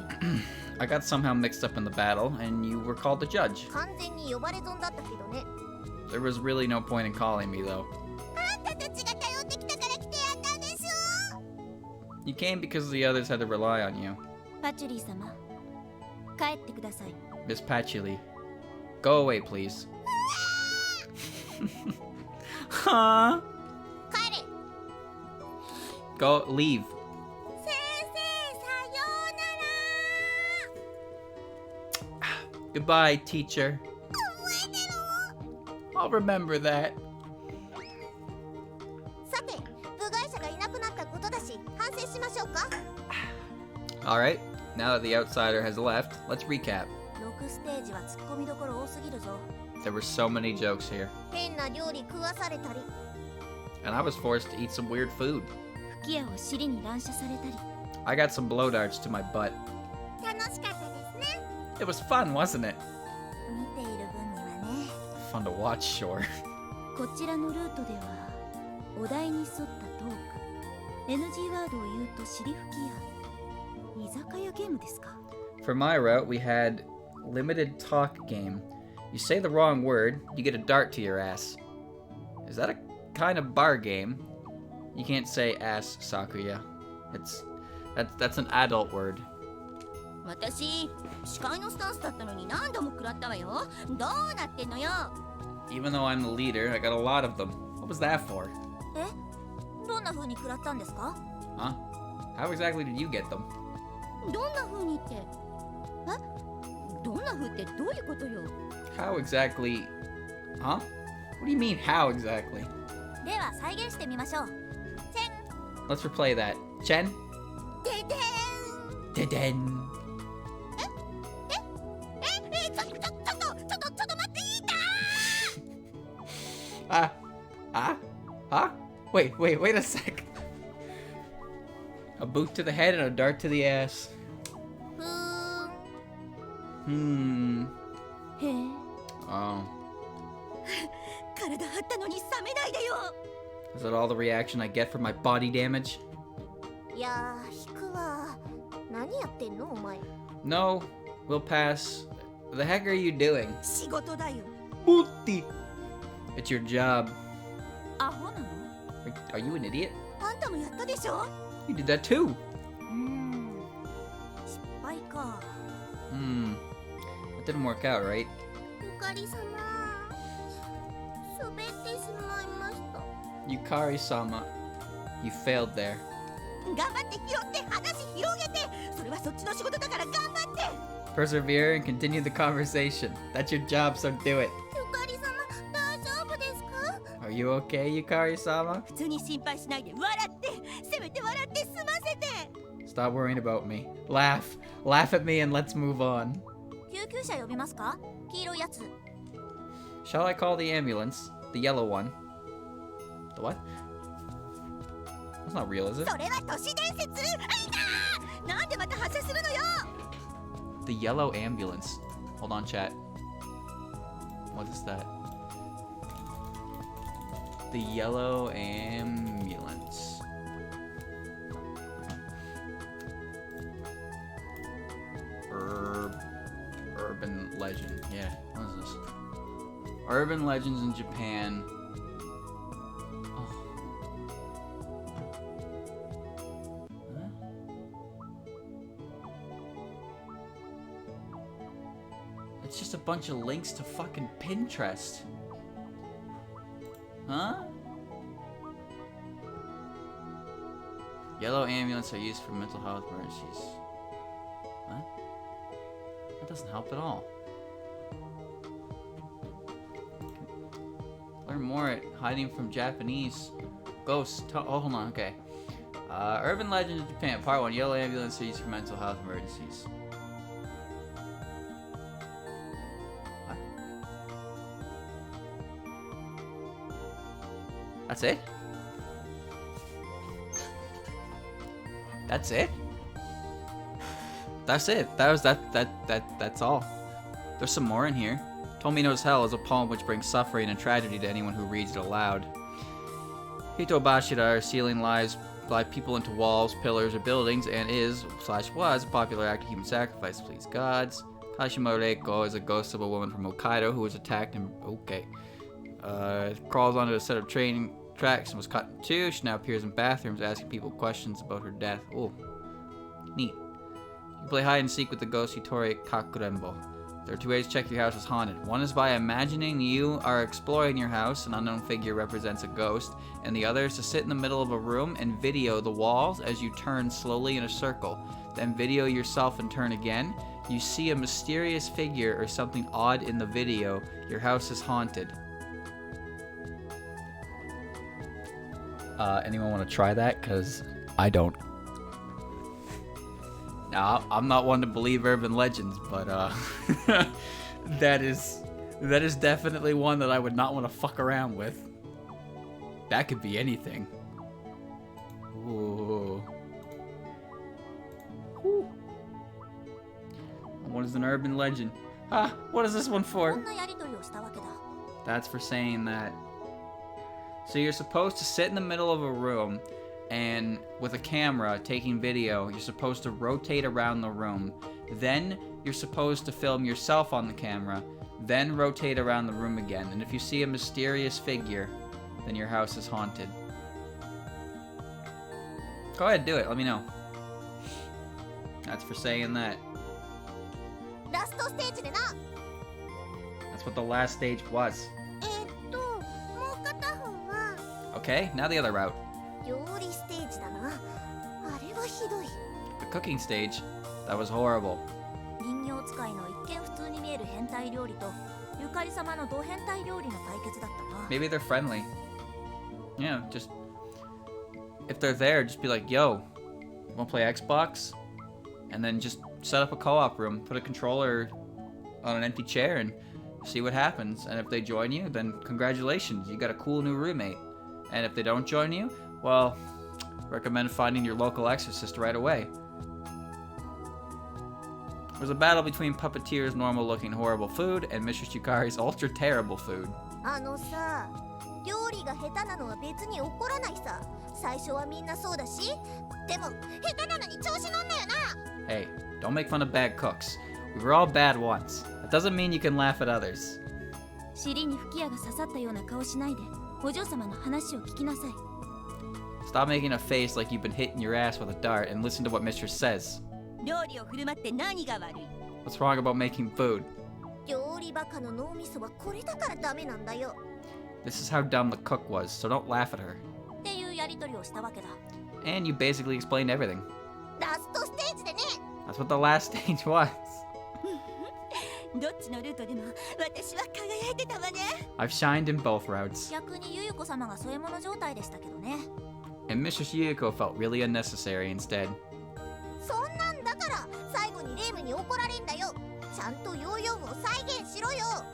I got somehow mixed up in the battle, and you were called the judge. 完全に呼ばれ損だったけどね。 There was really no point in calling me, though. あんたたちが頼ってきたから来てやったんでしょ。 You came because the others had to rely on you. パチュリー様、帰ってください。 Miss Patchouli. Go away, please. Huh? 帰れ。 Go, leave. 先生、さようなら。 Goodbye, teacher. 覚えてろ。 I'll remember that. さて、部外者がいなくなったことだし、反省しましょうか。 Alright, now that the outsider has left, let's recap. 6ステージは突っ込みどころ多すぎるぞ。 There were so many jokes here, 変な料理食わされたり。 and I was forced to eat some weird food. 吹き矢を尻に乱射されたり。 I got some blow darts to my butt. 楽しかったですね。 It was fun, wasn't it? 見ている分にはね。 Fun to watch, sure. こちらのルートでは、お題に沿ったトーク、NG ワードを言うと尻吹き矢。居酒屋ゲームですか？ For my route, we had limited talk game. You say the wrong word, you get a dart to your ass. Is that a kind of bar game? You can't say ass, Sakuya. That's an adult word. 私、司会のスタンスだったのに何度も食らったわよ。どうなってんのよ。 Even though I'm the leader, I got a lot of them. What was that for? え？どんな風に食らったんですか？ Huh? How exactly did you get them? どんな風にって。え？どんな風ってどういうことよ。 How exactly? Huh? What do you mean, how exactly? では再現してみましょう。チェン。 Let's replay that. Chen? ででーん。 Deden. ちょっと待っていいか。 Huh? Wait a sec. A boot to the head and a dart to the ass. ふーん。 Hmm. へえ。 Oh. 体張ったのに冷めないでよ。 Is that all the reaction I get for my body damage? いやー、引くわ。何やってんのお前。 No. We'll pass. The heck are you doing? 仕事だよ。 Booty. It's your job. アホなの？ Are you an idiot? あんたもやったでしょ。 You did that too. 失敗か。 Hmm. That didn't work out, right? ゆかり様。滑ってしまいました。 Yukari-sama, you failed there. 頑張って拾って話広げて。それはそっちの仕事だから頑張って。 Persevere and continue the conversation. That's your job, so do it. ゆかり様、大丈夫ですか？ Are you okay, Yukari-sama? 普通に心配しないで笑って。せめて笑って済ませて。 Stop worrying about me. Laugh. Laugh at me and let's move on. 救急車呼びますか？黄色いやつ。 Shall I call the ambulance? The yellow one. The what? That's not real, is it? それは都市伝説。あいたー。なんでまた発車するのよ。 The yellow ambulance. Hold on, chat. What is that? The yellow ambulance. Urban legend. Yeah, what is this? Urban legends in Japan. Oh. Huh? It's just a bunch of links to fucking Pinterest. Huh? Yellow ambulance are used for mental health emergencies. What? That doesn't help at all. Learn more at hiding from Japanese ghosts. Oh, hold on. Okay. Urban Legends of Japan, Part 1, Yellow Ambulance used for mental health emergencies. What? That's it? That's it? That's it. That's all. There's some more in here. Tomi Knows Hell is a poem which brings suffering and tragedy to anyone who reads it aloud. Hitobashira, ceiling lies by people into walls, pillars, or buildings, and is/was a popular act of human sacrifice to please gods. Kashimo Reiko is a ghost of a woman from Hokkaido who was attacked and crawls onto a set of train tracks and was cut in two. She now appears in bathrooms asking people questions about her death. Oh, neat. You can play hide and seek with the ghost Hitori Kakurembo. There are two ways to check your house is haunted. One is by imagining you are exploring your house, an unknown figure represents a ghost, and the other is to sit in the middle of a room and video the walls as you turn slowly in a circle. Then video yourself and turn again. You see a mysterious figure or something odd in the video. Your house is haunted. Anyone want to try that? Because I don't. Now, I'm not one to believe urban legends, but that is definitely one that I would not want to fuck around with. That could be anything. Ooh. Ooh. What is an urban legend? Ah, what is this one for? That's for saying that. So you're supposed to sit in the middle of a room and with a camera taking video, you're supposed to rotate around the room. Then you're supposed to film yourself on the camera, then rotate around the room again. And if you see a mysterious figure, then your house is haunted. Go ahead, do it. Let me know. That's for saying that. That's what the last stage was. Okay, now the other route. The cooking stage. That was horrible. Maybe they're friendly. Yeah, just... if they're there, just be like, yo, wanna play Xbox? And then just set up a co-op room, put a controller on an empty chair and see what happens. And if they join you, then congratulations, you got a cool new roommate. And if they don't join you, well, recommend finding your local exorcist right away. There's a battle between Puppeteer's normal-looking horrible food and Mistress Yukari's ultra-terrible food. Hey, don't make fun of bad cooks. We were all bad once. That doesn't mean you can laugh at others. Stop making a face like you've been hitting your ass with a dart and listen to what Mistress says. What's wrong about making food? This is how dumb the cook was, so don't laugh at her. And you basically explained everything. That's what the last stage was. I've shined in both routes. And Mistress Yuko felt really unnecessary instead.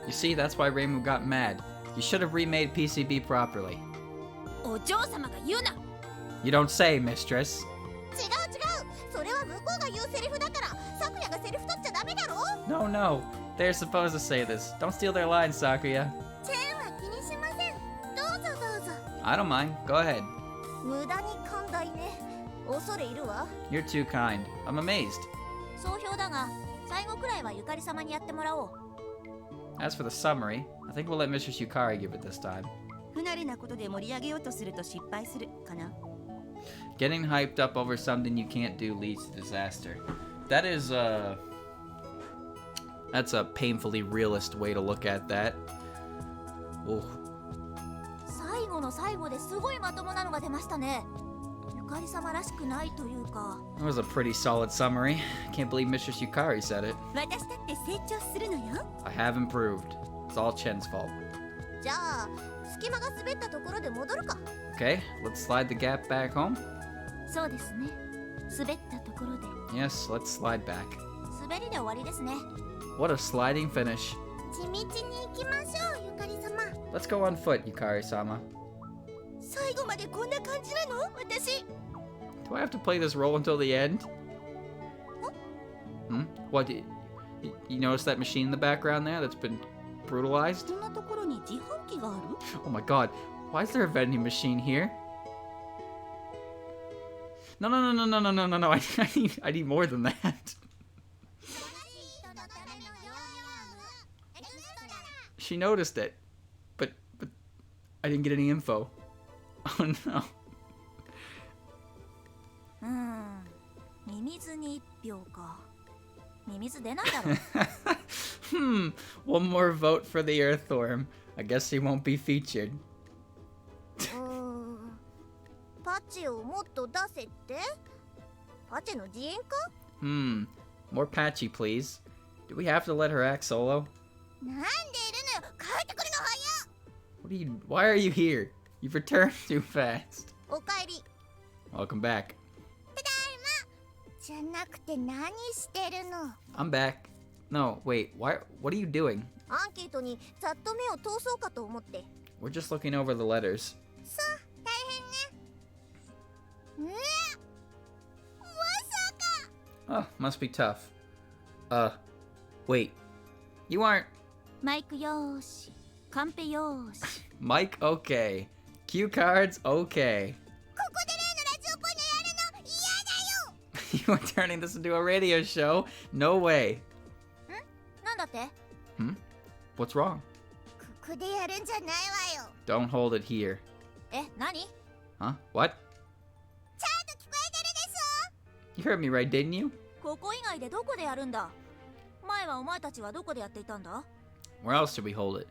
You see, that's why Reimu got mad. You should have remade PCB properly. You don't say, Mistress. No. They're supposed to say this. Don't steal their lines, Sakuya. I don't mind. Go ahead. You're too kind. I'm amazed. As for the summary, I think we'll let Mistress Yukari give it this time. Getting hyped up over something you can't do leads to disaster. That is, that's a painfully realist way to look at that. Ooh. That was a pretty solid summary. Can't believe Mistress Yukari said it. I have improved. It's all Chen's fault. Okay, let's slide the gap back home. そうですね。滑ったところで。 Yes, let's slide back. 滑りで終わりですね。 What a sliding finish. 地道に行きましょう、ゆかり様。 Let's go on foot, Yukari-sama. 最後までこんな感じなの私。 Do I have to play this role until the end? What? You notice that machine in the background there that's been brutalized? こんなところに自販機がある？ Oh my god. Why is there a vending machine here? No, no, no, no, no, no, no, no, no. I need more than that. She noticed it. But I didn't get any info. Oh no. ミミズに1票か。ミミズ出ないだろ。One more vote for the earthworm. I guess he won't be featured. パッチをもっと出せって？パチの自演か？ More Patchy, please. Do we have to let her act solo? なんでいるのよ。帰ってくるの早っ。 Why are you here? You've returned too fast. おかえり。 Welcome back. ただいま。じゃなくて何してるの？ I'm back. No, wait, what are you doing? アンケートにざっと目を通そうかと思って。 We're just looking over the letters. そう、大変ね。まさか。 Oh, must be tough. Wait. You aren't... マイクよーし、カンペよーし。 Mike, okay. Cue cards, okay. ここで例のラジオコーナーやるの嫌だよ。 You are turning this into a radio show? No way. なんだって？ What's wrong? ここでやるんじゃないわよ。 Don't hold it here. え、何？ Huh? What? ちゃんと聞こえてるでしょ？ You heard me right, didn't you? ここ以外でどこでやるんだ？前はお前たちはどこでやっていたんだ？ Where else should we hold it?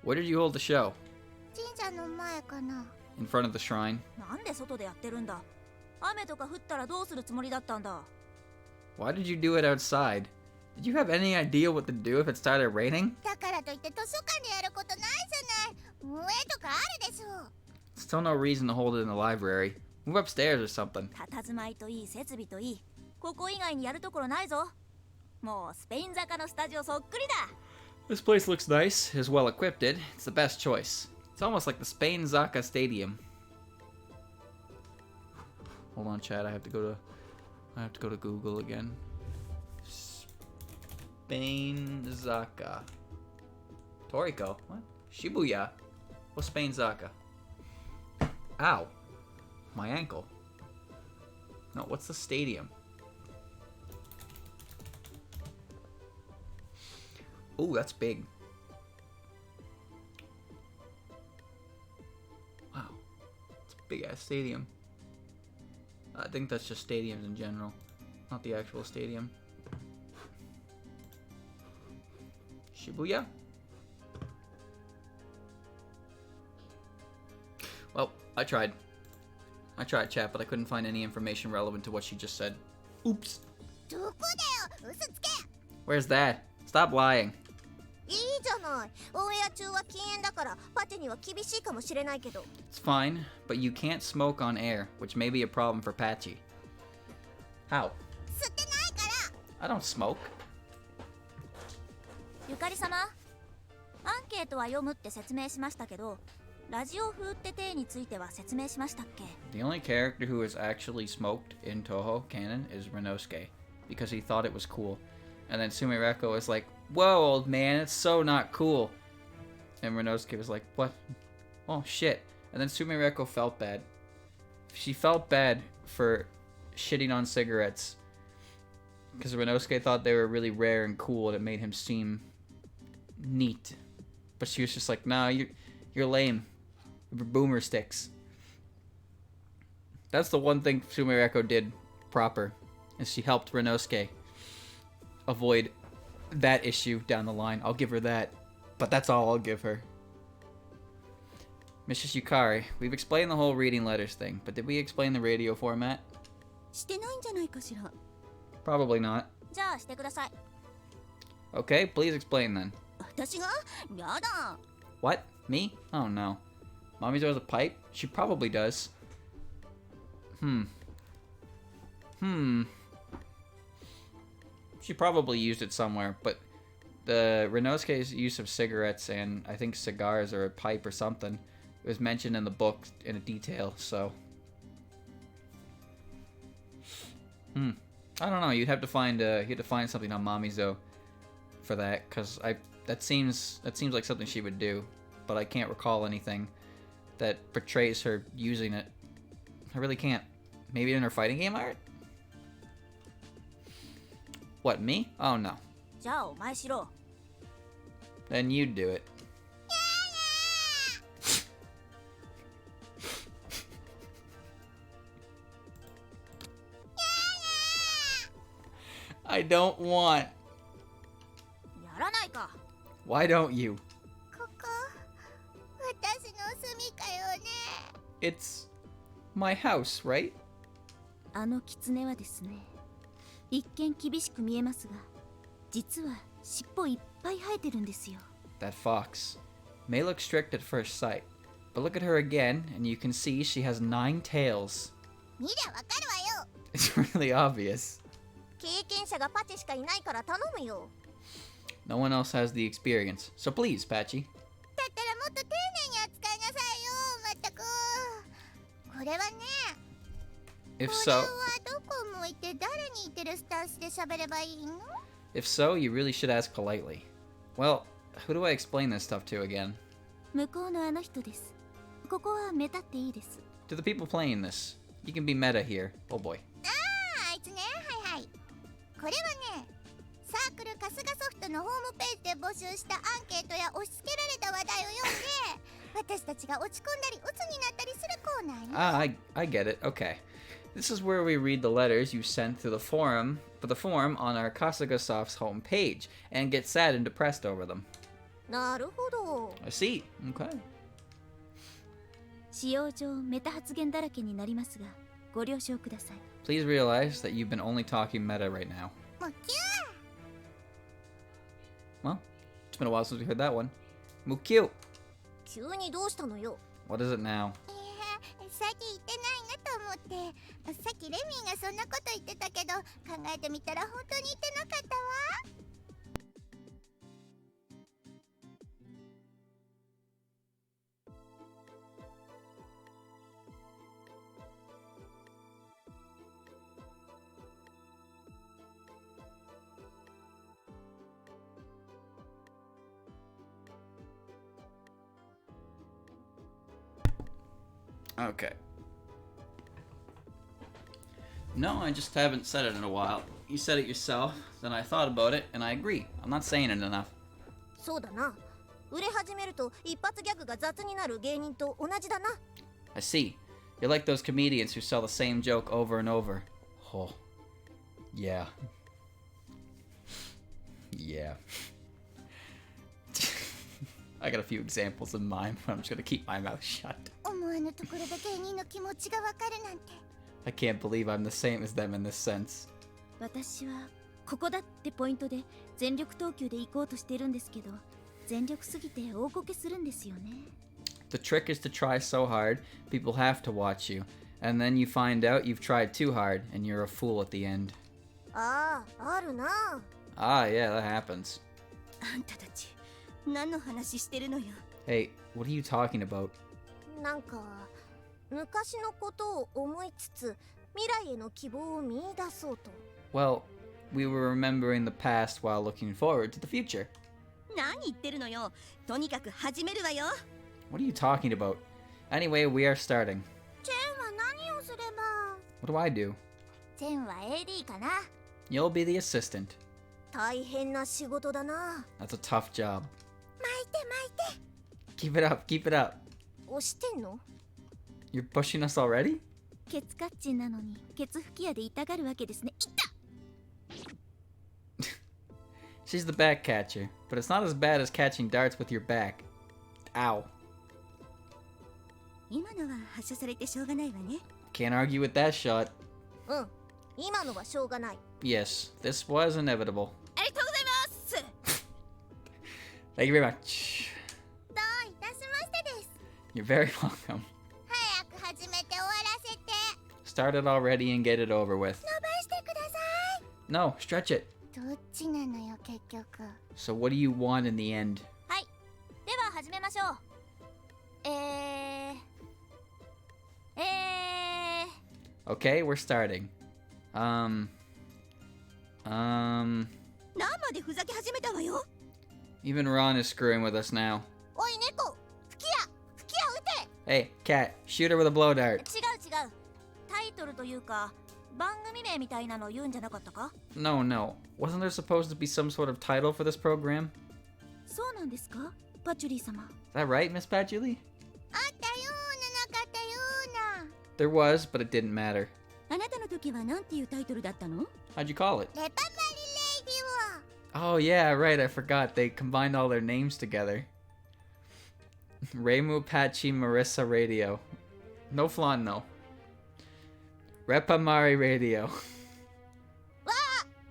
Where did you hold the show? 神社の前かな。 In front of the shrine? なんで外でやってるんだ？雨とか降ったらどうするつもりだったんだ？ Why did you do it outside? Did you have any idea what to do if it started raining? だからといって図書館でやることないじゃない。上とかあるでしょ。 Still no reason to hold it in the library. Move upstairs or something. 佇まいといい設備といい。ここ以外にやるところないぞ。もうスペイン坂のスタジオそっくりだ。 This place looks nice, is well equipped. It's the best choice. It's almost like the Spain Zaka Stadium. Hold on, Chad. I have to go to Google again. Spain Zaka. Toriko. What? Shibuya. What's Spain Zaka? Ow. My ankle. No, what's the stadium? Ooh, that's big. Wow. It's a big ass stadium. I think that's just stadiums in general, not the actual stadium. Shibuya? Well, I tried, chat, but I couldn't find any information relevant to what she just said. Oops. どこだよ。嘘つけ。 Where's that? Stop lying. いいじゃない。オンエア中は禁煙だからパテには厳しいかもしれないけど。 It's fine, but you can't smoke on air, which may be a problem for Patchy. How? 吸ってないから。 I don't smoke. ゆかり様、アンケートは読むって説明しましたけど、ラジオ風って体については説明しましたっけ？ The only character who has actually smoked in Toho canon is Renosuke, because he thought it was cool. And then Sumireko was like, "Whoa, old man, it's so not cool." And Renosuke was like, "What? Oh, shit." And then Sumireko felt bad. She felt bad for shitting on cigarettes. Because Renosuke thought they were really rare and cool and it made him seem neat. But she was just like, "Nah, you're lame. You're boomer sticks." That's the one thing Sumireko did proper, is she helped Renosuke avoid that issue down the line. I'll give her that. But that's all I'll give her. Mrs. Yukari, we've explained the whole reading letters thing, but did we explain the radio format? してないんじゃないかしら。 Probably not. じゃあしてください。 Okay, please explain then. 私が？やだ。 What? Me? Oh no. Mommy's always a pipe? She probably does. She probably used it somewhere, but the Renosuke's use of cigarettes and I think cigars or a pipe or something, it was mentioned in the book in a detail, so. I don't know. You'd have to find something on Mamizo for that, cause that seems like something she would do, but I can't recall anything that portrays her using it. I really can't. Maybe in her fighting game art? What, me? Oh no. じゃあお前しろ。 Then you'd do it. I don't want. やらないか。 Why don't you? ここ私の住みかよね。 It's my house, right? あの狐はですね、一見厳しく見えますが、実は尻尾いっぱい生えてるんですよ。 That fox may look strict at first sight, but look at her again and you can see she has 9 tails. 見りゃわかるわよ。 It's really obvious. 経験者がパチしかいないから頼むよ。 No one else has the experience, so please, Patchy. だったらもっと丁寧に扱いなさいよ、まったく。これはね、 If これ so, はどこ向いて誰に言ってるスタンスで喋ればいいの？ if so, you really should ask politely. Well, who do I explain this stuff to again? 向こうのあの人です。ここは目立っていいです。 To the people playing this, you can be meta here. Oh boy. あいつね、はいはい。これはね、サークル春日ソフトのホームページで募集したアンケートや押し付けられた話題を読んで、私たちが落ち込んだり鬱になったりするコーナーよ。 Ah, I get it. Okay. This is where we read the letters you sent through the forum on our Kasuga Soft's homepage and get sad and depressed over them. なるほど。 I see. Okay. 使用上メタ発言だらけになりますが、ご了承ください。 Please realize that you've been only talking meta right now. もうキュ Well, it's been a while since we heard that one. Mukyu. 急にどうしたのよ。 What is it now? さっき言ってないなと思って、さっきレミーがそんなこと言ってたけど、考えてみたら本当に言ってなかったわ。 Okay. No, I just haven't said it in a while. You said it yourself, then I thought about it, and I agree. I'm not saying it enough. そうだな。売れ始めると一発ギャグが雑になる芸人と同じだな。 I see. You're like those comedians who sell the same joke over and over. Oh. Yeah. Yeah. I got a few examples in mind, but I'm just gonna keep my mouth shut. 思わぬところで芸人の気持ちがわかるなんて。 I can't believe I'm the same as them in this sense. 私はここだってポイントで全力投球で行こうとしてるんですけど、全力すぎて大こけするんですよね。 The trick is to try so hard, people have to watch you. And then you find out you've tried too hard, and you're a fool at the end. ああ、あるな。 Ah, yeah, that happens. あんたたち何の話してるのよ。 Hey, what are you talking about? なんか昔のことを思いつつ未来への希望を見出そうと。 Well, we were remembering the past while looking forward to the future. 何言ってるのよ。とにかく始めるわよ。 What are you talking about? Anyway, we are starting. チェンは何をすれば？ What do I do? チェンは AD かな。 You'll be the assistant. 大変な仕事だな。 That's a tough job. 巻いて巻いて。 Keep it up, keep it up. 押してんの？ You're pushing us already? ケツカッチンなのにケツ吹き矢で痛がるわけですね。いた！ She's the back catcher, but it's not as bad as catching darts with your back. Ow. 今のは発射されてしょうがないわね。 Can't argue with that shot. うん。今のはしょうがない。 Yes, this was inevitable. ありがとうございます。 Thank you very much. どういたしましてです。 You're very welcome. 早く始めて終わらせて。 Start it already and get it over with. 伸ば No, stretch it. どっちなのよ結局。 So what do you want in the end? はい、では始めましょう。Okay, we're starting. 何までふざけ始めたわよ。 Even Ron is screwing with us now. おい猫、吹き矢撃て。 Hey, cat, shoot her with a blow dart. 違う。タイトルというか番組名みたいなの言うんじゃなかったか？ No. Wasn't there supposed to be some sort of title for this program? そうなんですか、パチュリー様。 Is that right, Miss Patchouli? あったようななかったような。 There was, but it didn't matter. あなたの時はなんていうタイトルだったの？ How'd you call it? レパマリレイディ Oh, yeah, right, I forgot. They combined all their names together. Reimu Pachi Marissa Radio. No flan, no. Repamari Radio. オ。わあ、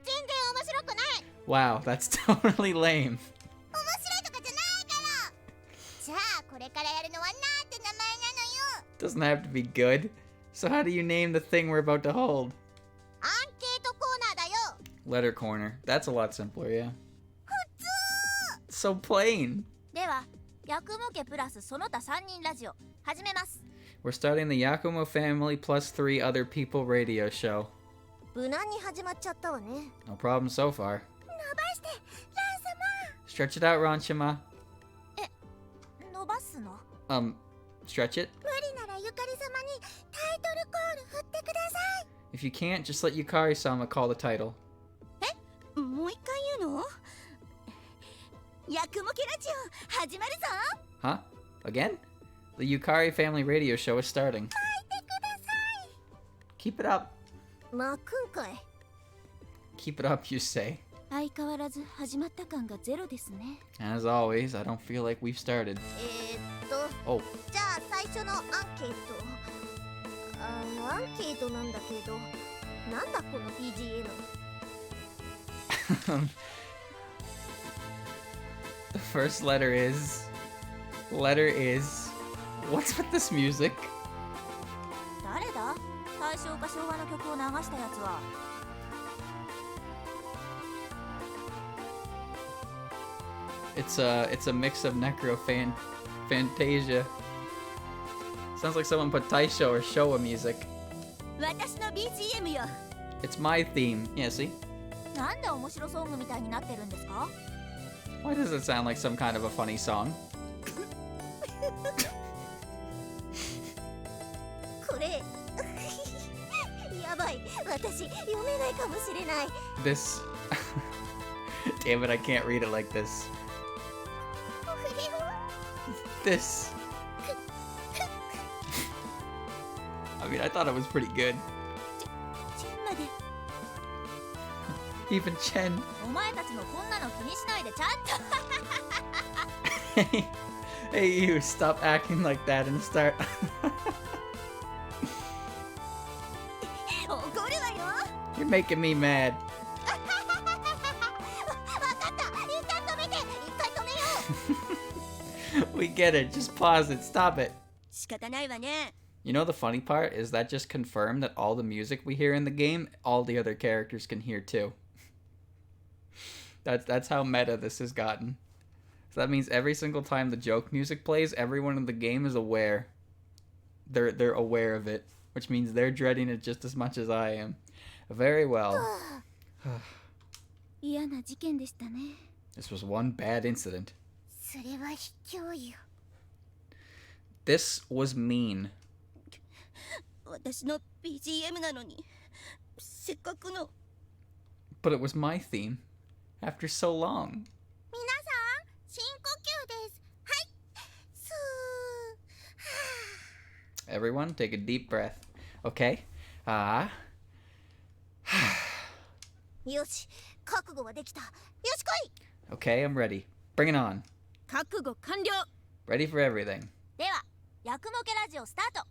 全然面白くない。 Wow, that's totally lame. 面白いとかじゃないから。じゃあこれからやるのはなんて名前なのよ。 Doesn't have to be good. So how do you name the thing we're about to hold? アンケートコーナーだよ。 Letter corner. That's a lot simpler, yeah. 普通。 So plain. ではヤクモ家プラスその他3人ラジオ始めます。 We're starting the Yakumo family plus 3 other people radio show. 無難に始まっちゃったわね。 No problem so far. 伸ばして、ラン様。 Stretch it out, Ranchima. 伸ばすの？ Stretch it. 無理ならゆかり様にタイトルコール振ってください。 If you can't, just let Yukari-sama call the title. もう一回言うの？ヤクモ家ラジオ始まるぞ。 Huh? Again? The Yukari family radio show is starting. 書いてください。 Keep it up. まくんかい。 Keep it up, you say. 相変わらず始まった感がゼロですね。 As always, I don't feel like we've started. Oh, じゃあ最初のアンケート。アンケートなんだけど、なんだこの BGM。 the first letter is... What's with this music? 誰だ？大正か昭和の曲を流したやつは。It's a mix of Fantasia. Sounds like someone put Taisho or Showa music. 私の BGM よ。 It's my theme. Yeah, see? なんで面白ソングみたいになってるんですか？ Why does it sound like some kind of a funny song? これやばい、私読めないかもしれない。 This... Damn it, I can't read it like this. This... I mean, I thought it was pretty good. チェンまで。 Even Chen. お前たちもこんなの気にしないでちゃんと。Hey, you, stop acting like that and start... 怒るわよ。 You're making me mad. わかった、一旦止めて、一回止めよう。 We get it. Just pause it. Stop it. 仕方ないわね。 You know the funny part is that just confirmed that all the music we hear in the game, all the other characters can hear too. That's how meta this has gotten. So that means every single time the joke music plays, everyone in the game is aware. They're aware of it, which means they're dreading it just as much as I am. Very well. 嫌な事件でしたね。 This was one bad incident. それは卑怯よ。 This was mean. 私の BGM なのに、せっかくの。 But it was my theme. After so long. 皆さん、深呼吸です。はい。スー。 Everyone, take a deep breath. Okay? よし、覚悟はできた。よし来い。 Okay, I'm ready. Bring it on. 覚悟完了。 Ready for everything. では、ヤクモ家ラジオスタート。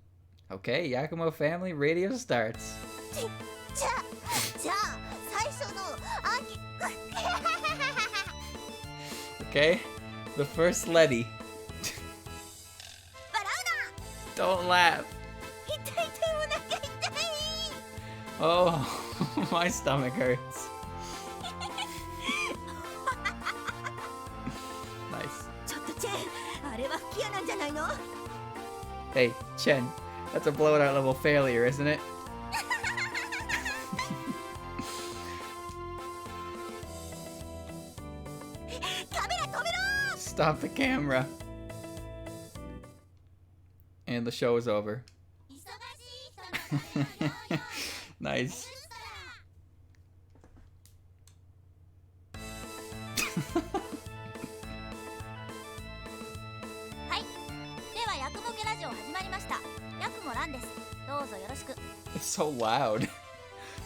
Okay, Yakumo Family Radio starts. じゃあ最初のアンケOkay? The first Letty. 笑う Don't laugh. な。痛い痛い、お腹痛い。 Oh, my stomach hurts. Hey, Chen, that's a blowout level failure, isn't it? カメラ止めろ Stop the camera. And the show is over. 忙しい人のための用意を Nice. はいではヤクモケラジオ始まりました。ヤクモランです。どうぞよろしく。 It's so loud.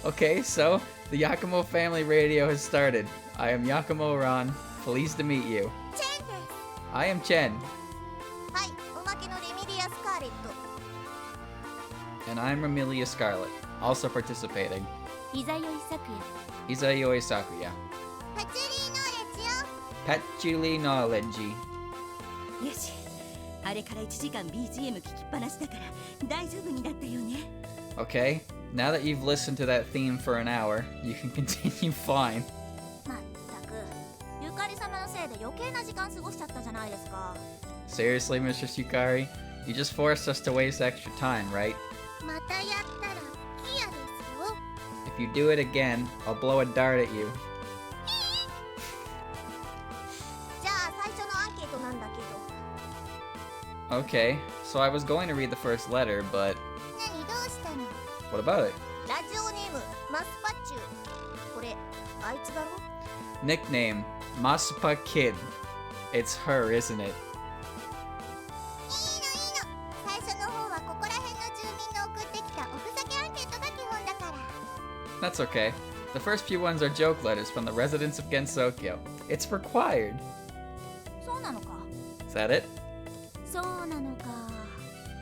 Okay, so the Yakumo family radio has started. I am Yakumo Ran. Pleased to meet you. チェンです I am Chen, はいおまけのレミリア・スカーレット and I'm Amelia Scarlet, also participating. いざよいさくや Izayoi Sakuya. パチュリーノレッジよ Patchouli knowledge. よしあれから1時間 BGM 聞きっぱなしだから大丈夫になったよね Okay, now that you've listened to that theme for an hour, you can continue fine. まったくゆかり様のせいで余計な時間過ごしちゃったじゃないですか。 Seriously, Mr. Yukari? You just forced us to waste extra time, right? またやったらキヤですよ If you do it again, I'll blow a dart at you. じゃあ最初のアンケートなんだけど Okay, so I was going to read the first letter, but 何どうしたの what about it? ラジオネームマスパッチュこれあいつだろ Nickname, Maspa Kid. It's her, isn't it? いいのいいの最初の方はここら辺の住民が送ってきたおふざけアンケートが基本だから That's okay. The first few ones are joke letters from the residents of Gensokyo. It's required. そうなのか Is that it? そうなのか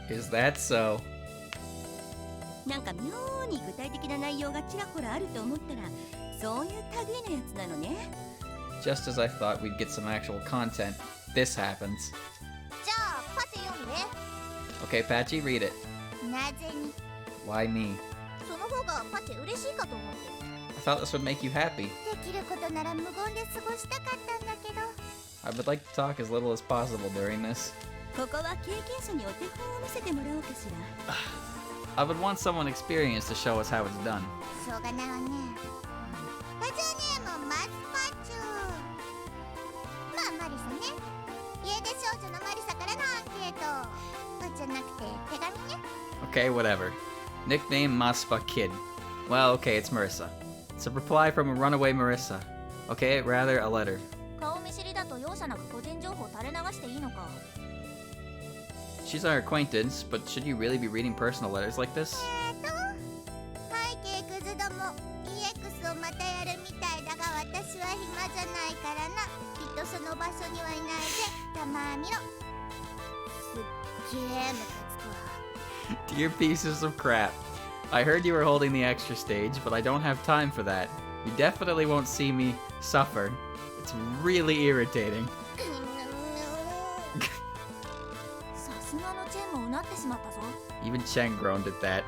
Is that so? なんか妙に具体的な内容がちらほらあると思ったらそういう類のやつなのね Just as I thought we'd get some actual content, this happens. じゃあパチ読むね Okay, Patchy, read it. なぜに Why me? その方がパチ嬉しいかと思って I thought this would make you happy. できることなら無言で過ごしたかったんだけど I would like to talk as little as possible during this. ここは経験者にお手本を見せてもらおうかしら I would want someone experienced to show us how it's done. しょうがないわねラジオネームマスパチュまあマリサね家出少女のマリサからのアンケートじゃなくて手紙ね Okay, whatever. Nickname Maspa Kid. Well, okay, it's Marissa. It's a reply from a runaway Marissa. Okay, rather a letter. 顔見知りだと容赦なく個人情報垂れ流していいのか。 She's our acquaintance, but should you really be reading personal letters like this? 背景クズども EX をまたやるみたいだが私は暇じゃないからなきっとその場所にはいないぜたまみろすっげえムカつくわ Dear pieces of crap. I heard you were holding the extra stage, but I don't have time for that. You definitely won't see me suffer. It's really irritating. さすがのチェンもうなってしまったぞ。 Even Chen groaned at that.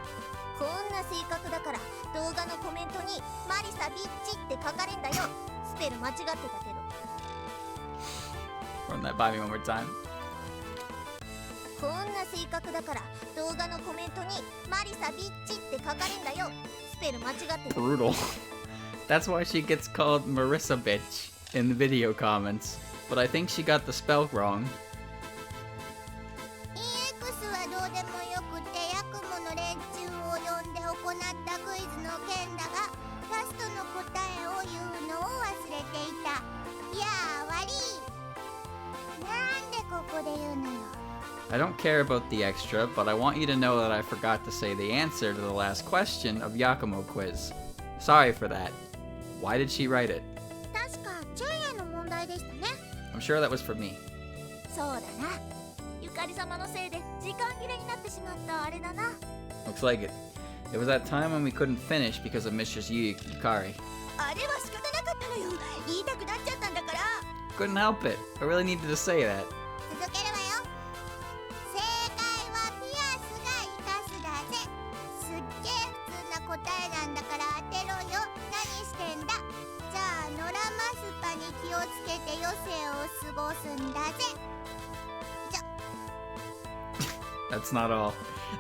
こんな性格だから動画のコメントにマリサビッチって書かれんだよスペル間違ってたけど Run that by me one more time. こんな性格だから動画のコメントにマリサビッチって書かれんだよスペル間違ってた Brutal. That's why she gets called Marissa Bitch in the video comments. But I think she got the spell wrong. EX はどうでもよくてヤクモの連中を呼んで行ったクイズの件だがラストの答えを言うのを忘れていたいやー悪いなんでここで言うのよ I don't care about the extra, but I want you to know that I forgot to say the answer to the last question of Yakumo quiz. Sorry for that. Why did she write it? 確かチェンへの問題でしたね I'm sure that was for me. そうだな。ゆかり様のせいで時間切れになってしまったあれだな。 Looks like it. It was that time when we couldn't finish because of Mistress Yukari. あれは仕方なかったのよ言いたくなっちゃったんだから Couldn't help it. I really needed to say that. 続けるわよ正解はピアスが生かすだぜすっげえ普通な答えなんだから当てろよ何してんだじゃあ野良マスパに気をつけて余生を過ごすんだぜ以上 That's not all.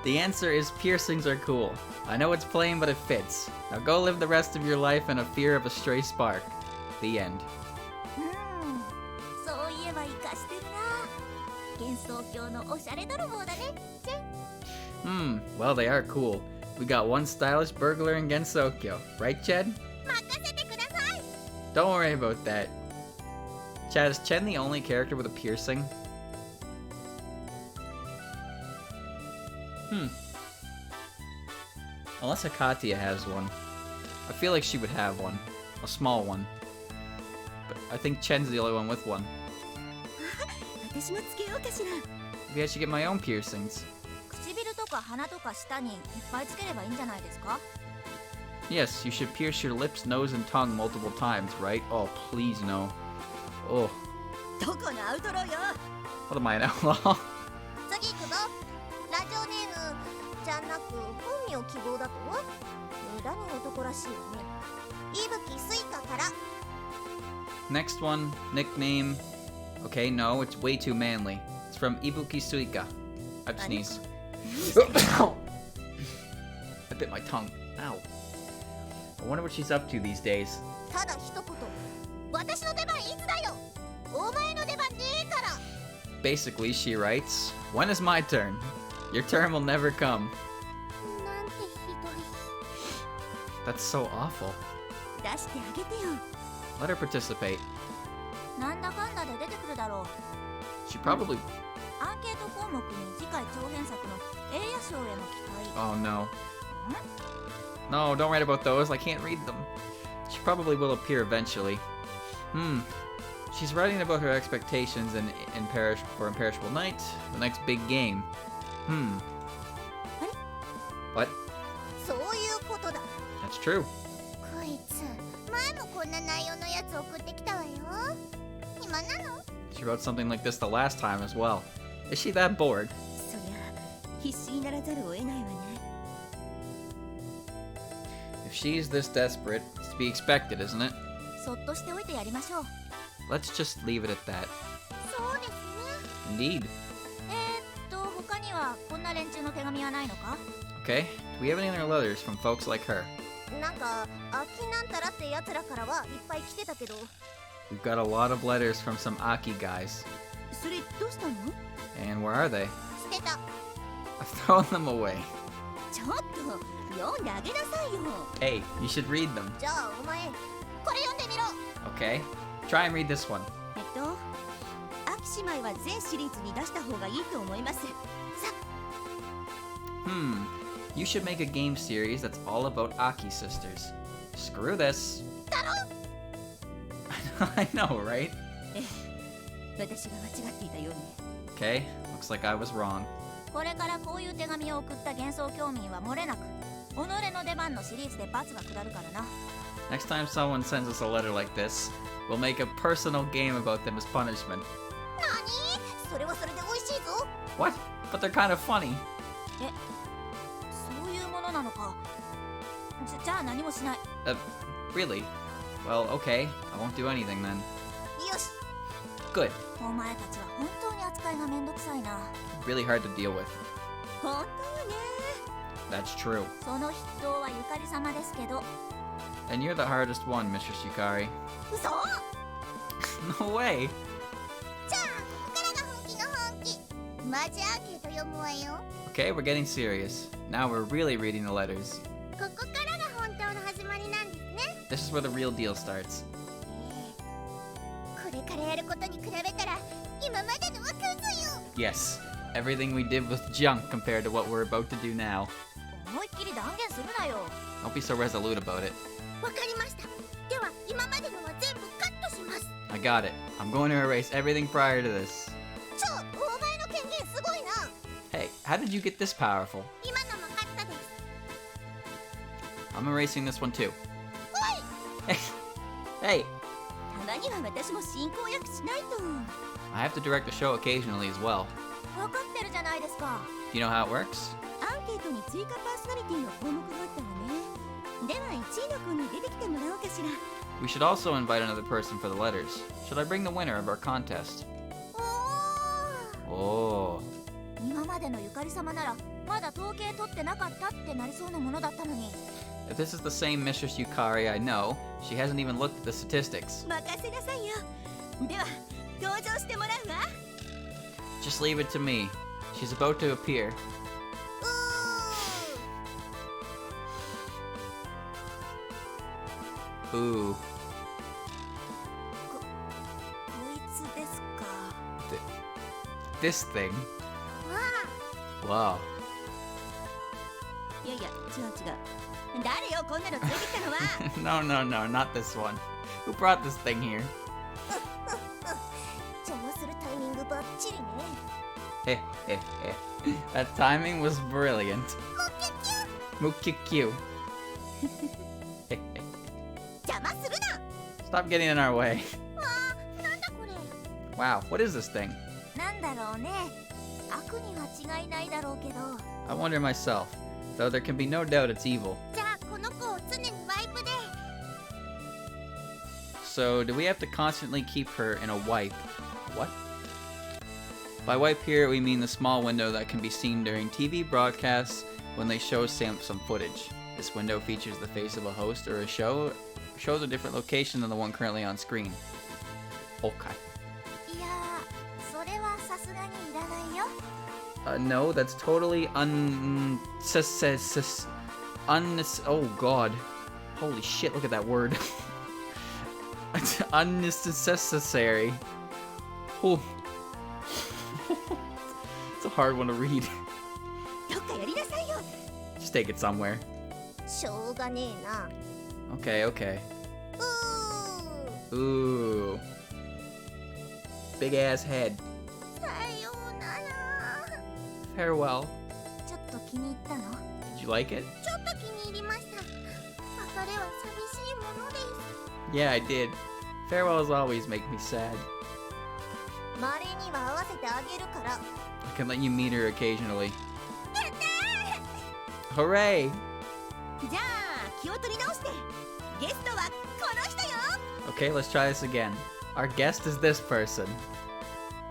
The answer is piercings are cool. I know it's plain, but it fits. Now go live the rest of your life in a fear of a stray spark. The end. そういえば活かしてるな。幻想郷のおしゃれ泥棒だね。チェン。Well, they are cool. We got one stylish burglar in Gensokyo, right, Chad? 任せてください。 Don't worry about that. Chad, is Chen the only character with a piercing? Unless Akatia has one. I feel like she would have one. A small one. But I think Chen's the only one with one. 私もつけようかしら。 Maybe I should get my own piercings. 唇とか鼻とか舌にいっぱいつければいいんじゃないですか？ Yes, you should pierce your lips, nose, and tongue multiple times, right? Oh, please no. Oh, どこのアウトローよ。 what am I, an outlaw? 次行くぞ。ラジオネームじゃなく本名希望だと？裏に男らしいよね。いぶきスイカから。 Next one, nickname. Okay, no, it's way too manly. It's from Ibuki Suika. I have to sneeze. I bit my tongue. Ow. I wonder what she's up to these days. ただ一言。私の出番いつだよ。お前の出番ねえから。 Basically, she writes, "When is my turn? Your turn will never come." なんてひどい。 That's so awful. 出してあげてよ。 Let her participate. なんだかんだで出てくるだろう。 She probably... アンケート項目に次回長編作の映画賞への期待。 Oh, no. No, don't write about those. I can't read them. She probably will appear eventually. She's writing about her expectations for Imperishable Night, the next big game. What? そういうことだ。 That's true. こいつ前もこんな内容のやつ送ってきたわよ。暇なの？ She wrote something like this the last time as well. Is she that bored? そりゃ必死にならざるを得ないわね。 If she's this desperate, it's to be expected, isn't it? そっとしておいてやりましょう。 Let's just leave it at that. そうですね。 Indeed. 他にはこんな連中の手紙はないのか？ Okay, do we have any other letters from folks like her? なんか秋なんたらってやつらからはいっぱい来てたけど。 We've got a lot of letters from some Aki guys. それどうしたの？ And where are they? 捨てた。 I've thrown them away. ちょっと読んであげなさいよ。 Hey, you should read them. じゃあお前これ読んでみろ。 Okay? Try and read this one. 秋姉妹は全シリーズに出した方がいいと思います。You should make a game series that's all about Aki sisters. Screw this. I know, right? 私が間違っていたようね。 Okay, looks like I was wrong. これからこういう手紙を送った幻想郷民は漏れなく己の出番のシリーズで罰が下るからな。 Next time someone sends us a letter like this, we'll make a personal game about them as punishment. なに？それはそれで美味しいぞ。 What? But they're kind of funny. そういうものなのか。じゃあ何もしない。 Really? Well, okay. I won't do anything then. よし。 Good. お前たちは本当に扱いがめんどくさいな。 Really hard to deal with. 本当よね。 That's true. その筆頭はゆかり様ですけど。 And you're the hardest one, Mistress Yukari. 嘘。 No way! じゃあここからが本気の本気。マジアーケード読むわよ。 Okay, we're getting serious. Now we're really reading the letters. ここからが本当の始まりなんですね。 This is where the real deal starts. これからやることに比べたら今までのはクズよ。 Yes, everything we did was junk compared to what we're about to do now. 思いっきり断言するなよ。 Don't be so resolute about it. わかりました。では今までのは全部カットします。 I got it. I'm going to erase everything prior to this. お前の権限すごいな。 Hey, how did you get this powerful? 今のもカットです。 I'm erasing this one too. おい。 Hey, たまには私も進行役しないと。 I have to direct the show occasionally as well. 分かってるじゃないですか。 Do you know how it works? アンケートに追加パーソナリティの項目があったわね。では1位の子に出てきてもらおうかしら。 We should also invite another person for the letters. Should I bring the winner of our contest? おー。 Oh. 今までのゆかり様ならまだ統計取ってなかったってなりそうなものだったのに。 If this is the same Mistress Yukari I know, she hasn't even looked at the statistics. 任せなさいよ。では登場してもらうわ。 Just leave it to me. She's about to appear. う Ooh. こいつですか。 This thing. ーわ Wow. いやいや、違う違う。誰よこんなの連れてきたのは。 No, no, no, not this one. Who brought this thing here? 邪魔するタイミングバッチリね。 Heh, heh, heh. That timing was brilliant. もうキュッキュ Mukikyu. 邪魔するな。 Stop getting in our way. なんだこれ。 Wow, what is this thing? なんだろうね。悪には違いないだろうけど。 I wonder myself. Though there can be no doubt it's evil. じゃあこの子を常にワイプで。 So, do we have to constantly keep her in a wipe? What? By wipe here, we mean the small window that can be seen during TV broadcasts when they show some footage. This window features the face of a host or a show, shows a different location than the one currently on screen. Okay. いやー、それはさすがにいらないよ。 No, that's totally oh god. Holy shit, look at that word. It's unnecessary. Oh. It's a hard one to read. どっかやりなさいよ。 Just take it somewhere. しょうがねえな。 Okay, okay. う Ooh. Big ass head. さようなら。 Farewell. ちょっと気に入ったの？ Did you like it? ちょっと気に入りました。別れは寂しいものです。 Yeah, I did. Farewells always make me sad. まれには合わせてあげるから。 I can let you meet her occasionally. Hooray! じゃあ気を取り直して。ゲストはこの人よ。 Okay, let's try this again. Our guest is this person.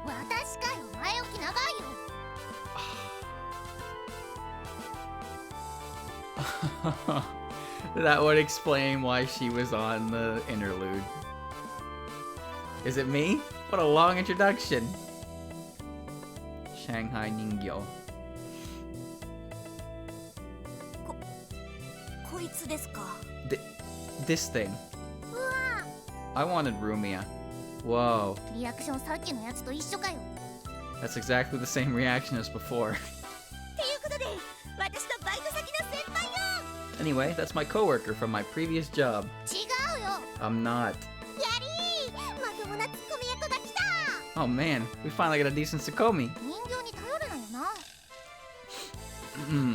私かよ、前置き長いよ。 That would explain why she was on the interlude. Is it me? What a long introduction. Shanghai Ningyo. こいつですか。 This thing. うわ I wanted Rumia. Whoa. リアクションさっきのやつと一緒かよ。 That's exactly the same reaction as before. っていうことで、私のバイト先の先輩よ。 Anyway, that's my coworker from my previous job. 違うよ。 I'm not. やりー、まともなツッコミ役が来た。 Oh man, we finally got a decent Sukomi. 人形に頼るなよ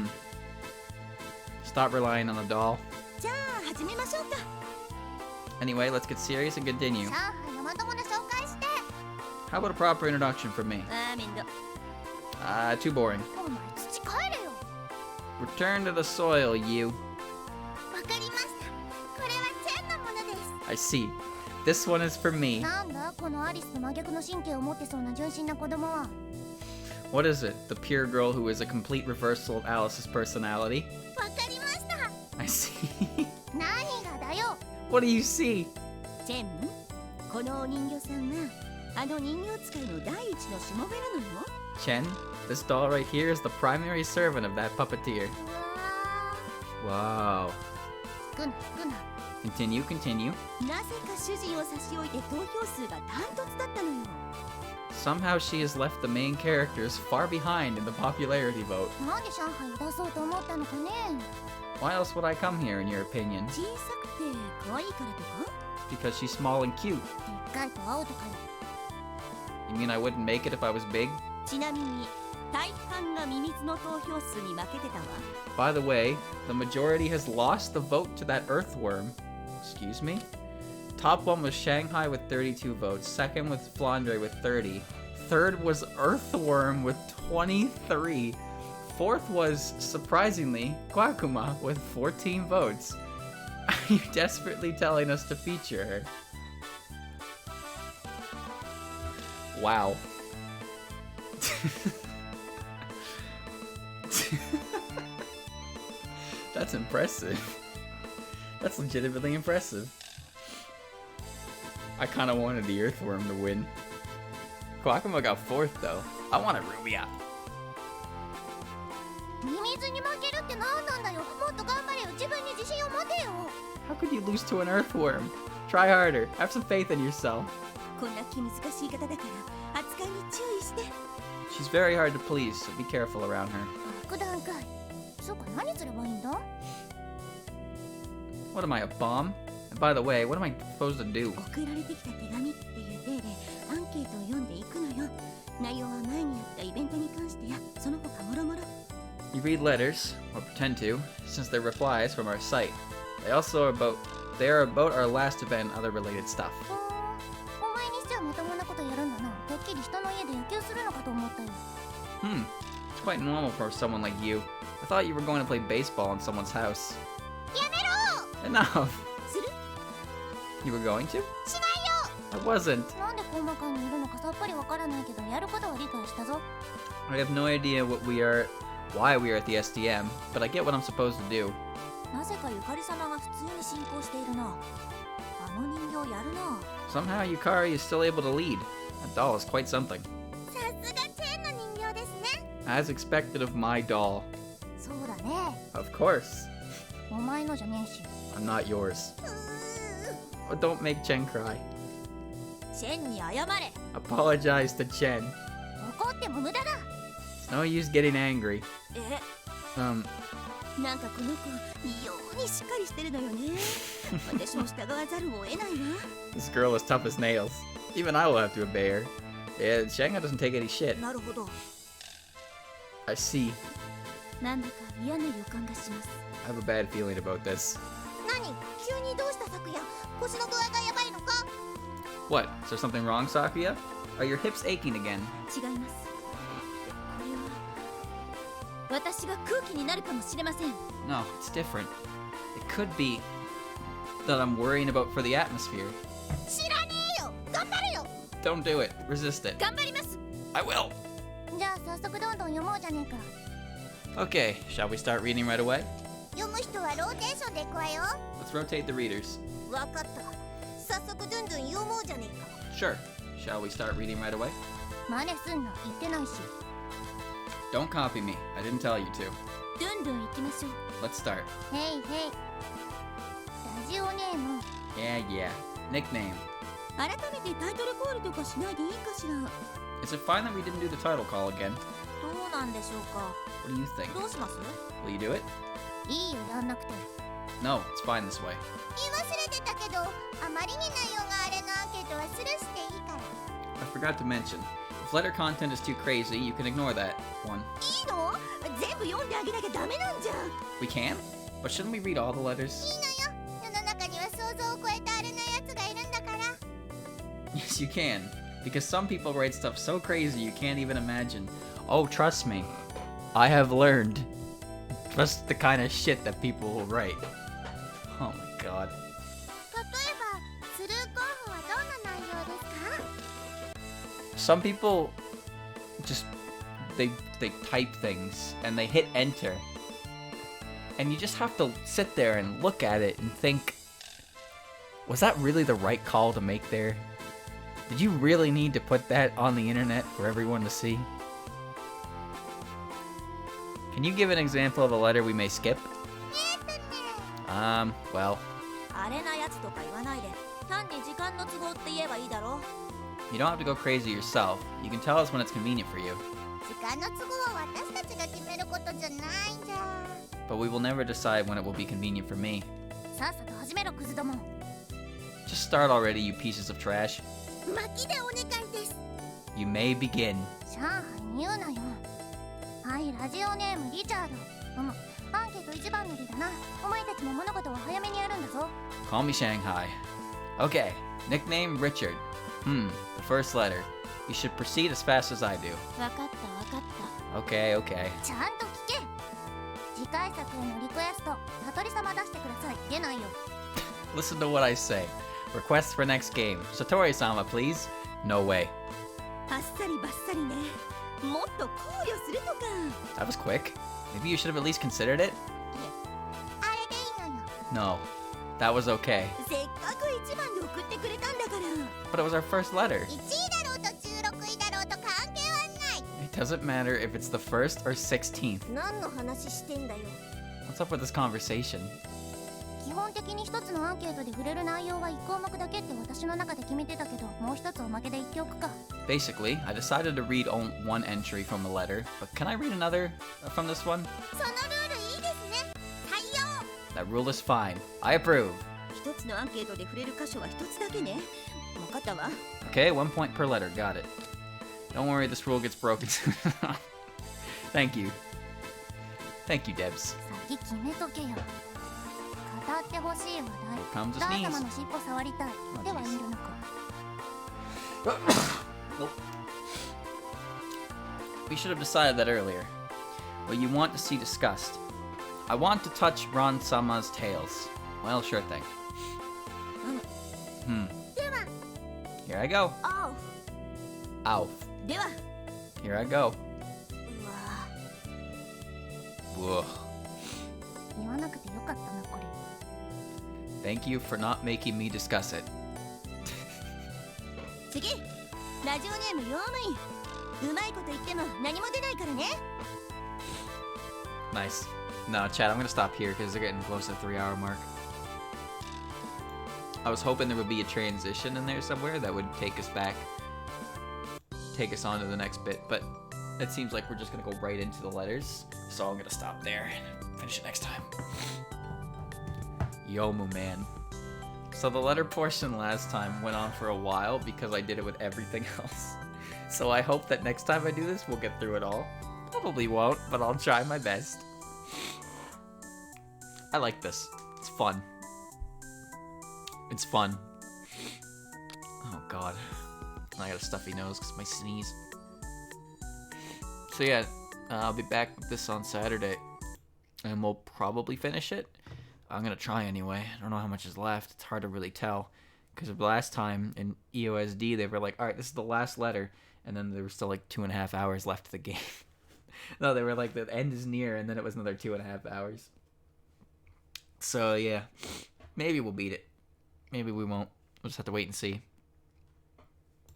な。 Stop relying on the doll. じゃあ始めましょうか。 Anyway, let's get serious and continue. 上海のまともな紹介して。 How about a proper introduction from me? あーめんど。 Too boring. お前土帰れよ。 Return to the soil, you. わかりました。これはチェンのものです。 I see. This one is for me. なんだこのアリスと真逆の神経を持ってそうな純真な子供は。 What is it? The pure girl who is a complete reversal of Alice's personality? わかりました。 I see. 何がだよ。 What do you see? チェン、このお人形さんがあの人形使いの第一のしもべなのよ。 Chen, this doll right here is the primary servant of that puppeteer. うわ Wow. ー。少な少な。 Continue, continue. なぜか主人を差し置いて投票数がダントツだったのよ。 Somehow she has left the main characters far behind in the popularity vote. なんで上海を出そうと思ったのかね。 Why else would I come here, in your opinion? 小さくて可愛いからとか？ Because she's small and cute. でっかいと青とかよ。 You mean I wouldn't make it if I was big? ちなみに大半がミミズの投票数に負けてたわ。 By the way, the majority has lost the vote to that earthworm. Excuse me? Top one was Shanghai with 32 votes. Second was Flandre with 30. Third was Earthworm with 23. Fourth was, surprisingly, Kwakuma with 14 votes. Are you desperately telling us to feature her? Wow. That's impressive. That's legitimately impressive. I kind of wanted the Earthworm to win. Kwakama got 4th though. I wanted Rubia. ミミズに負けるって何なんだよ。もっと頑張れよ。自分に自信を持てよ。 How could you lose to an Earthworm? Try harder. Have some faith in yourself. こんな気難しい方だから扱いに注意して。 She's very hard to please, so be careful around her. 爆弾かい。そうか、何すればいいんだ？ What am I, a bomb? And by the way, what am I supposed to do? 送られてきた手紙っていう体でアンケートを読んでいくのよ。内容は前にやったイベントに関してやその他もろもろ。 You read letters, or pretend to, since they're replies from our site. They are about our last event and other related stuff. お前にしてはまともなことやるんだな。てっきり人の家で野球するのかと思ったよ。It's quite normal for someone like you. I thought you were going to play baseball in someone's house. やめろ！ Enough! する？ You were going to? しないよ！ I wasn't. なんでコンマ館にいるのかさっぱりわからないけど、やることは理解したぞ。 I have no idea why we are at the SDM, but I get what I'm supposed to do. なぜかゆかり様が普通に進行しているな。あの人形やるな。 Somehow Yukari is still able to lead. That doll is quite something. さすがチェーンの人形ですね。 As expected of my doll. そうだね。 Of course. お前のじゃねえし。 I'm not yours. Oh, don't make Chen cry. チェンに謝れ。 Apologize to Chen. 怒っても無駄だ。 It's no use getting angry. なんかこの子異様にしっかりしてるのよね。私も従わざるを得ないわ。 This girl is tough as nails. Even I will have to obey her. Yeah, Shanghai doesn't take any shit. なるほど。 I see. なんだか嫌な予感がします。 I have a bad feeling about this. 何？急にどうした昨夜？腰の具合がやばいのか？ What? Is there something wrong, Sakuya? Are your hips aching again? 違います。これは私が空気になるかもしれません。 No, it's different. It could be that I'm worrying about for the atmosphere. 知らねえよ。頑張れよ。 Don't do it. Resist it. 頑張ります。 I will. じゃあ早速どんどん読もうじゃねえか。 Okay, shall we start reading right away? 読む人はローテーションでいくわよ。 Let's rotate the readers. わかった。早速どんどん読もうじゃねえか。 Sure. Shall we start reading right away? 真似すんな。言ってないし。 Don't copy me. I didn't tell you to. どんどん行きましょう。 Let's start. へいへい。ラジオネーム。 Yeah, yeah. Nickname. 改めてタイトルコールとかしないでいいかしら。 Is it fine that we didn't do the title call again? どうなんでしょうか。 What do you think? どうします？ Will you do it? いいよ、やんなくて。 No, it's fine this way. 言い忘れてたけど、あまりに内容があれのアンケートはスルーしていいから。 I forgot to mention. If letter content is too crazy, you can ignore that one. いいの？全部読んであげなきゃダメなんじゃん。 We can? But shouldn't we read all the letters? いいのよ。世の中には想像を超えたあれなやつがいるんだから。 Yes, you can. Because some people write stuff so crazy you can't even imagine. Oh, trust me. I have learned. Just the kind of shit that people will write. Oh my god. 例えば、スルー候補はどんな内容ですか？ Some people just they type things and they hit enter. And you just have to sit there and look at it and think, was that really the right call to make there? Did you really need to put that on the internet for everyone to see? Can you give an example of a letter we may skip? Well, あれなやつとか言わないで、単に時間の都合って言えばいいだろ。 you don't have to go crazy yourself. You can tell us when it's convenient for you. 時間の都合は私たちが決めることじゃないんじゃ。 But we will never decide when it will be convenient for me. さっさと始めろ、クズども。 Just start already, you pieces of trash. 巻きでお願いです。 You may begin. 上海に言うなよ。はい、ラジオネームリチャード。アンケート一番乗りだな。お前たちも物事は早めにやるんだぞ。 Call me Shanghai. Okay, nickname Richard. The first letter. You should proceed as fast as I do. わかったわかった。 Okay, okay. ちゃんと聞け。次回作へのリクエスト、悟り様出してください。出ないよ。 Listen to what I say. Request for next game. Satori-sama, please. No way. あっさりばっさりね。もっと考慮するとか。 That was quick. Maybe you should have at least considered it? あれでいいのよ。 No. That was okay. せっかく一番で送ってくれたんだから。 But it was our first letter. 1位だろうと16位だろうと関係はない。 It doesn't matter if it's the 1st or 16th. 何の話してんだよ。 What's up with this conversation? 基本的に一つのアンケートで触れる内容は1項目だけって私の中で決めてたけど、もう一つおまけで言っておくか。 Basically, I decided to read one entry from the letter, but can I read another from this one? そのルールいいですね。採用。 That rule is fine. I approve. 一つのアンケートで触れる箇所は一つだけね。分かったわ。 Okay, 1 point per letter. Got it. Don't worry, this rule gets broken soon. Thank you. Thank you, Debs. 先決めとけよ。語ってほしい話 Here comes 題。 a ダー sneeze. 様の尻尾触りたい。ではいるのか。 Nope. We should have decided that earlier. What you want to see discussed. I want to touch Ron Sama's tails. Well, sure thing. Here I go. あ Ow. お。では。 Here I go. うわ。 Whoa. 言わなくてよかったなこれ。 Thank you for not making me discuss it. 次。ラジオネーム用務員。うまいこと言っても何も出ないからね。 Nice. No, Chad, I'm gonna stop here because they're getting close to the 3-hour mark. I was hoping there would be a transition in there somewhere that would take us on to the next bit, but it seems like we're just gonna go right into the letters, so I'm gonna stop there and finish it next time. Yomu, man. So the letter portion last time went on for a while because I did it with everything else. So I hope that next time I do this, we'll get through it all. Probably won't, but I'll try my best. I like this. It's fun. It's fun. Oh god. I got a stuffy nose because of my sneeze. So yeah, I'll be back with this on Saturday. And we'll probably finish it. I'm gonna try anyway. I don't know how much is left. It's hard to really tell. Because last time in EOSD, they were like, alright, this is the last letter. And then there were still like 2.5 hours left of the game. No, they were like, the end is near, and then it was another 2.5 hours. So yeah, maybe we'll beat it. Maybe we won't. We'll just have to wait and see.